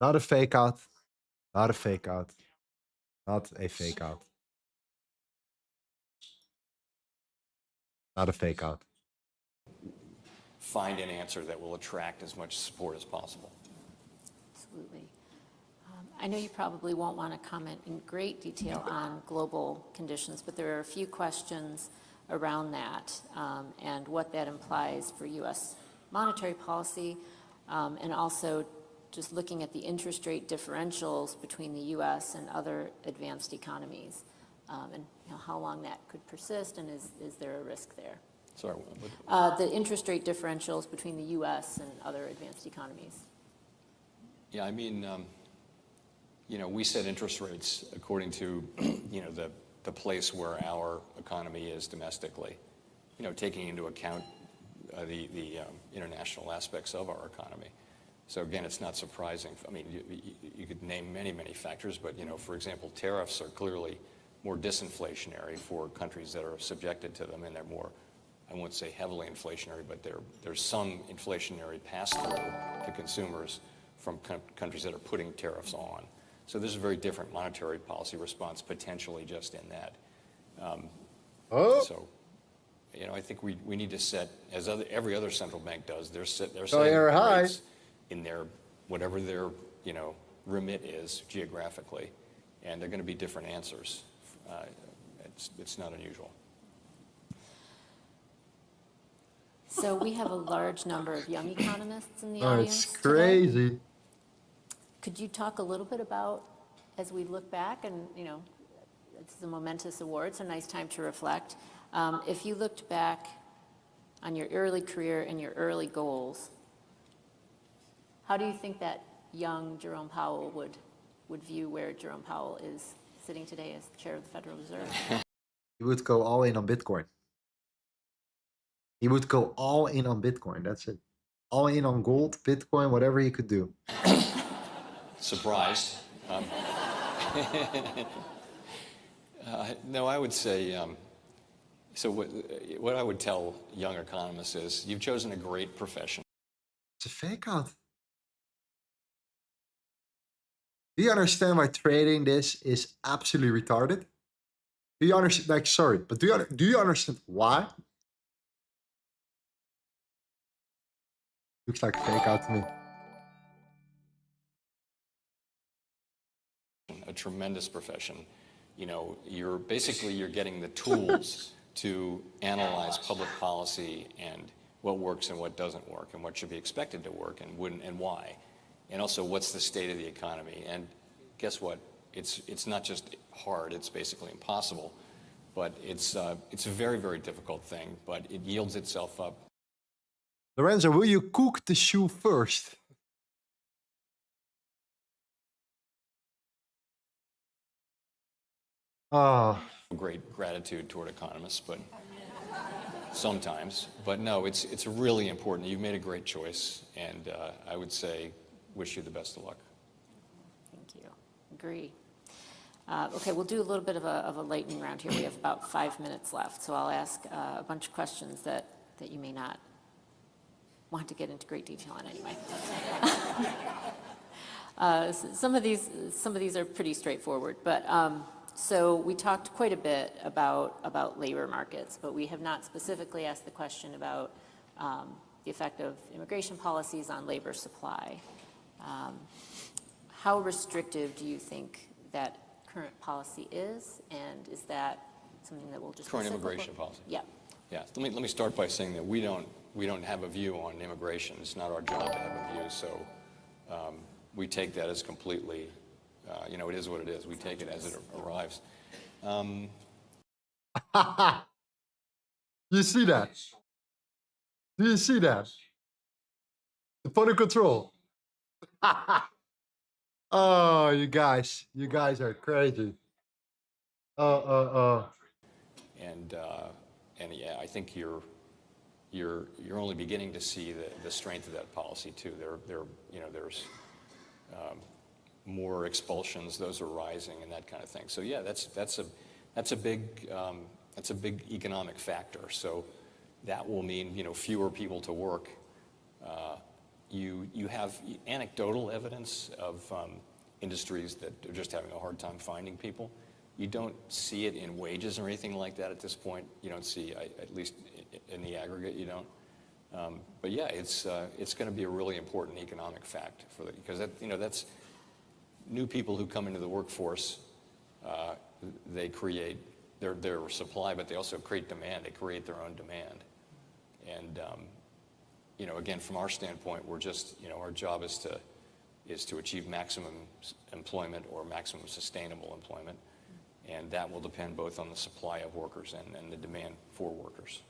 Not a fake out. Not a fake out. Not a fake out. Not a fake out. Find an answer that will attract as much support as possible. Absolutely. I know you probably won't want to comment in great detail on global conditions, but there are a few questions around that and what that implies for U.S. monetary policy, and also just looking at the interest rate differentials between the U.S. and other advanced economies, and how long that could persist, and is there a risk there? Sorry. The interest rate differentials between the U.S. and other advanced economies. Yeah, we set interest rates according to, the place where our economy is domestically, taking into account the international aspects of our economy. So again, it's not surprising. You could name many, many factors, but, for example, tariffs are clearly more disinflationary for countries that are subjected to them, and they're more, I won't say heavily inflationary, but there's some inflationary pass-through to consumers from countries that are putting tariffs on. So there's a very different monetary policy response potentially just in that. So, I think we need to set, as every other central bank does, they're setting rates in their, whatever their, remit is geographically, and they're going to be different answers. It's not unusual. So we have a large number of young economists in the audience It's crazy. today. Could you talk a little bit about, as we look back, and it's a momentous award, it's a nice time to reflect. If you looked back on your early career and your early goals, how do you think that young Jerome Powell would view where Jerome Powell is sitting today as the chair of the Federal Reserve? He would go all in on Bitcoin. He would go all in on Bitcoin. That's it. All in on gold, Bitcoin, whatever he could do. Surprised. No, I would say, so what I would tell young economists is, you've chosen a great profession. It's a fake out. Do you understand why trading this is absolutely retarded? Do you understand, sorry, but do you understand why? Looks like a fake out to me. A tremendous profession. You're getting the tools to analyze public policy and what works and what doesn't work and what should be expected to work and wouldn't and why. And also, what's the state of the economy? And guess what? It's not just hard, it's basically impossible. But it's a very, very difficult thing, but it yields itself up. Lorenzo, will you cook the shoe first? Oh. Great gratitude toward economists, but sometimes. But no, it's really important. You've made a great choice, and I would say, wish you the best of luck. Thank you. Agree. Okay, we'll do a little bit of a lightning round here. We have about 5 minutes left, so I'll ask a bunch of questions that you may not want to get into great detail on anyway. Some of these are pretty straightforward, but so we talked quite a bit about labor markets, but we have not specifically asked the question about the effect of immigration policies on labor supply. How restrictive do you think that current policy is, and is that something that will just Current immigration policy? Yeah. Yeah, let me start by saying that we don't have a view on immigration. It's not our job to have a view, so we take that as completely, you know, it is what it is. We take it as it arrives. You see that? Do you see that? The photo control. Oh, you guys are crazy. And yeah, I think you're only beginning to see the strength of that policy too. You know, there's more expulsions; those are rising, and that kind of thing. So yeah, that's a big economic factor. So that will mean, you know, fewer people to work. You have anecdotal evidence of industries that are just having a hard time finding people. You don't see it in wages or anything like that at this point. You don't see, at least in the aggregate, you don't. But yeah, it's going to be a really important economic fact because that, you know, that's new people who come into the workforce. They create their supply, but they also create demand. They create their own demand, and you know, again, from our standpoint, we're just, you know, our job is to achieve maximum employment or maximum sustainable employment. And that will depend both on the supply of workers and the demand for workers.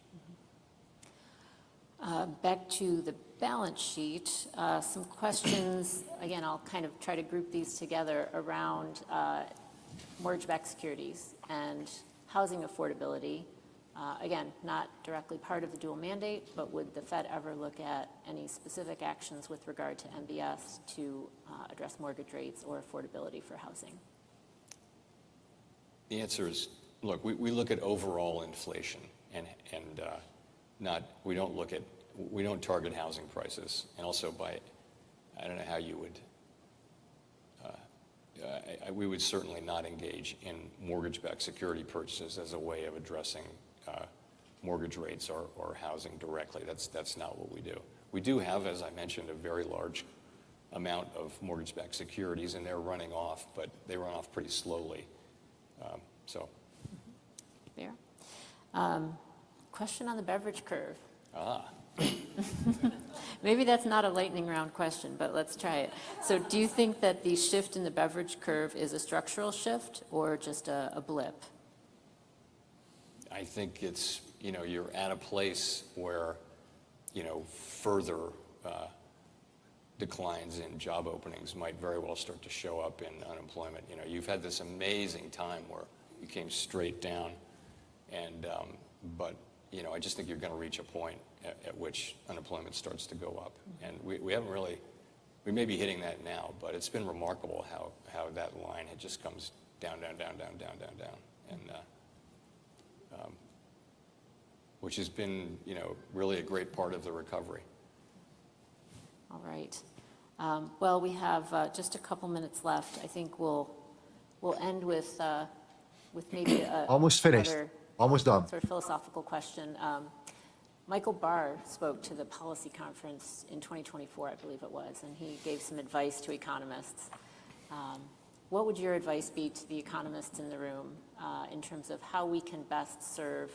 Back to the balance sheet, some questions, again, I'll kind of try to group these together around mortgage-backed securities and housing affordability. Again, not directly part of the dual mandate, but would the Fed ever look at any specific actions with regard to MBS to address mortgage rates or affordability for housing? The answer is, look, we look at overall inflation and we don't target housing prices. And also I don't know how you would, we would certainly not engage in mortgage-backed security purchases as a way of addressing mortgage rates or housing directly. That's not what we do. We do have, as I mentioned, a very large amount of mortgage-backed securities, and they're running off, but they run off pretty slowly. So. Fair. Question on the beverage curve. Maybe that's not a lightning round question, but let's try it. So do you think that the shift in the beverage curve is a structural shift or just a blip? I think it's, you know, you're at a place where, you know, further declines in job openings might very well start to show up in unemployment. You know, you've had this amazing time where you came straight down, and but you know, I just think you're going to reach a point at which unemployment starts to go up, and we haven't really, we may be hitting that now, but it's been remarkable how that line, it just comes down, and which has been, you know, really a great part of the recovery. All right. Well, we have just a couple minutes left. I think we'll end with maybe almost finished, almost done. Sort of philosophical question. Michael Barr spoke to the policy conference in 2024, I believe it was, and he gave some advice to economists. What would your advice be to the economists in the room in terms of how we can best serve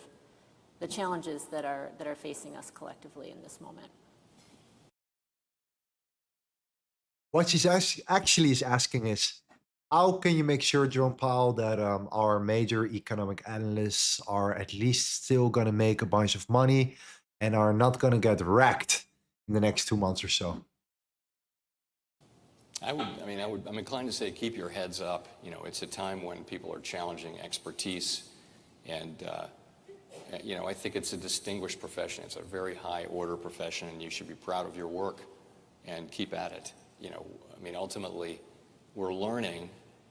the challenges that are facing us collectively in this moment? What she's actually is asking is, how can you make sure, Jerome Powell, that our major economic analysts are at least still going to make a bunch of money and are not going to get wrecked in the next 2 months or so? I'm inclined to say keep your heads up. You know, it's a time when people are challenging expertise, and you know, I think it's a distinguished profession. It's a very high order profession, and you should be proud of your work and keep at it. You know, I mean, ultimately, we're learning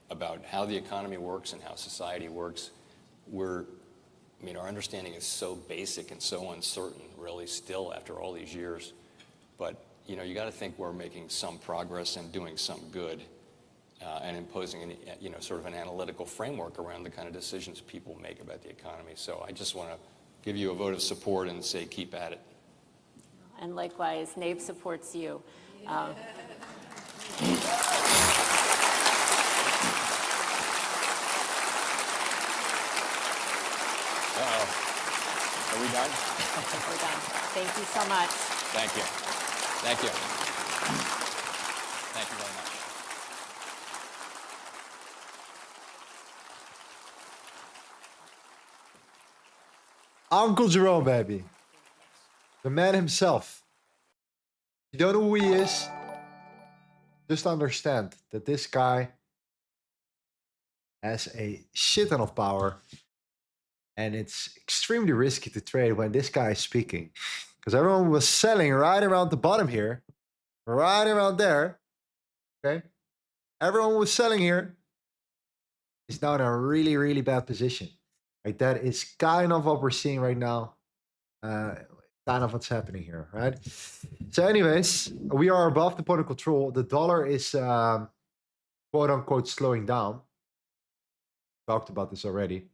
about how the economy works and how society works. Our understanding is so basic and so uncertain, really, still after all these years. But, you know, you got to think we're making some progress and doing some good and imposing, sort of an analytical framework around the kind of decisions people make about the economy. So I just want to give you a vote of support and say keep at it. And likewise, Nabe supports you. Uh-oh. Are we done? We're done. Thank you so much. Thank you. Thank you. Thank you very much. Uncle Jerome, baby. The man himself. You don't know who he is? Just understand that this guy has a shit ton of power. And it's extremely risky to trade when this guy is speaking. Because everyone was selling right around the bottom here. Right around there. Okay? Everyone was selling here. He's now in a really, really bad position. Like that is kind of what we're seeing right now. Kind of what's happening here, right? So anyways, we are above the point of control. The dollar is quote unquote slowing down. Talked about this already.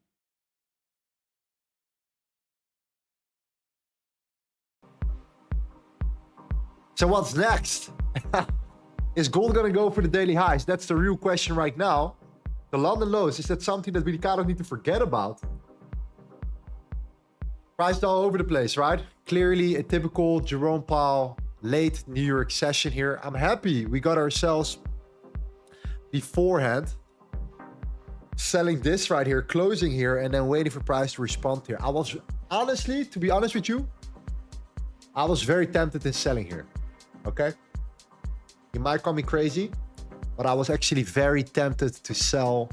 So what's next? Is gold going to go for the daily highs? That's the real question right now. The London lows, is that something that we kind of need to forget about? Priced all over the place, right? Clearly a typical Jerome Powell late New York session here. I'm happy we got ourselves beforehand selling this right here, closing here, and then waiting for price to respond here. I was honestly, to be honest with you, I was very tempted in selling here. Okay, you might call me crazy, but I was actually very tempted to sell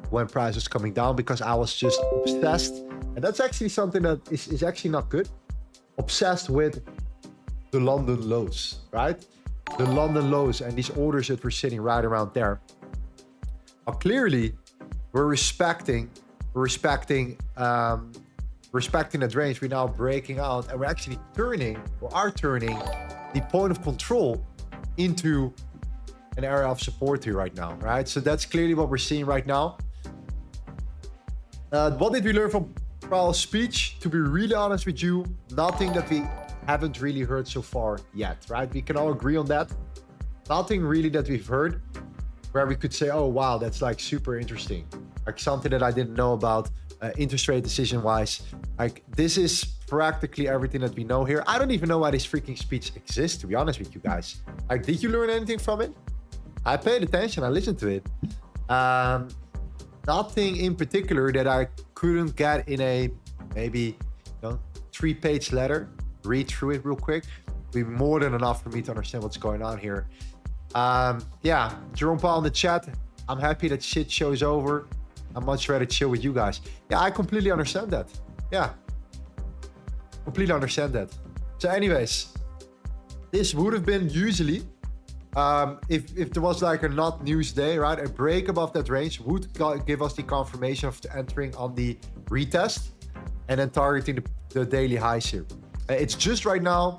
when price was coming down because I was just obsessed. And that's actually something that is actually not good. Obsessed with the London lows, right? The London lows and these orders that were sitting right around there. Now, clearly, we're respecting that range. We're now breaking out and we're actually turning, or are turning, the point of control into an area of support here right now, right? So that's clearly what we're seeing right now. What did we learn from Powell's speech? To be really honest with you, nothing that we haven't really heard so far yet, right? We can all agree on that. Nothing really that we've heard where we could say, oh, wow, that's like super interesting. Like something that I didn't know about interest rate decision wise. Like this is practically everything that we know here. I don't even know why this freaking speech exists, to be honest with you guys. Like, did you learn anything from it? I paid attention, I listened to it. Nothing in particular that I couldn't get in a maybe 3-page letter. Read through it real quick. Be more than enough for me to understand what's going on here. Yeah, Jerome Powell in the chat. I'm happy that shit show's over. I'm much rather chill with you guys. Yeah, I completely understand that. Yeah, completely understand that. So anyways, this would have been usually, if there was like a not news day, right? A break above that range would give us the confirmation of entering on the retest and then targeting the daily highs here. It's just right now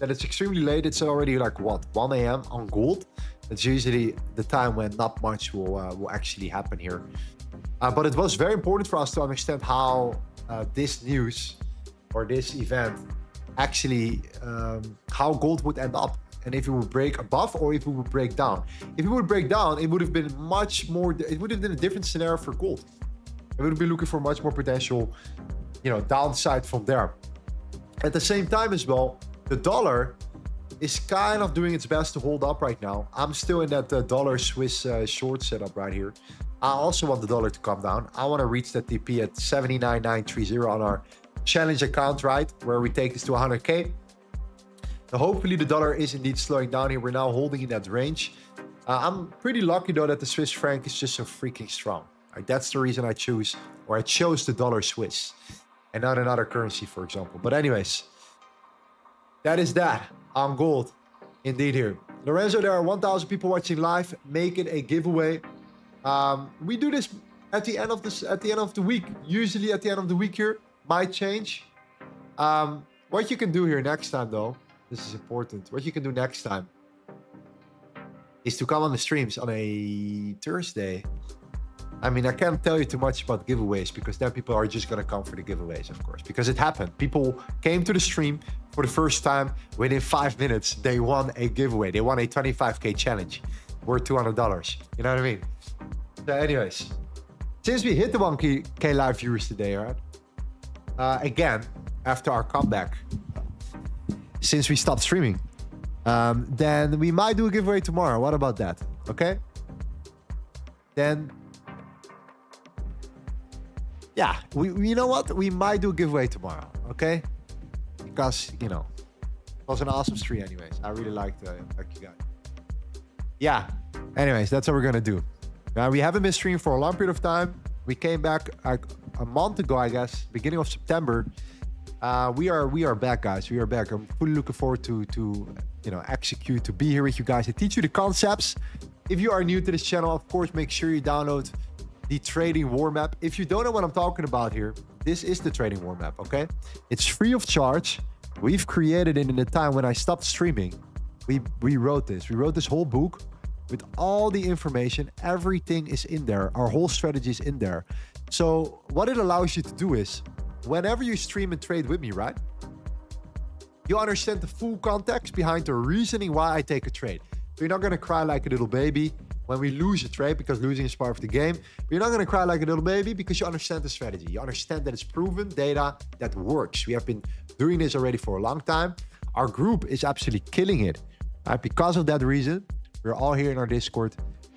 that it's extremely late. It's already like what, 1 a.m. on gold. That's usually the time when not much will actually happen here. But it was very important for us to understand how this news or this event actually, how gold would end up. And if it would break above or if it would break down. If it would break down, it would have been much more, it would have been a different scenario for gold. It would be looking for much more potential, downside from there. At the same time as well, the dollar is kind of doing its best to hold up right now. I'm still in that dollar Swiss short setup right here. I also want the dollar to come down. I want to reach that TP at 79,930 on our challenge account, right? Where we take this to 100K. So hopefully the dollar is indeed slowing down here. We're now holding in that range. I'm pretty lucky though that the Swiss franc is just so freaking strong. Right? That's the reason I chose the dollar Swiss and not another currency, for example. But anyways, that is that on gold indeed here. Lorenzo, there are 1,000 people watching live. Make it a giveaway. We do this at the end of the week. Usually at the end of the week here, might change. What you can do here next time though, this is important. What you can do next time is to come on the streams on a Thursday I mean, I can't tell you too much about giveaways because then people are just going to come for the giveaways, of course, because it happened. People came to the stream for the first time. Within 5 minutes, they won a giveaway. They won a 25K challenge worth $200. You know what I mean? So anyways, since we hit the 1K live viewers today, all right? Again, after our comeback, since we stopped streaming, then we might do a giveaway tomorrow. What about that? Okay? Then... yeah, you know what? We might do a giveaway tomorrow, okay? Because, you know, it was an awesome stream anyways. I really liked you guys. Yeah, anyways, that's what we're going to do. We haven't been streaming for a long period of time. We came back a month ago, I guess, beginning of September. We are back, guys. We are back. I'm fully looking forward to you know, execute, to be here with you guys. I teach you the concepts. If you are new to this channel, of course, make sure you download the Trading War Map. If you don't know what I'm talking about here, this is the Trading War Map, okay? It's free of charge. We've created it in the time when I stopped streaming. We wrote this. We wrote this whole book with all the information. Everything is in there. Our whole strategy is in there. So what it allows you to do is, whenever you stream and trade with me, right? You understand the full context behind the reasoning why I take a trade. So you're not going to cry like a little baby when we lose a trade, because losing is part of the game. But you're not going to cry like a little baby because you understand the strategy. You understand that it's proven data that works. We have been doing this already for a long time. Our group is absolutely killing it. Right? Because of that reason, we're all here in our Discord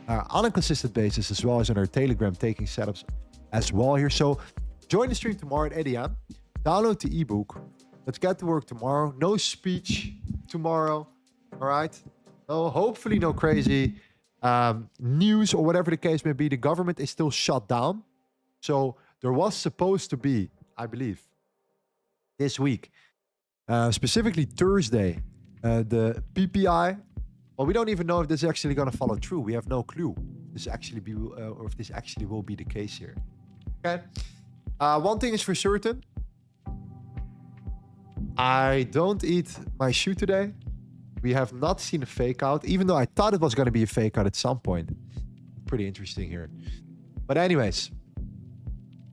on a consistent basis, as well as in our Telegram, taking setups as well here. So join the stream tomorrow at 8 a.m. Download the ebook. Let's get to work tomorrow. No speech tomorrow. All right? No, hopefully no crazy news or whatever the case may be. The government is still shut down. So there was supposed to be, I believe, this week, specifically Thursday, the PPI. Well, we don't even know if this is actually going to follow through. We have no clue this actually be, or if this actually will be the case here. Okay. One thing is for certain. I don't eat my shoe today. We have not seen a fake out, even though I thought it was going to be a fake out at some point. Pretty interesting here. But anyways,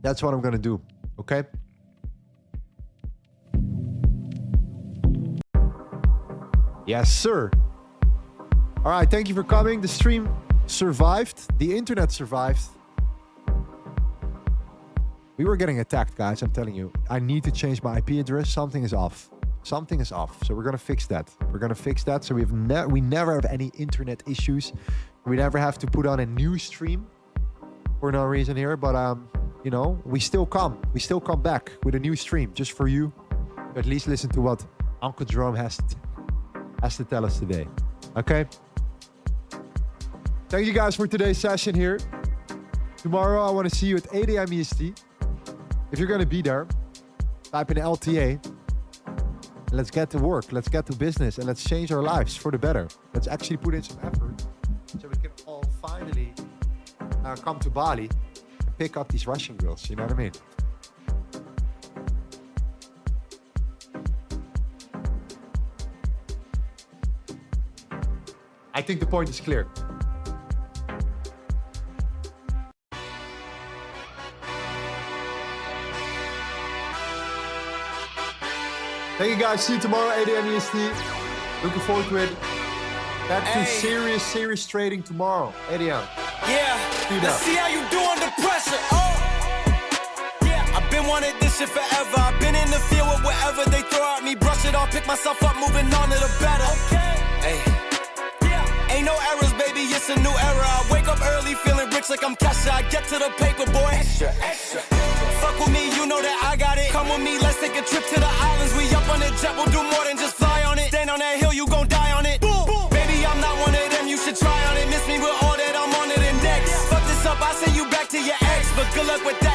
that's what I'm going to do. Okay. Yes, sir. All right. Thank you for coming. The stream survived. The internet survived. We were getting attacked, guys. I'm telling you. I need to change my IP address. Something is off. Something is off. So we're going to fix that. We're going to fix that. So we never have any internet issues. We never have to put on a new stream for no reason here. But, you know, we still come. We still come back with a new stream just for you. To at least listen to what Uncle Jerome has to tell us today. Okay? Thank you guys for today's session here. Tomorrow, I want to see you at 8 a.m. EST. If you're going to be there, type in LTA. Let's get to work. Let's get to business. And let's change our lives for the better. Let's actually put in some effort so we can all finally come to Bali and pick up these Russian girls. You know what I mean? I think the point is clear. Thank you guys. See you tomorrow, 8 a.m. EST. Looking forward to it. Back to serious trading tomorrow, 8 a.m. Yeah, let's see how you do under pressure. Oh, yeah, I've been wanting this shit forever. I've been in the field with whatever they throw at me. Brush it off, pick myself up, moving on to the better. Hey, yeah, ain't no errors, baby, it's a new era. I wake up early, feeling rich like I'm Kesha. I get to the paper, boy. Extra. Fuck with me, you know that I got it. Come with me, let's take a trip to the islands. We up on the jet, we'll do more than just fly on it. Stand on that hill, you gon' die on it. Boom, boom. Baby, I'm not one of them, you should try on it. Miss me with all that, I'm on to the next. Fuck this up, I send you back to your ex. But good luck with that.